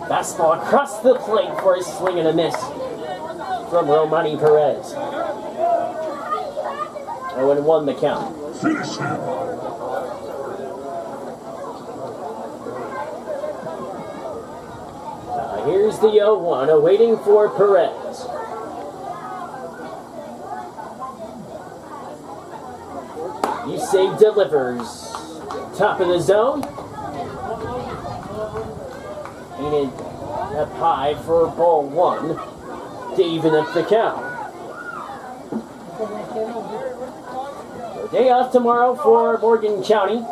Fastball across the plate for a swing and a miss from Romani Perez. 0-1 the count. Finish him. Here's the 0-1, awaiting for Perez. Yusei delivers. Top of the zone. Ain't it up high for ball 1 to even up the count. Day off tomorrow for Morgan County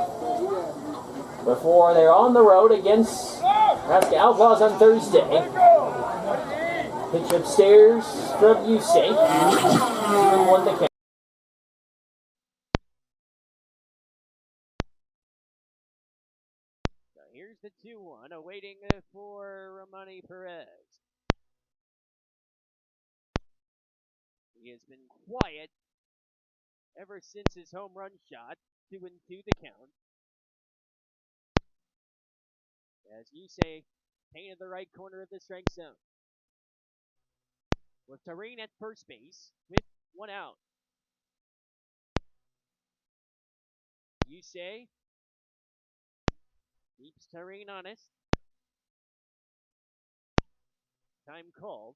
before they're on the road against Nebraska Outlaws on Thursday. Pitch upstairs from Yusei. 1 to count. So here's the 2-1, awaiting for Romani Perez. He has been quiet ever since his home run shot. 2-2 the count. As Yusei painted the right corner of the strike zone. With Tarin at first base with 1 out. Yusei keeps Tarin honest. Time called.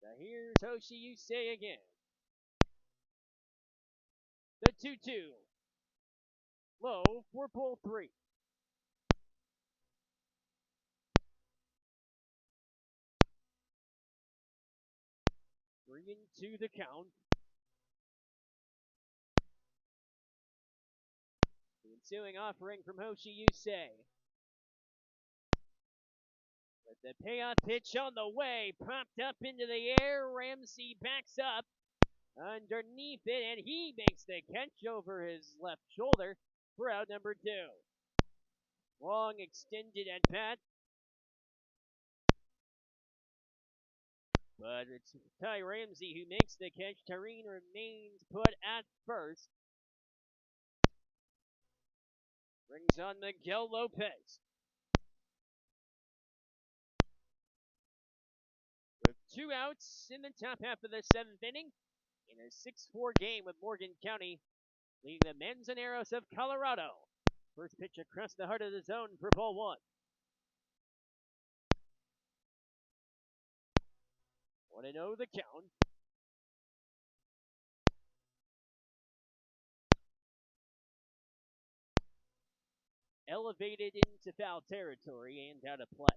So here's Hoshi Yusei again. The 2-2. Low for ball 3. 3-2 the count. The ensuing offering from Hoshi Yusei. With the payoff pitch on the way, popped up into the air. Ramsey backs up underneath it, and he makes the catch over his left shoulder for out number 2. Long extended at bat, but it's Ty Ramsey who makes the catch. Tareen remains put at first. Brings on Miguel Lopez. With 2 outs in the top half of the 7th inning, in a 6-4 game with Morgan County leading the Manzaneros of Colorado. First pitch across the heart of the zone for ball 1. 1-0 the count. Elevated into foul territory and out of play.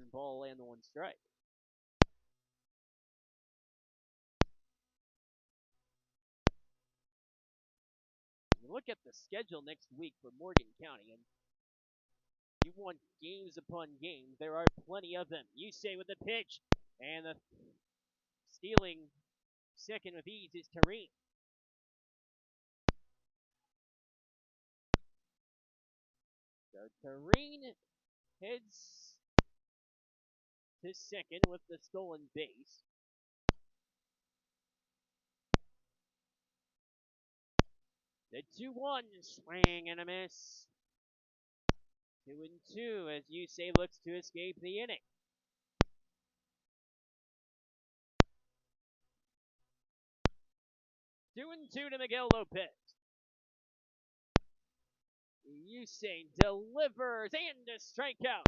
1 ball and 1 strike. You look at the schedule next week for Morgan County, and you want games upon games. There are plenty of them. You say with the pitch, and the stealing second with ease is Tareen. So Tareen heads to second with the stolen base. The 2-1 swing and a miss. 2-2 as Yusei looks to escape the inning. 2-2 to Miguel Lopez. Yusei delivers and a strikeout.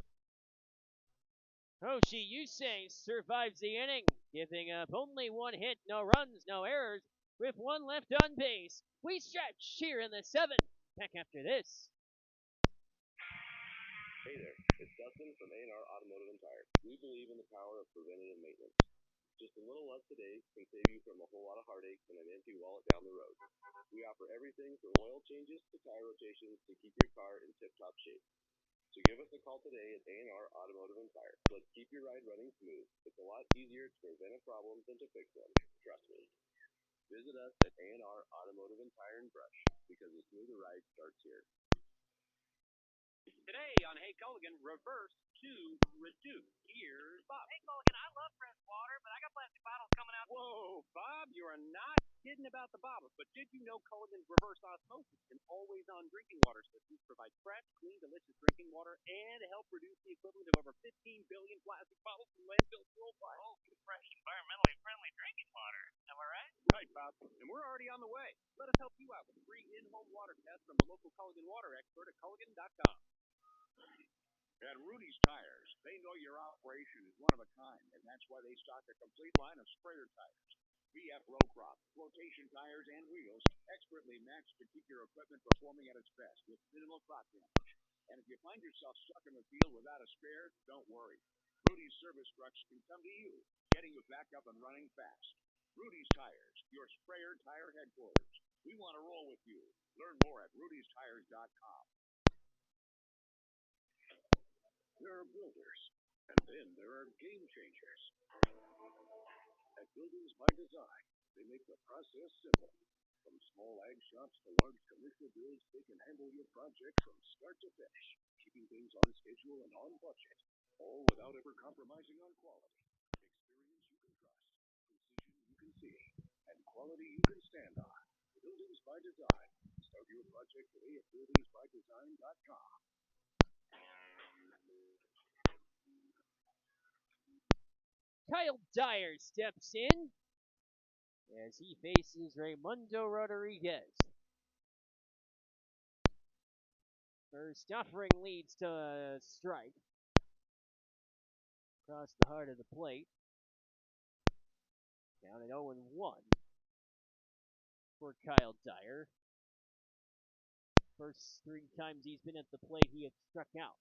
Hoshi Yusei survives the inning, giving up only 1 hit, no runs, no errors, with 1 left on base. We stretch here in the 7th. Back after this. Hey there, it's Dustin from A&R Automotive and Tire. We believe in the power of preventative maintenance. Just a little less today can save you from a whole lot of heartache and an empty wallet down the road. We offer everything from oil changes to tire rotations to keep your car in tip-top shape. So give us a call today at A&R Automotive and Tire. Let's keep your ride running smooth. It's a lot easier to prevent a problem than to fix one. Trust me. Visit us at A&R Automotive and Tire and Brush because a smoother ride starts here. Today on Hey Culligan, reverse to reduce. Here's Bob. Hey, Culligan, I love fresh water, but I got plastic bottles coming out. Whoa, Bob, you are not kidding about the bottles. But did you know Culligan's reverse osmosis and always-on drinking water systems provide fresh, clean, delicious drinking water and help reduce the equivalent of over 15 billion plastic bottles from landfills worldwide? Oh, fresh, environmentally friendly drinking water. Am I right? Right, Bob. And we're already on the way. Let us help you out with a free in-home water test from a local Culligan water expert at Culligan.com. At Rudy's Tires, they know your operation is one of a kind, and that's why they stock a complete line of sprayer tires. BF row crop, flotation tires, and wheels, expertly matched to keep your equipment performing at its best with minimal crop damage. And if you find yourself stuck in the field without a spare, don't worry. Rudy's service trucks can come to you, getting you back up and running fast. Rudy's Tires, your sprayer tire headquarters. We want to roll with you. Learn more at rudystires.com. There are builders, and then there are game changers. At Buildings by Design, they make the process simple. From small ag shops to large commercial builds, they can handle your project from start to finish, keeping things on schedule and on budget, all without ever compromising on quality. Experience you can trust, precision you can see, and quality you can stand on. Buildings by Design. Start your project today at buildingsbydesign.com. Kyle Dyer steps in as he faces Raimundo Rodriguez. First offering leads to a strike across the heart of the plate. Down at 0-1. for Kyle Dyer. First 3 times he's been at the plate, he has struck out.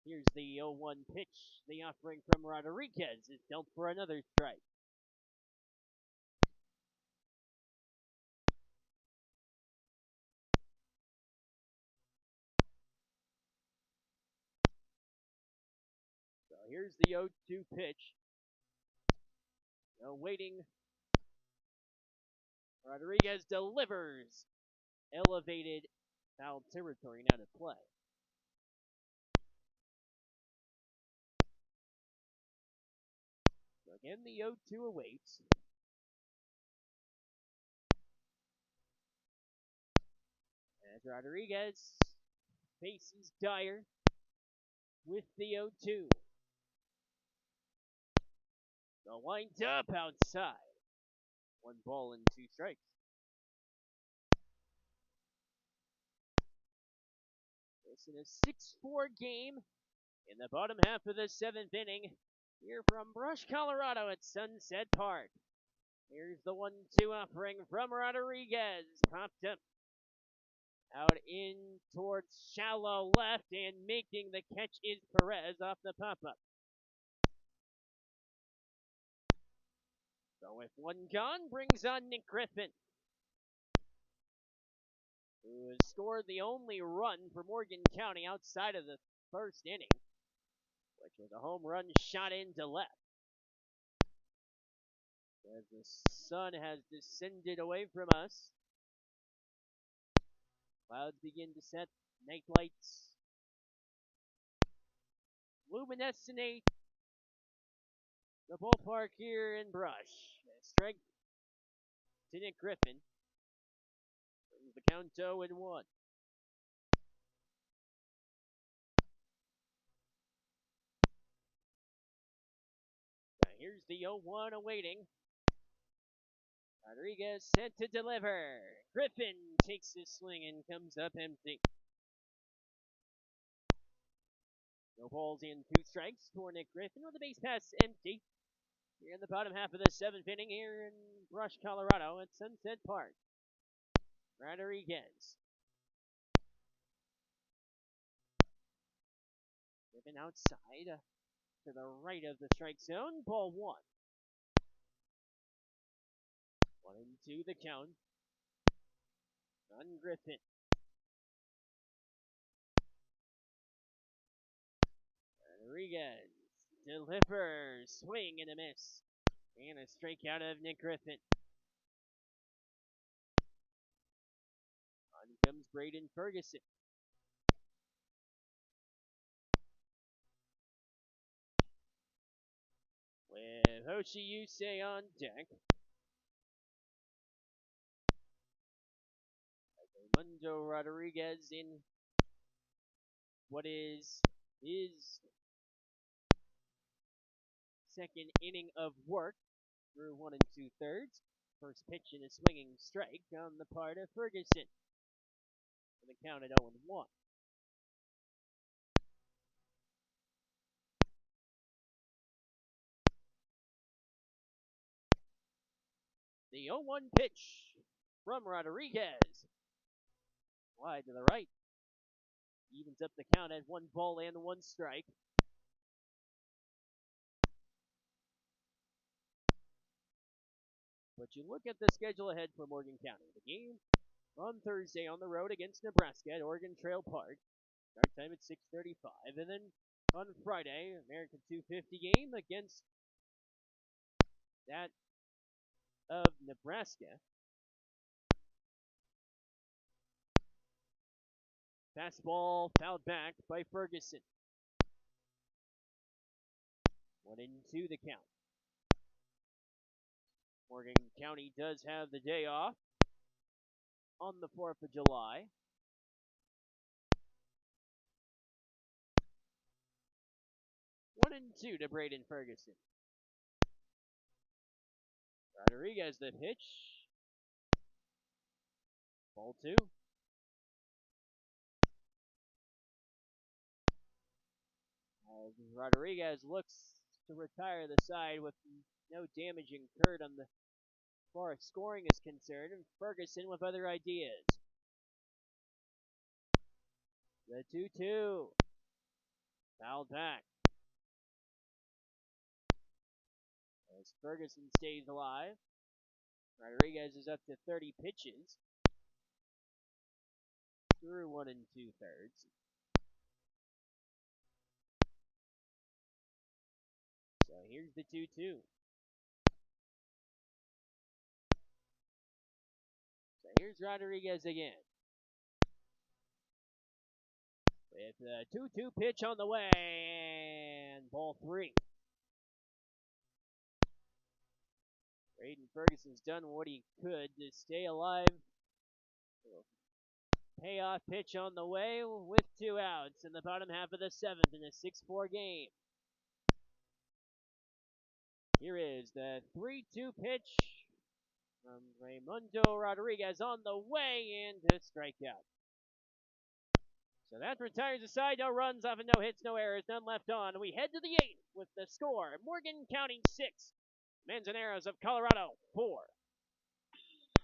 Here's the 0-1 pitch. The offering from Rodriguez is dealt for another strike. So here's the 0-2 pitch. Waiting. Rodriguez delivers. Elevated foul territory now to play. So again, the 0-2 awaits. As Rodriguez faces Dyer with the 0-2. The wind up outside. 1 ball and 2 strikes. This in a 6-4 game in the bottom half of the 7th inning. Here from Brush, Colorado at Sunset Park. Here's the 1-2 offering from Rodriguez. Popped up out in towards shallow left, and making the catch is Perez off the pop-up. So with 1 gone, brings on Nick Griffin, who has scored the only run for Morgan County outside of the first inning, which was a home run shot into left. As the sun has descended away from us, clouds begin to set, night lights luminescent the ballpark here in Brush. Strike to Nick Griffin. Brings the count 0-1. Now here's the 0-1 awaiting. Rodriguez set to deliver. Griffin takes his swing and comes up empty. No balls and 2 strikes for Nick Griffin with the base pass empty. Here in the bottom half of the 7th inning here in Brush, Colorado at Sunset Park. Rodriguez. Griffin outside to the right of the strike zone. Ball 1. 1-2 the count on Griffin. Rodriguez delivers. Swing and a miss. And a strikeout of Nick Griffin. On comes Braden Ferguson. With Hoshi Yusei on deck. Mundo Rodriguez in what is his second inning of work through 1 2/3. First pitch and a swinging strike on the part of Ferguson. And the count at 0-1. The 0-1 pitch from Rodriguez. Wide to the right. Evens up the count at 1 ball and 1 strike. But you look at the schedule ahead for Morgan County. The game on Thursday on the road against Nebraska at Oregon Trail Park. Start time at 6:35. And then on Friday, American 250 game against that of Nebraska. Fastball fouled back by Ferguson. 1-2 the count. Morgan County does have the day off on the 4th of July. One and two to Braden Ferguson. Rodriguez the pitch. Ball 2. As Rodriguez looks to retire the side with no damage incurred on the far as scoring is concerned, and Ferguson with other ideas. The 2-2. Fouled back. As Ferguson stays alive, Rodriguez is up to 30 pitches through 1 2/3. So here's the 2-2. So here's Rodriguez again. With the 2-2 pitch on the way, and ball 3. Braden Ferguson's done what he could to stay alive. Payoff pitch on the way with 2 outs in the bottom half of the 7th in a 6-4 game. Here is the 3-2 pitch from Raimundo Rodriguez on the way and a strikeout. So that retires the side. No runs off and no hits, no errors, none left on. We head to the 8th with the score. Morgan County 6, Manzaneros of Colorado 4.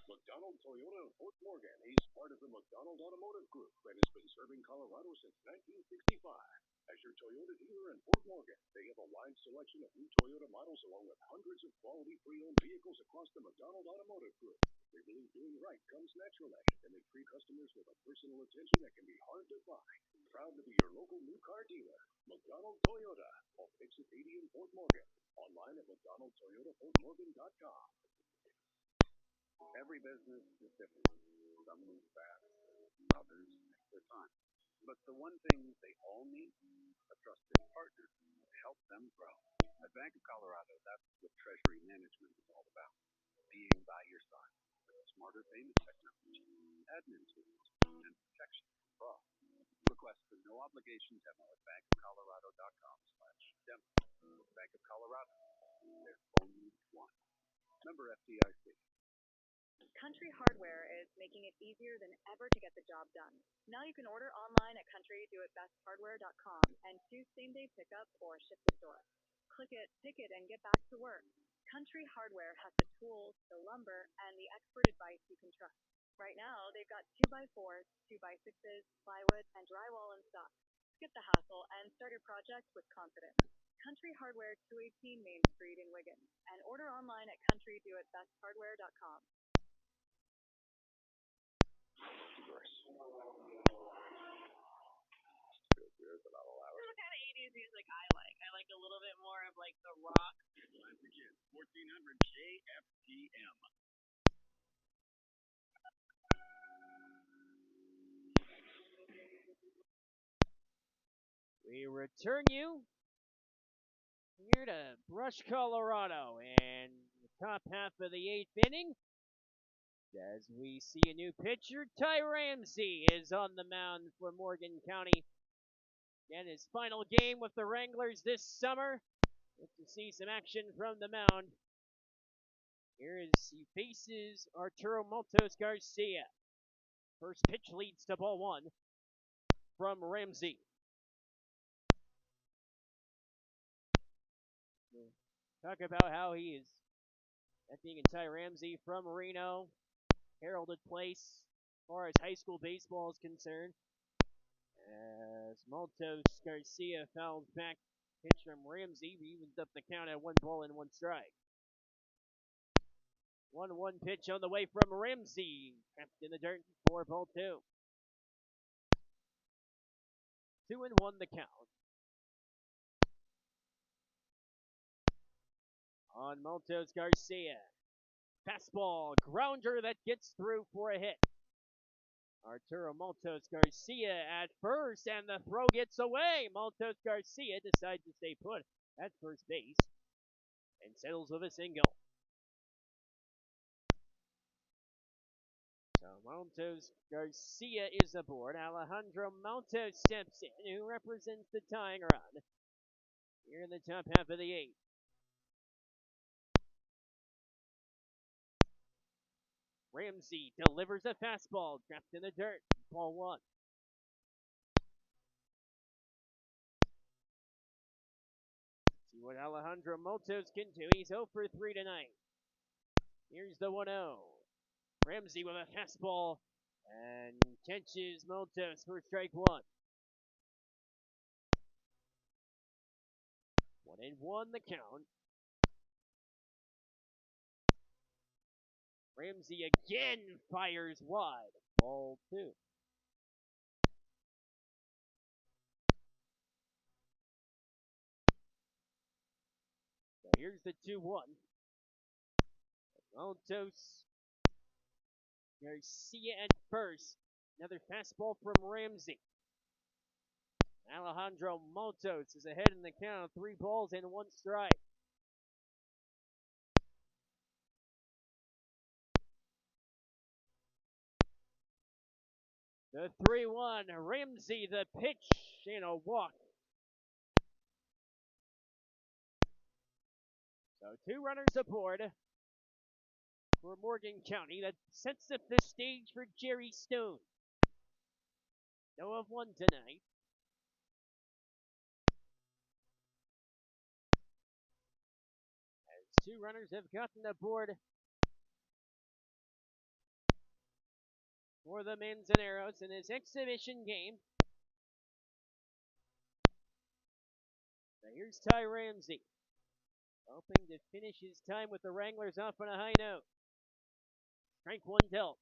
McDonald Toyota of Fort Morgan. He's part of the McDonald Automotive Group and has been serving Colorado since 1965. As your Toyota dealer in Fort Morgan, they have a wide selection of new Toyota models along with hundreds of quality pre-owned vehicles across the McDonald Automotive Group. They believe doing right comes naturally, and they treat customers with a personal attention that can be hard to find. Proud to be your local new car dealer, McDonald Toyota, off Exit 80 in Fort Morgan. Online at McDonaldToyotaFortMorgan.com. Every business is different. Some move fast, others take their time. But the one thing they all need, a trusted partner to help them grow. At Bank of Colorado, that's what treasury management is all about. Being by your side with smarter payment technology, admin tools, and protection from fraud. Request the no obligation demo at bankofcolorado.com/demo. Bank of Colorado, there's only one. Member FDIC. Country Hardware is making it easier than ever to get the job done. Now you can order online at countrydoitbesthardware.com and choose same-day pickup or ship to store. Click it, pick it, and get back to work. Country Hardware has the tools, the lumber, and the expert advice you can trust. Right now, they've got 2x4s, 2x6s, plywood, and drywall in stock. Skip the hassle and start your project with confidence. Country Hardware, 218 Main Street in Wigan, and order online at countrydoitbesthardware.com. What kind of 80s music I like? I like a little bit more of like the rock. Time begins 1400 KFTM. We return you here to Brush, Colorado, and the top half of the 8th inning. As we see a new pitcher, Ty Ramsey is on the mound for Morgan County. And his final game with the Wranglers this summer. Get to see some action from the mound. Here is he faces Arturo Maltos Garcia. First pitch leads to ball 1 from Ramsey. Talk about how he is, that being Ty Ramsey from Reno, heralded place as far as high school baseball is concerned. As Maltos Garcia fouls back pitch from Ramsey, he evens up the count at 1 ball and 1 strike. 1-1 pitch on the way from Ramsey, trapped in the dirt for ball 2. 2-1 the count. On Maltos Garcia. Fastball, grounder that gets through for a hit. Arturo Maltos Garcia at first, and the throw gets away. Maltos Garcia decides to stay put at first base and settles with a single. So Maltos Garcia is aboard. Alejandro Maltos steps in, who represents the tying run here in the top half of the 8th. Ramsey delivers a fastball, trapped in the dirt. Ball 1. See what Alejandro Maltos can do. He's 0 for 3 tonight. Here's the 1-0. Ramsey with a fastball and catches Montos for strike one. 1-1 the count. Ramsey again fires wide. Ball two. So here's the 2-1. Montos. Garcia at first. Another fastball from Ramsey. Alejandro Montos is ahead in the count. 3 balls and 1 strike. The 3-1. Ramsey the pitch and a walk. So 2 runners aboard for Morgan County. That sets up the stage for Jerry Stone. No of 1 tonight. As 2 runners have gotten aboard for the Manzaneros in his exhibition game. So here's Ty Ramsey, hoping to finish his time with the Wranglers off on a high note. Strike 1 dealt.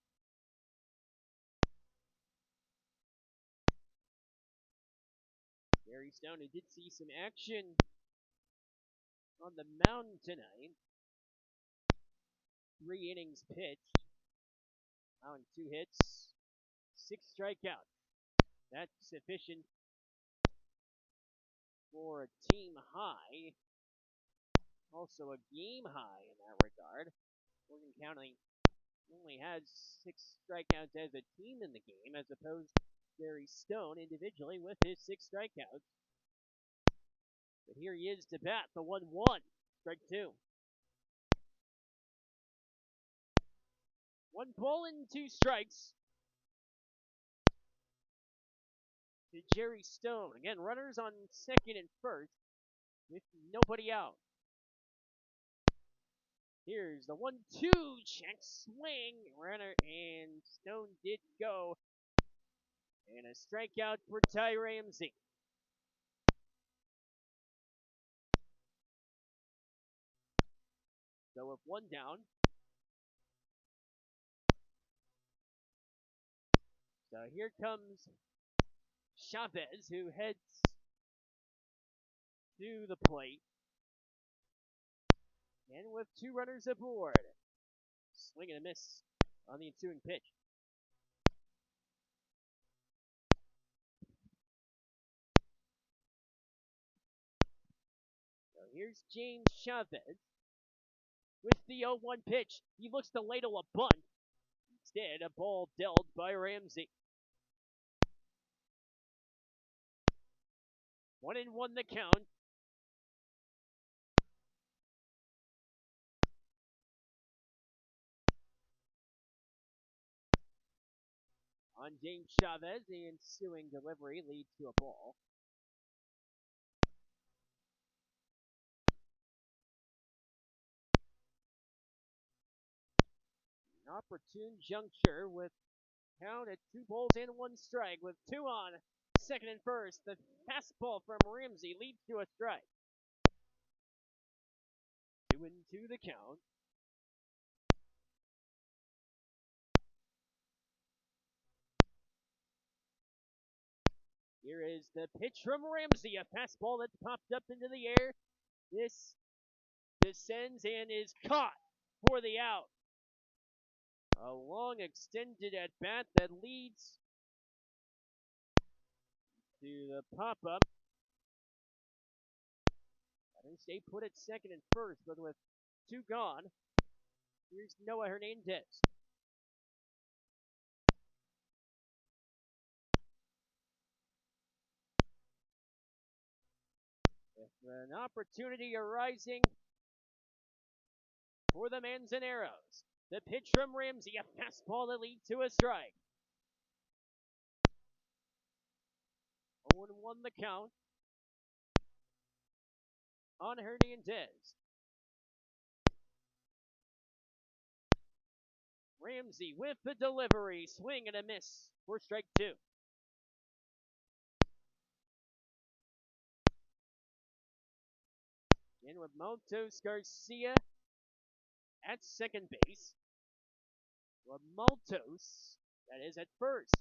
Gary Stone, who did see some action on the mound tonight. 3 innings pitched, allowing 2 hits, 6 strikeouts. That's sufficient for a team high, also a game high in that regard. Morgan County only has 6 strikeouts as a team in the game, as opposed to Gary Stone individually with his 6 strikeouts. But here he is to bat, the 1-1, strike 2. 1 ball and 2 strikes to Jerry Stone. Again, runners on second and first with nobody out. Here's the 1-2 check swing. Runner and Stone did go. And a strikeout for Ty Ramsey. So with 1 down. So here comes Chavez, who heads to the plate. And with 2 runners aboard. Swing and a miss on the ensuing pitch. So here's James Chavez with the 0-1 pitch. He looks to ladle a bunt. Instead, a ball dealt by Ramsey. 1-1 the count. On James Chavez, the ensuing delivery leads to a ball. An opportune juncture with count at 2 balls and 1 strike with 2 on second and first. The fastball from Ramsey leads to a strike. 2-2 the count. Here is the pitch from Ramsey, a fastball that's popped up into the air. This descends and is caught for the out. A long extended at bat that leads to the pop up. They put it second and first, but with 2 gone, here's Noah Hernandez. With an opportunity arising for the Manzaneros. The pitch from Ramsey, a fastball that leads to a strike. 0-1 the count on Hernandez. Ramsey with the delivery. Swing and a miss for strike two. In with Montos Garcia at second base. Lamaltos, that is at first.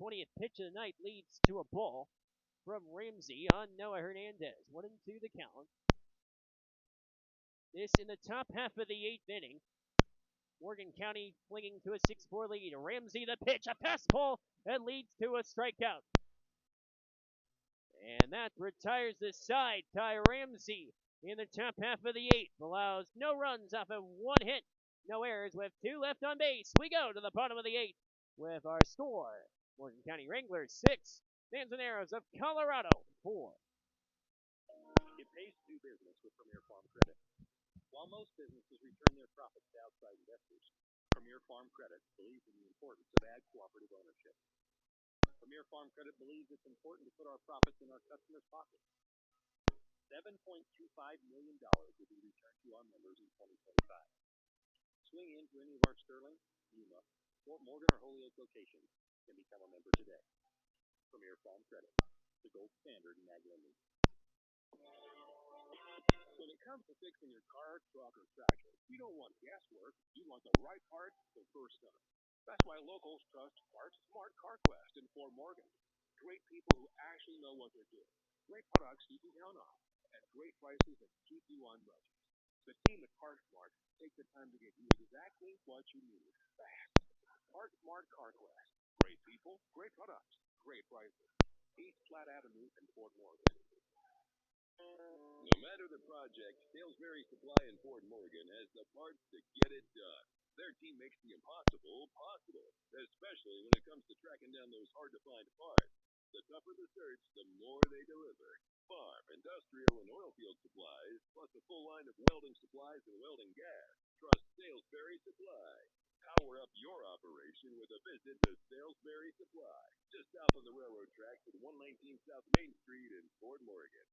20th pitch of the night leads to a ball from Ramsey on Noah Hernandez. 1-2 the count. This in the top half of the 8th inning. Morgan County clinging to a 6-4 lead. Ramsey the pitch, a fastball that leads to a strikeout. And that retires the side. Ty Ramsey in the top half of the 8th allows no runs off of 1 hit. No errors with 2 left on base. We go to the bottom of the 8th with our score. Morgan County Wranglers 6, Manzaneros of Colorado 4. It pays to do business with Premier Farm Credit. While most businesses return their profits to outside investors, Premier Farm Credit believes in the importance of ag cooperative ownership. Premier Farm Credit believes it's important to put our profits in our customers' pockets. $7.25 million will be returned to our members in 2025. Swing into any of our Sterling, Yuma, Fort Morgan, or Holyoke locations and become a member today. Premier Farm Credit, the gold standard in ag lending. When it comes to fixing your car, truck, or tractor, you don't want guesswork. You want the right parts the first time. That's why locals trust Parts Smart CarQuest in Fort Morgan. Great people who actually know what they're doing. Great products you can count on. At great prices that keep you on budget. The team at Parts Smart take the time to get you exactly what you need. Fast. Parts Smart CarQuest. Great people, great products, great prices. East Flat Avenue in Fort Morgan. No matter the project, Salesbury Supply in Fort Morgan has the parts to get it done. Their team makes the impossible possible, especially when it comes to tracking down those hard-to-find parts. The tougher the search, the more they deliver. Farm, industrial, and oil field supplies, plus a full line of welding supplies and welding gas. Trust Salesbury Supply. Power up your operation with a visit to Salesbury Supply, just south of the railroad tracks at 119 South Main Street in Fort Morgan.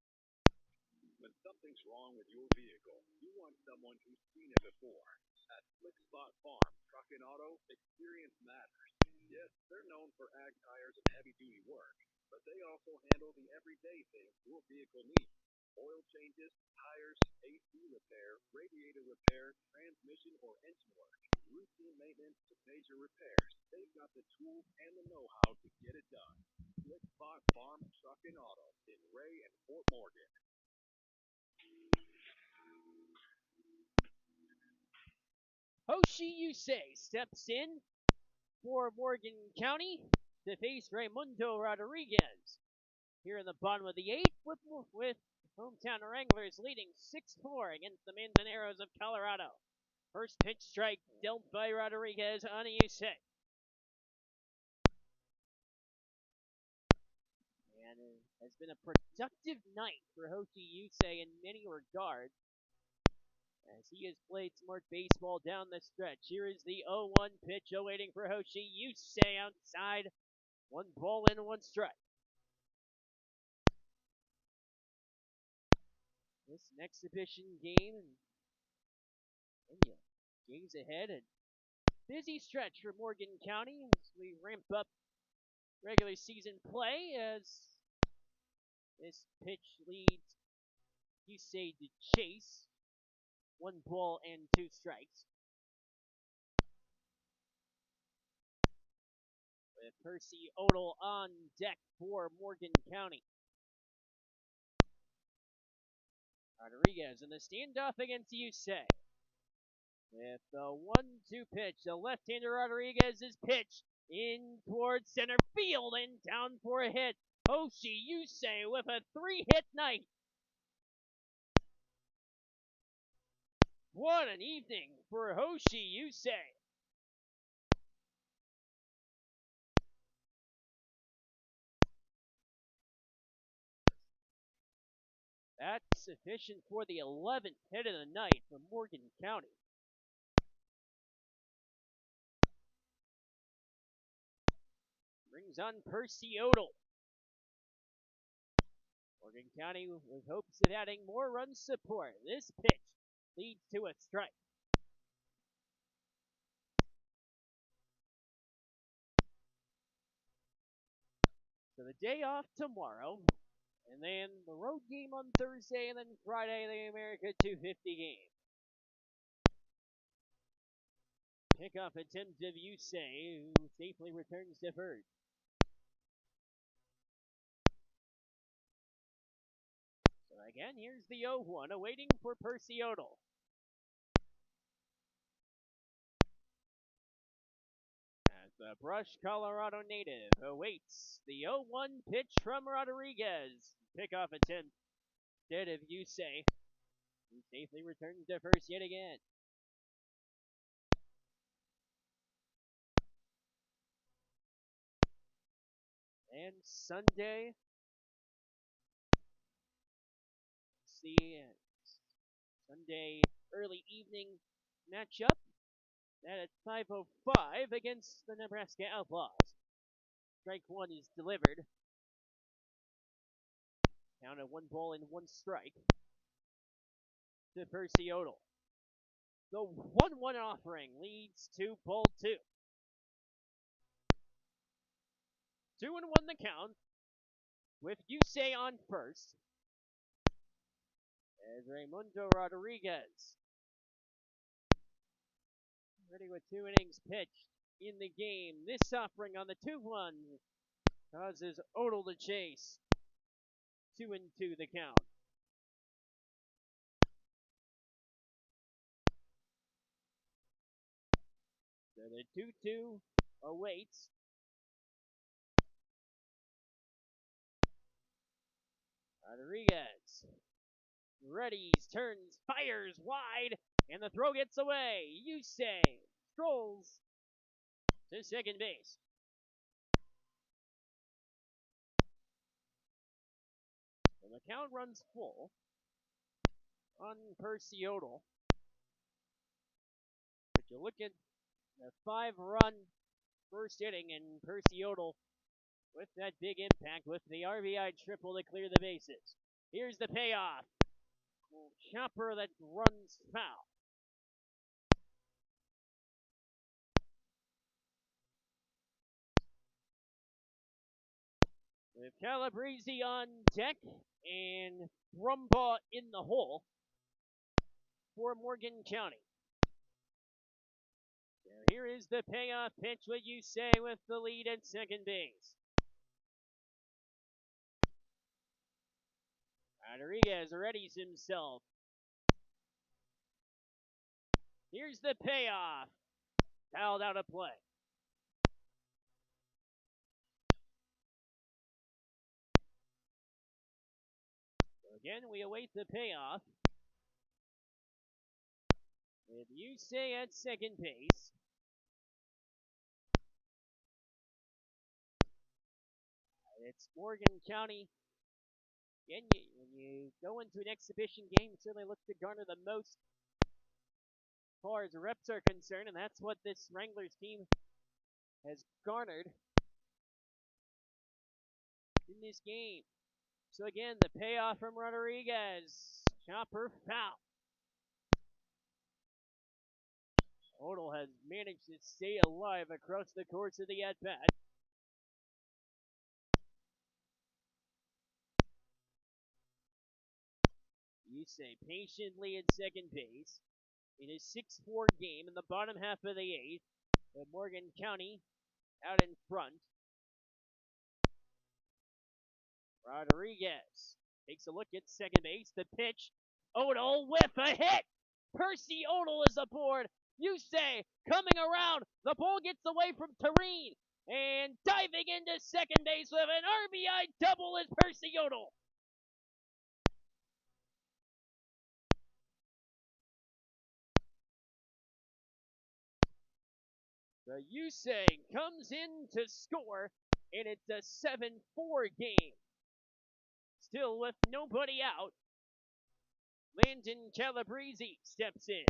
When something's wrong with your vehicle, you want someone who's seen it before. At Slick Spot Farm, Truck and Auto, experience matters. Yes, they're known for ag tires and heavy-duty work, but they also handle the everyday things your vehicle needs. Oil changes, tires, AC repair, radiator repair, transmission or engine work, routine maintenance to major repairs. They've got the tools and the know-how to get it done. Slick Spot Farm, Truck and Auto in Ray and Fort Morgan. Hoshi Yusei steps in for Morgan County to face Raimundo Rodriguez. Here in the bottom of the 8th with hometown Wranglers leading 6-4 against the Manzaneros of Colorado. First pitch strike dealt by Rodriguez on Yusei. And it has been a productive night for Hoshi Yusei in many regards, as he has played smart baseball down the stretch. Here is the 0-1 pitch awaiting for Hoshi Yusei outside. 1 ball and 1 strike. This an exhibition game, and you gaze ahead, and busy stretch for Morgan County as we ramp up regular season play, as this pitch leads Yusei to chase. 1 ball and 2 strikes. With Percy Odell on deck for Morgan County. Rodriguez in the standoff against Yusei. With the 1-2 pitch, the left-hander Rodriguez is pitched in towards center field and down for a hit. Hoshi Yusei with a 3-hit night. What an evening for Hoshi Yusei. That's sufficient for the 11th hit of the night for Morgan County. Brings on Percy Odell. Morgan County with hopes of adding more run support. This pitch leads to a strike. So the day off tomorrow, and then the road game on Thursday, and then Friday the America 250 game. Pickoff attempt of Yusei, who safely returns to first. So again, here's the 0-1, awaiting for Percy Odell. As the Brush, Colorado native awaits the 0-1 pitch from Rodriguez. Pickoff attempt instead of Yusei, who safely returns to first yet again. And Sunday, Sunday early evening matchup at 5:05 against the Nebraska Outlaws. Strike one is delivered. Count at 1-1 to Percy Odell. The 1-1 offering leads to ball two. 2-1 the count with Yusei on first. As Raimundo Rodriguez ready with 2 innings pitched in the game. This offering on the 2-1 causes Odell to chase. 2-2 the count. So the 2-2 awaits. Rodriguez readies, turns, fires wide, and the throw gets away. Yusei strolls to second base. And the count runs full on Percy Odell. But you look at the 5-run first inning, and Percy Odell with that big impact with the RBI triple to clear the bases. Here's the payoff. Chopper that runs foul. With Calabrese on deck and Brumbaugh in the hole for Morgan County. So here is the payoff pitch, what you say, with the lead at second base. Rodriguez readies himself. Here's the payoff. Fouled out of play. So again, we await the payoff. With Yusei at second base. It's Morgan County. Again, when you go into an exhibition game, you certainly look to garner the most as far as reps are concerned, and that's what this Wranglers team has garnered in this game. So again, the payoff from Rodriguez. Chopper foul. Odell has managed to stay alive across the course of the at-bat. Yusei patiently at second base in a 6-4 game in the bottom half of the 8th. With Morgan County out in front. Rodriguez takes a look at second base. The pitch. Odell with a hit. Percy Odell is aboard. Yusei coming around. The ball gets away from Tareen. And diving into second base with an RBI double is Percy Odell. The Yusei comes in to score, and it's a 7-4 game. Still with nobody out, Landon Calabrese steps in.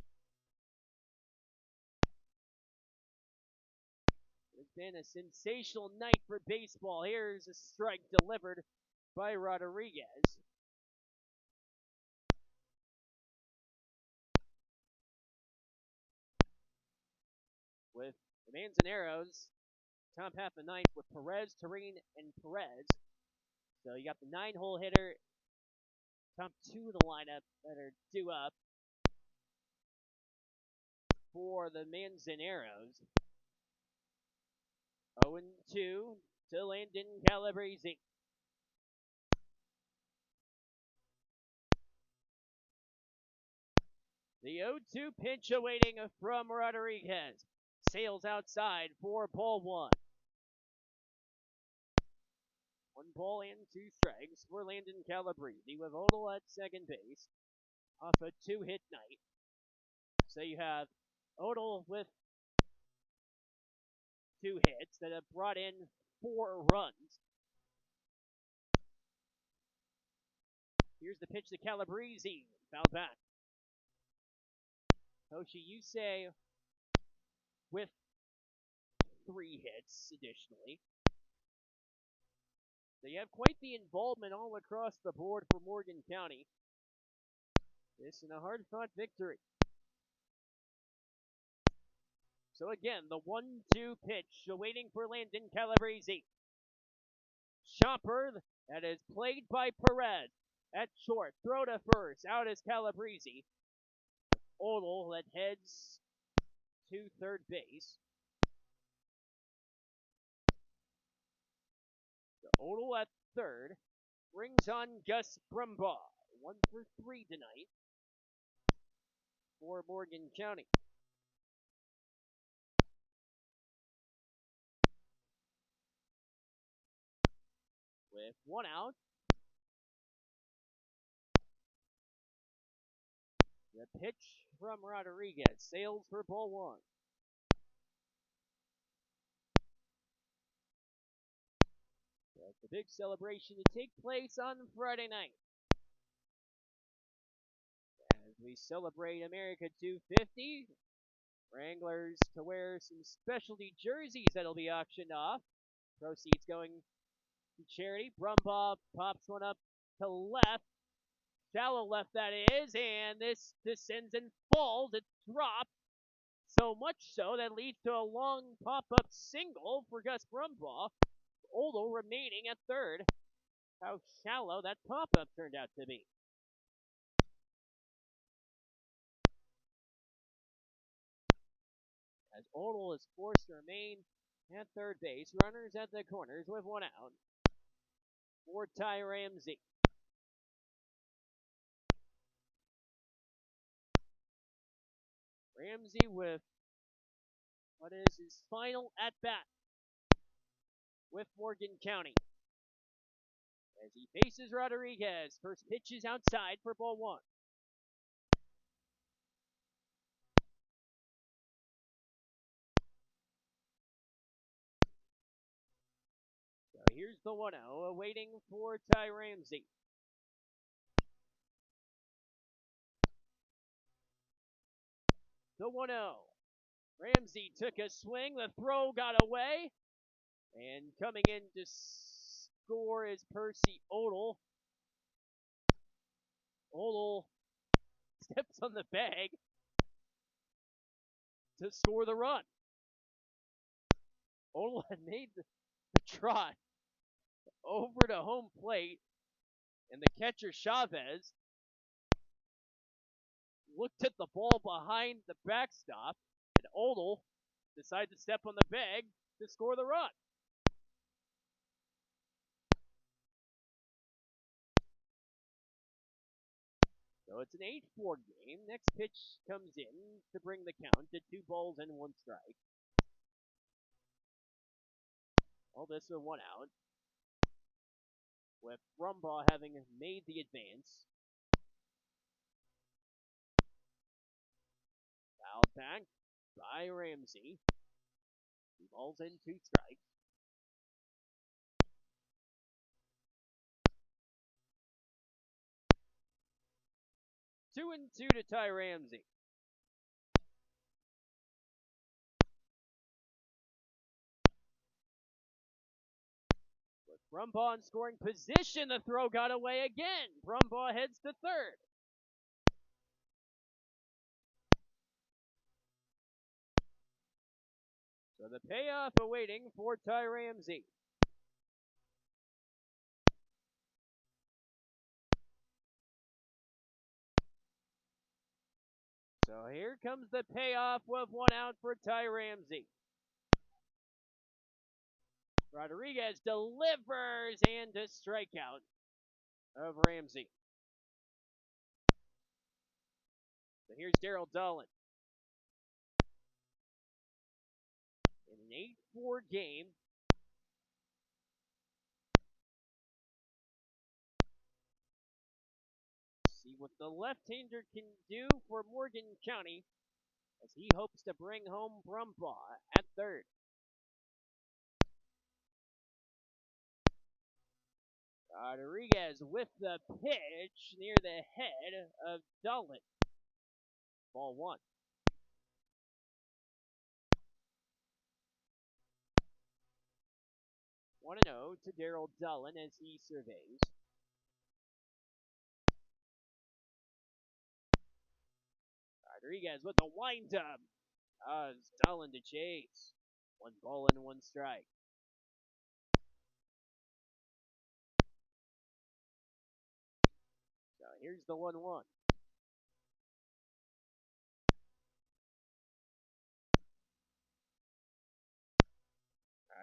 It's been a sensational night for baseball. Here's a strike delivered by Rodriguez. With the Manzaneros top half of ninth with Perez, Terrain, and Perez. So you got the 9-hole hitter, top 2 of the lineup that are due up for the Manzaneros. 0-2 to Landon Calabrese. The 0-2 pitch awaiting from Rodriguez. Sails outside for ball 1. 1 ball and 2 strikes for Landon Calabrese with Odell at second base off a 2-hit night. So you have Odell with 2 hits that have brought in 4 runs. Here's the pitch to Calabrese. Foul back. Hoshi Yusei with 3 hits additionally. So you have quite the involvement all across the board for Morgan County. This in a hard-fought victory. So again, the 1-2 pitch awaiting for Landon Calabrese. Chopper that is played by Perez at short. Throw to first. Out is Calabrese. Odell that heads to third base. So Odell at third brings on Gus Brumbaugh. 1 for 3 tonight for Morgan County. With 1 out, the pitch from Rodriguez sails for ball 1. That's a big celebration to take place on Friday night as we celebrate America 250. Wranglers to wear some specialty jerseys that'll be auctioned off. Proceeds going to charity. Brumbaugh pops one up to left. Shallow left that is, and this descends and falls. It's dropped. So much so that leads to a long pop-up single for Gus Brumbaugh. Odell remaining at third. How shallow that pop-up turned out to be. As Odell is forced to remain at third base, runners at the corners with 1 out for Ty Ramsey. Ramsey with what is his final at-bat with Morgan County. As he faces Rodriguez, first pitch is outside for ball 1. So here's the 1-0, waiting for Ty Ramsey. The 1-0. Ramsey took a swing, the throw got away, and coming in to score is Percy Odell. Odell steps on the bag to score the run. Odell had made the trot over to home plate, and the catcher Chavez looked at the ball behind the backstop, and Odell decided to step on the bag to score the run. So it's an 8-4 game. Next pitch comes in to bring the count to 2 balls and 1 strike. All this with 1 out, with Brumbaugh having made the advance. Fouled back by Ramsey. 2 balls and 2 strikes. Two and 2 to Ty Ramsey. With Brumbaugh in scoring position, the throw got away again. Brumbaugh heads to third. So the payoff awaiting for Ty Ramsey. So here comes the payoff with one out for Ty Ramsey. Rodriguez delivers and a strikeout of Ramsey. So here's Daryl Dolan. In an 8-4 game, see what the left-hander can do for Morgan County as he hopes to bring home Brumbaugh at third. Rodriguez with the pitch near the head of Dolan. Ball one. 1-0 to Daryl Dolan as he surveys. Rodriguez with the windup. It's Dolan to chase. 1 ball and 1 strike. So here's the 1-1.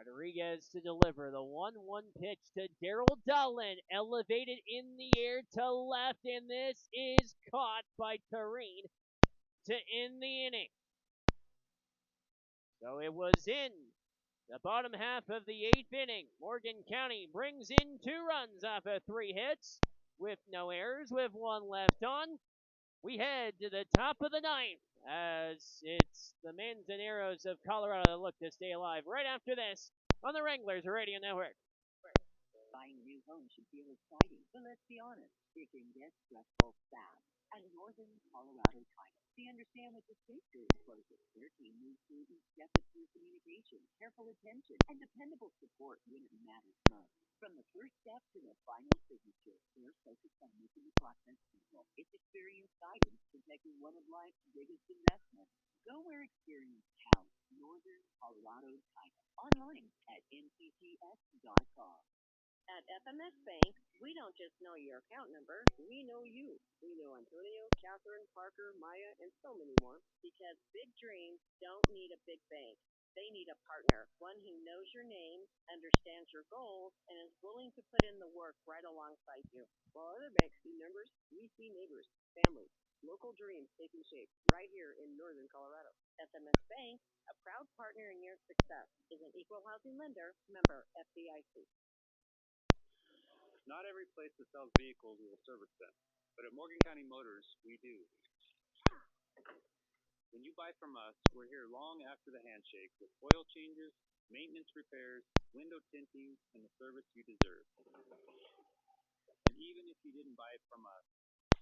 Rodriguez to deliver the 1-1 pitch to Daryl Dolan, elevated in the air to left, and this is caught by Terrain to end the inning. So it was in the bottom half of the 8th inning. Morgan County brings in 2 runs off of 3 hits with no errors, with 1 left on. We head to the top of the 9th as it's the Manzaneros of Colorado that look to stay alive right after this on the Wranglers Radio Network. Buying a new home should feel exciting, but let's be honest, it can get stressful fast. At Northern Colorado Title, they understand what the state period closes. Their team moves through each step with clear communication, careful attention, and dependable support when it matters most. From the first step to the final signature, they're focused on making the process simple. It's experienced guidance protecting one of life's biggest investments. Go where experience counts. Northern Colorado Title. Online at ncts.com. At FMS Bank, we don't just know your account number, we know you. We know Antonio, Catherine, Parker, Maya, and so many more. Because big dreams don't need a big bank. They need a partner, one who knows your name, understands your goals, and is willing to put in the work right alongside you. While other banks see numbers, we see neighbors, families, local dreams taking shape right here in Northern Colorado. FMS Bank, a proud partner in your success, is an equal housing lender, member FDIC. Not every place that sells vehicles will service them, but at Morgan County Motors, we do. When you buy from us, we're here long after the handshake with oil changes, maintenance repairs, window tinting, and the service you deserve. And even if you didn't buy it from us,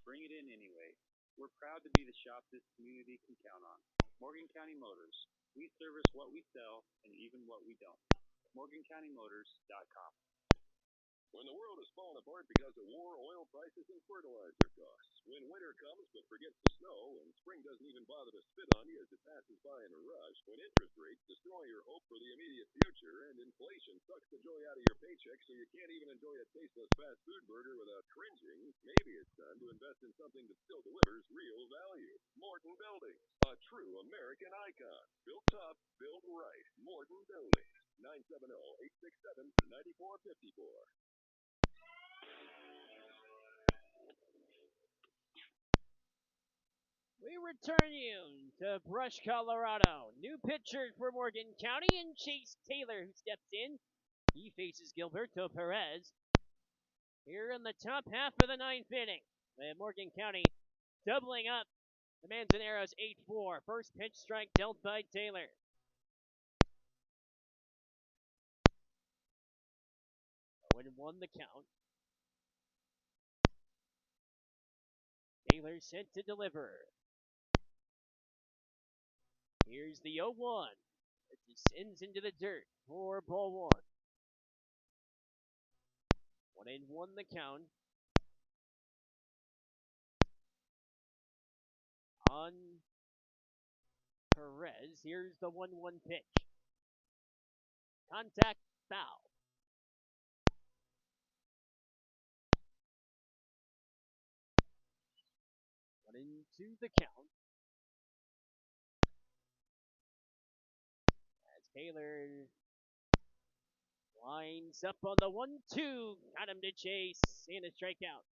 bring it in anyway. We're proud to be the shop this community can count on. Morgan County Motors. We service what we sell and even what we don't. MorganCountyMotors.com. When the world is falling apart because of war, oil prices, and fertilizer costs. When winter comes but forgets the snow, and spring doesn't even bother to spit on you as it passes by in a rush. When interest rates destroy your hope for the immediate future, and inflation sucks the joy out of your paycheck so you can't even enjoy a tasteless fast food burger without cringing, maybe it's time to invest in something that still delivers real value. Morton Buildings, a true American icon. Built tough, built right. Morton Buildings, 970-867-9454. We return you to Brush, Colorado. New pitcher for Morgan County and Chase Taylor, who steps in. He faces Gilberto Perez here in the top half of the 9th inning. And Morgan County doubling up the Manzaneros 8-4. First pitch strike dealt by Taylor. When won the count. Taylor set to deliver. Here's the 0-1. It descends into the dirt for ball 1. 1-1 the count. On Perez, here's the 1-1 pitch. Contact foul. One into the count. As Taylor lines up on the 1-2. Got him to chase and a strikeout.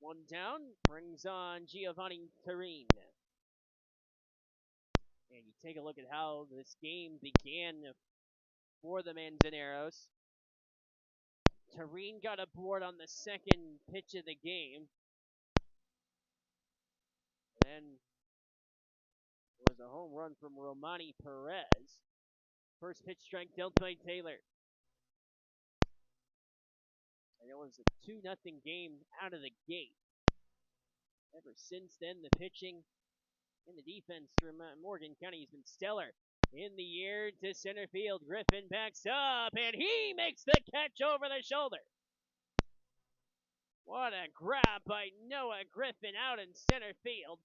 One down, brings on Giovanni Turine. And you take a look at how this game began for the Manzaneros. Turine got aboard on the second pitch of the game. Then was a home run from Romani Perez. First pitch strike dealt by Taylor. And it was a 2-0 game out of the gate. Ever since then, the pitching and the defense from Morgan County has been stellar. In the air to center field, Griffin backs up, and he makes the catch over the shoulder. What a grab by Noah Griffin out in center field.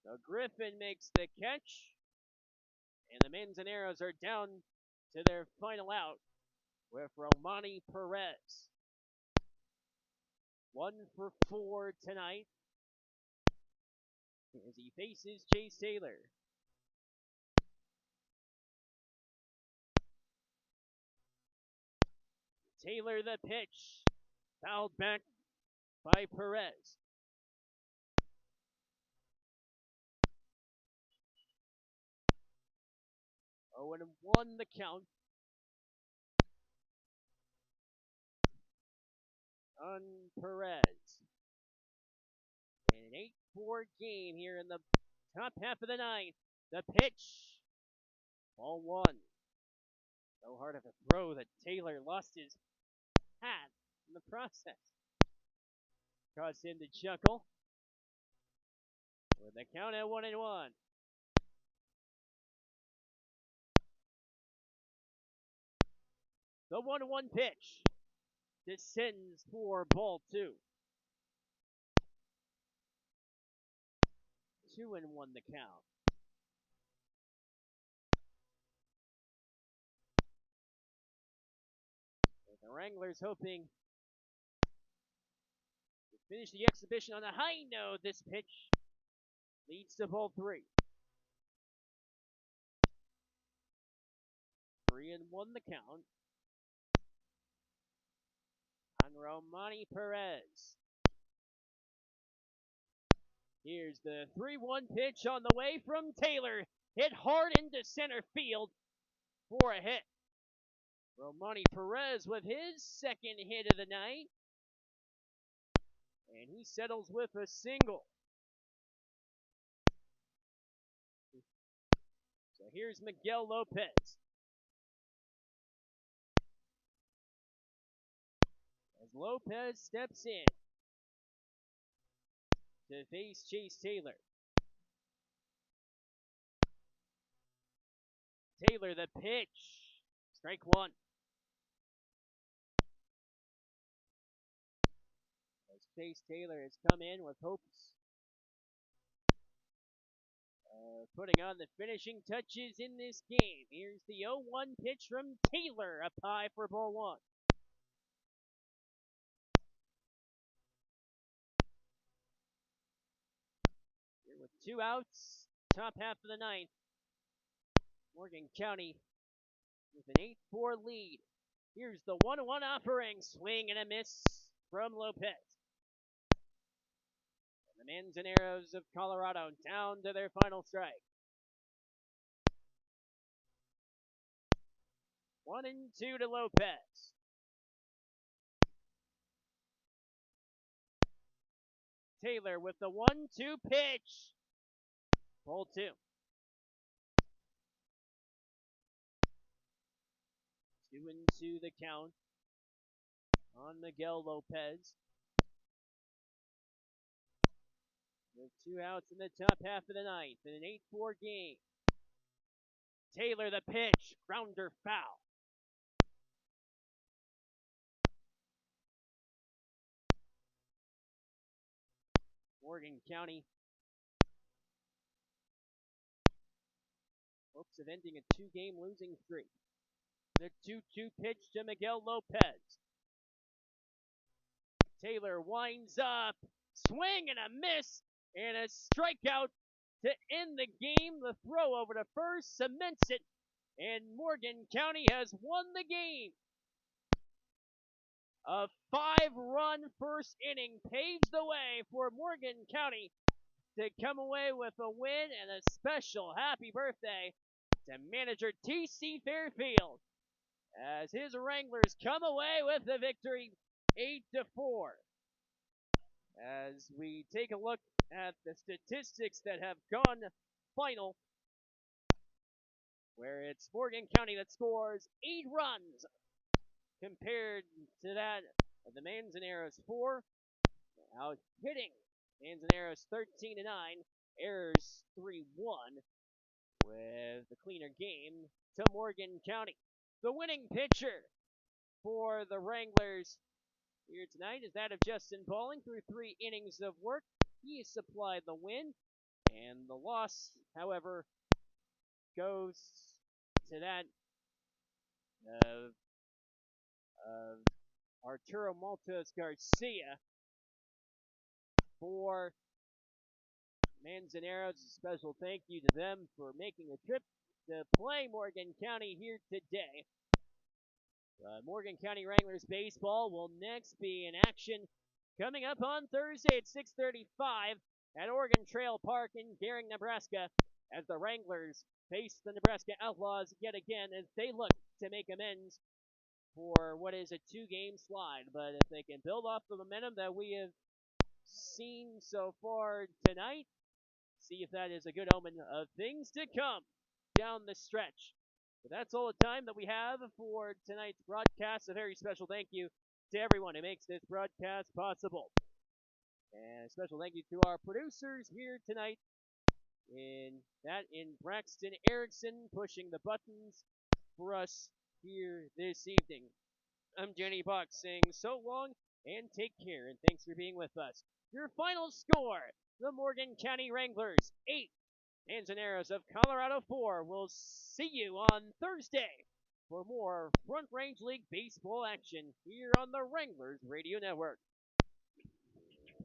So Griffin makes the catch, and the Manzaneros are down to their final out with Romani Perez. 1 for 4 tonight as he faces Chase Taylor. Taylor the pitch, fouled back by Perez. 0-1 the count on Perez. And an 8-4 game here in the top half of the ninth. The pitch, ball one. So hard of a throw that Taylor lost his hat in the process. Caused him to chuckle with the count at 1-1. The 1-1 pitch descends for ball two. 2-1 the count. And the Wranglers hoping to finish the exhibition on a high note. This pitch leads to ball three. 3-1 the count on Romani Perez. Here's the 3-1 pitch on the way from Taylor. Hit hard into center field for a hit. Romani Perez with his second hit of the night. And he settles with a single. So here's Miguel Lopez. As Lopez steps in to face Chase Taylor. Taylor the pitch. Strike one. As Chase Taylor has come in with hopes putting on the finishing touches in this game. Here's the 0-1 pitch from Taylor up high for ball one. Here with 2 outs, top half of the ninth. Morgan County with an 8-4 lead. Here's the 1-1 offering. Swing and a miss from Lopez. And the Manzaneros of Colorado down to their final strike. 1-2 to Lopez. Taylor with the 1-2 pitch. Ball two. 2-2 the count on Miguel Lopez. With 2 outs in the top half of the ninth in an 8-4 game. Taylor the pitch, grounder foul. Morgan County hopes of ending a 2-game losing streak. The 2-2 pitch to Miguel Lopez. Taylor winds up, swing and a miss, and a strikeout to end the game. The throw over to first cements it, and Morgan County has won the game. A 5-run first inning paves the way for Morgan County to come away with a win, and a special happy birthday to manager T.C. Fairfield as his Wranglers come away with the victory 8-4. As we take a look at the statistics that have gone final, where it's Morgan County that scores 8 runs compared to that of the Manzaneros 4. Out hitting Manzaneros 13-9, errors 3-1, with the cleaner game to Morgan County. The winning pitcher for the Wranglers here tonight is that of Justin Pauling through 3 innings of work. He supplied the win, and the loss, however, goes to that of Arturo Maltos Garcia for Manzaneros. A special thank you to them for making the trip to play Morgan County here today. Morgan County Wranglers baseball will next be in action coming up on Thursday at 6:35 at Oregon Trail Park in Gering, Nebraska, as the Wranglers face the Nebraska Outlaws yet again as they look to make amends for what is a 2-game slide. But if they can build off the momentum that we have seen so far tonight, see if that is a good omen of things to come down the stretch. But that's all the time that we have for tonight's broadcast. A very special thank you to everyone who makes this broadcast possible. And a special thank you to our producers here tonight, in Braxton Erickson pushing the buttons for us here this evening. I'm Jenny Buck saying so long and take care, and thanks for being with us. Your final score, the Morgan County Wranglers 8, Manzaneros of Colorado 4. We'll see you on Thursday for more Front Range League baseball action here on the Wranglers Radio Network.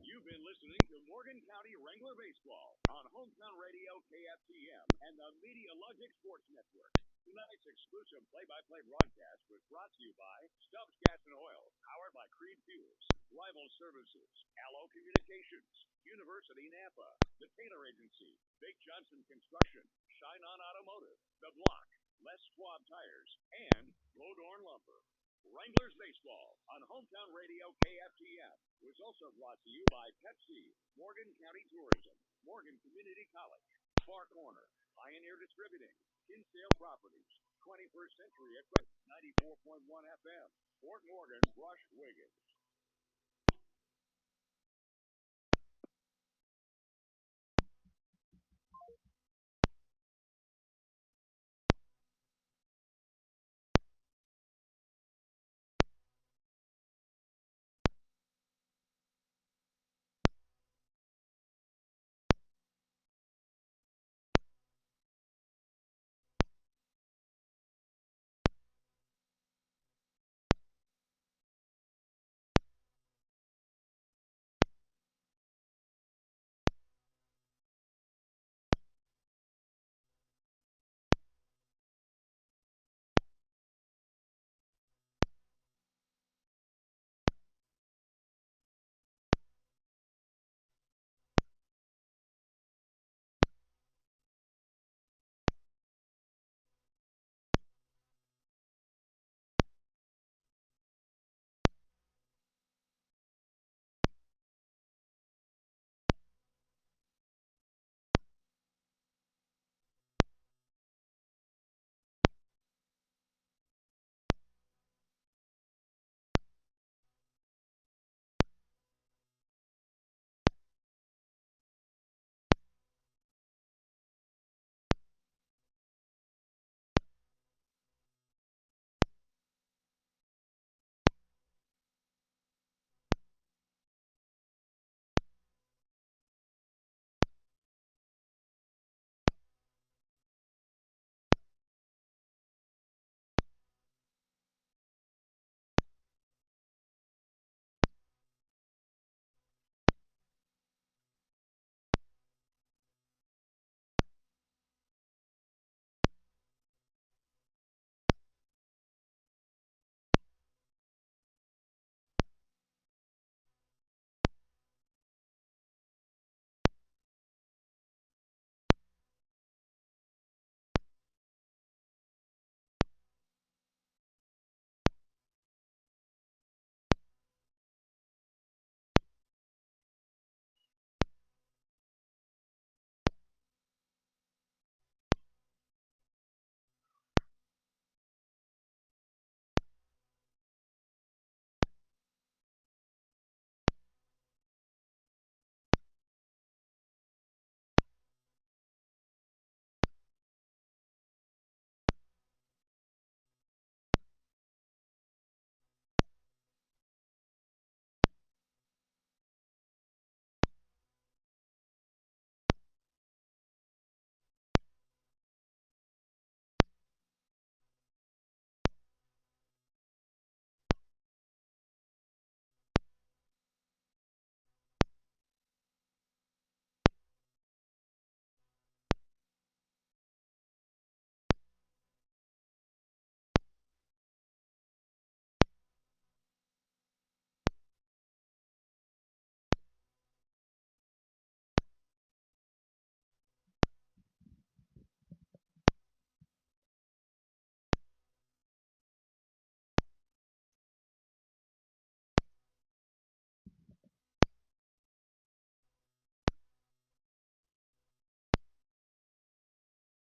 You've been listening to Morgan County Wrangler Baseball on Hometown Radio KFTM and the Media Logic Sports Network. Tonight's exclusive play-by-play broadcast was brought to you by Stubbs Gas and Oil, powered by Creed Fuels, Rival Services, Allo Communications, University Napa, the Taylor Agency, Big Johnson Construction, Shine On Automotive, The Block, Les Schwab Tires, and Lodorn Lumber. Wranglers Baseball on Hometown Radio KFTM was also brought to you by Pepsi, Morgan County Tourism, Morgan Community College, Far Corner, Pioneer Distributing, Kinsale Properties, 21st Century Equipment, 94.1 FM, Fort Morgan, Rush, Wiggins.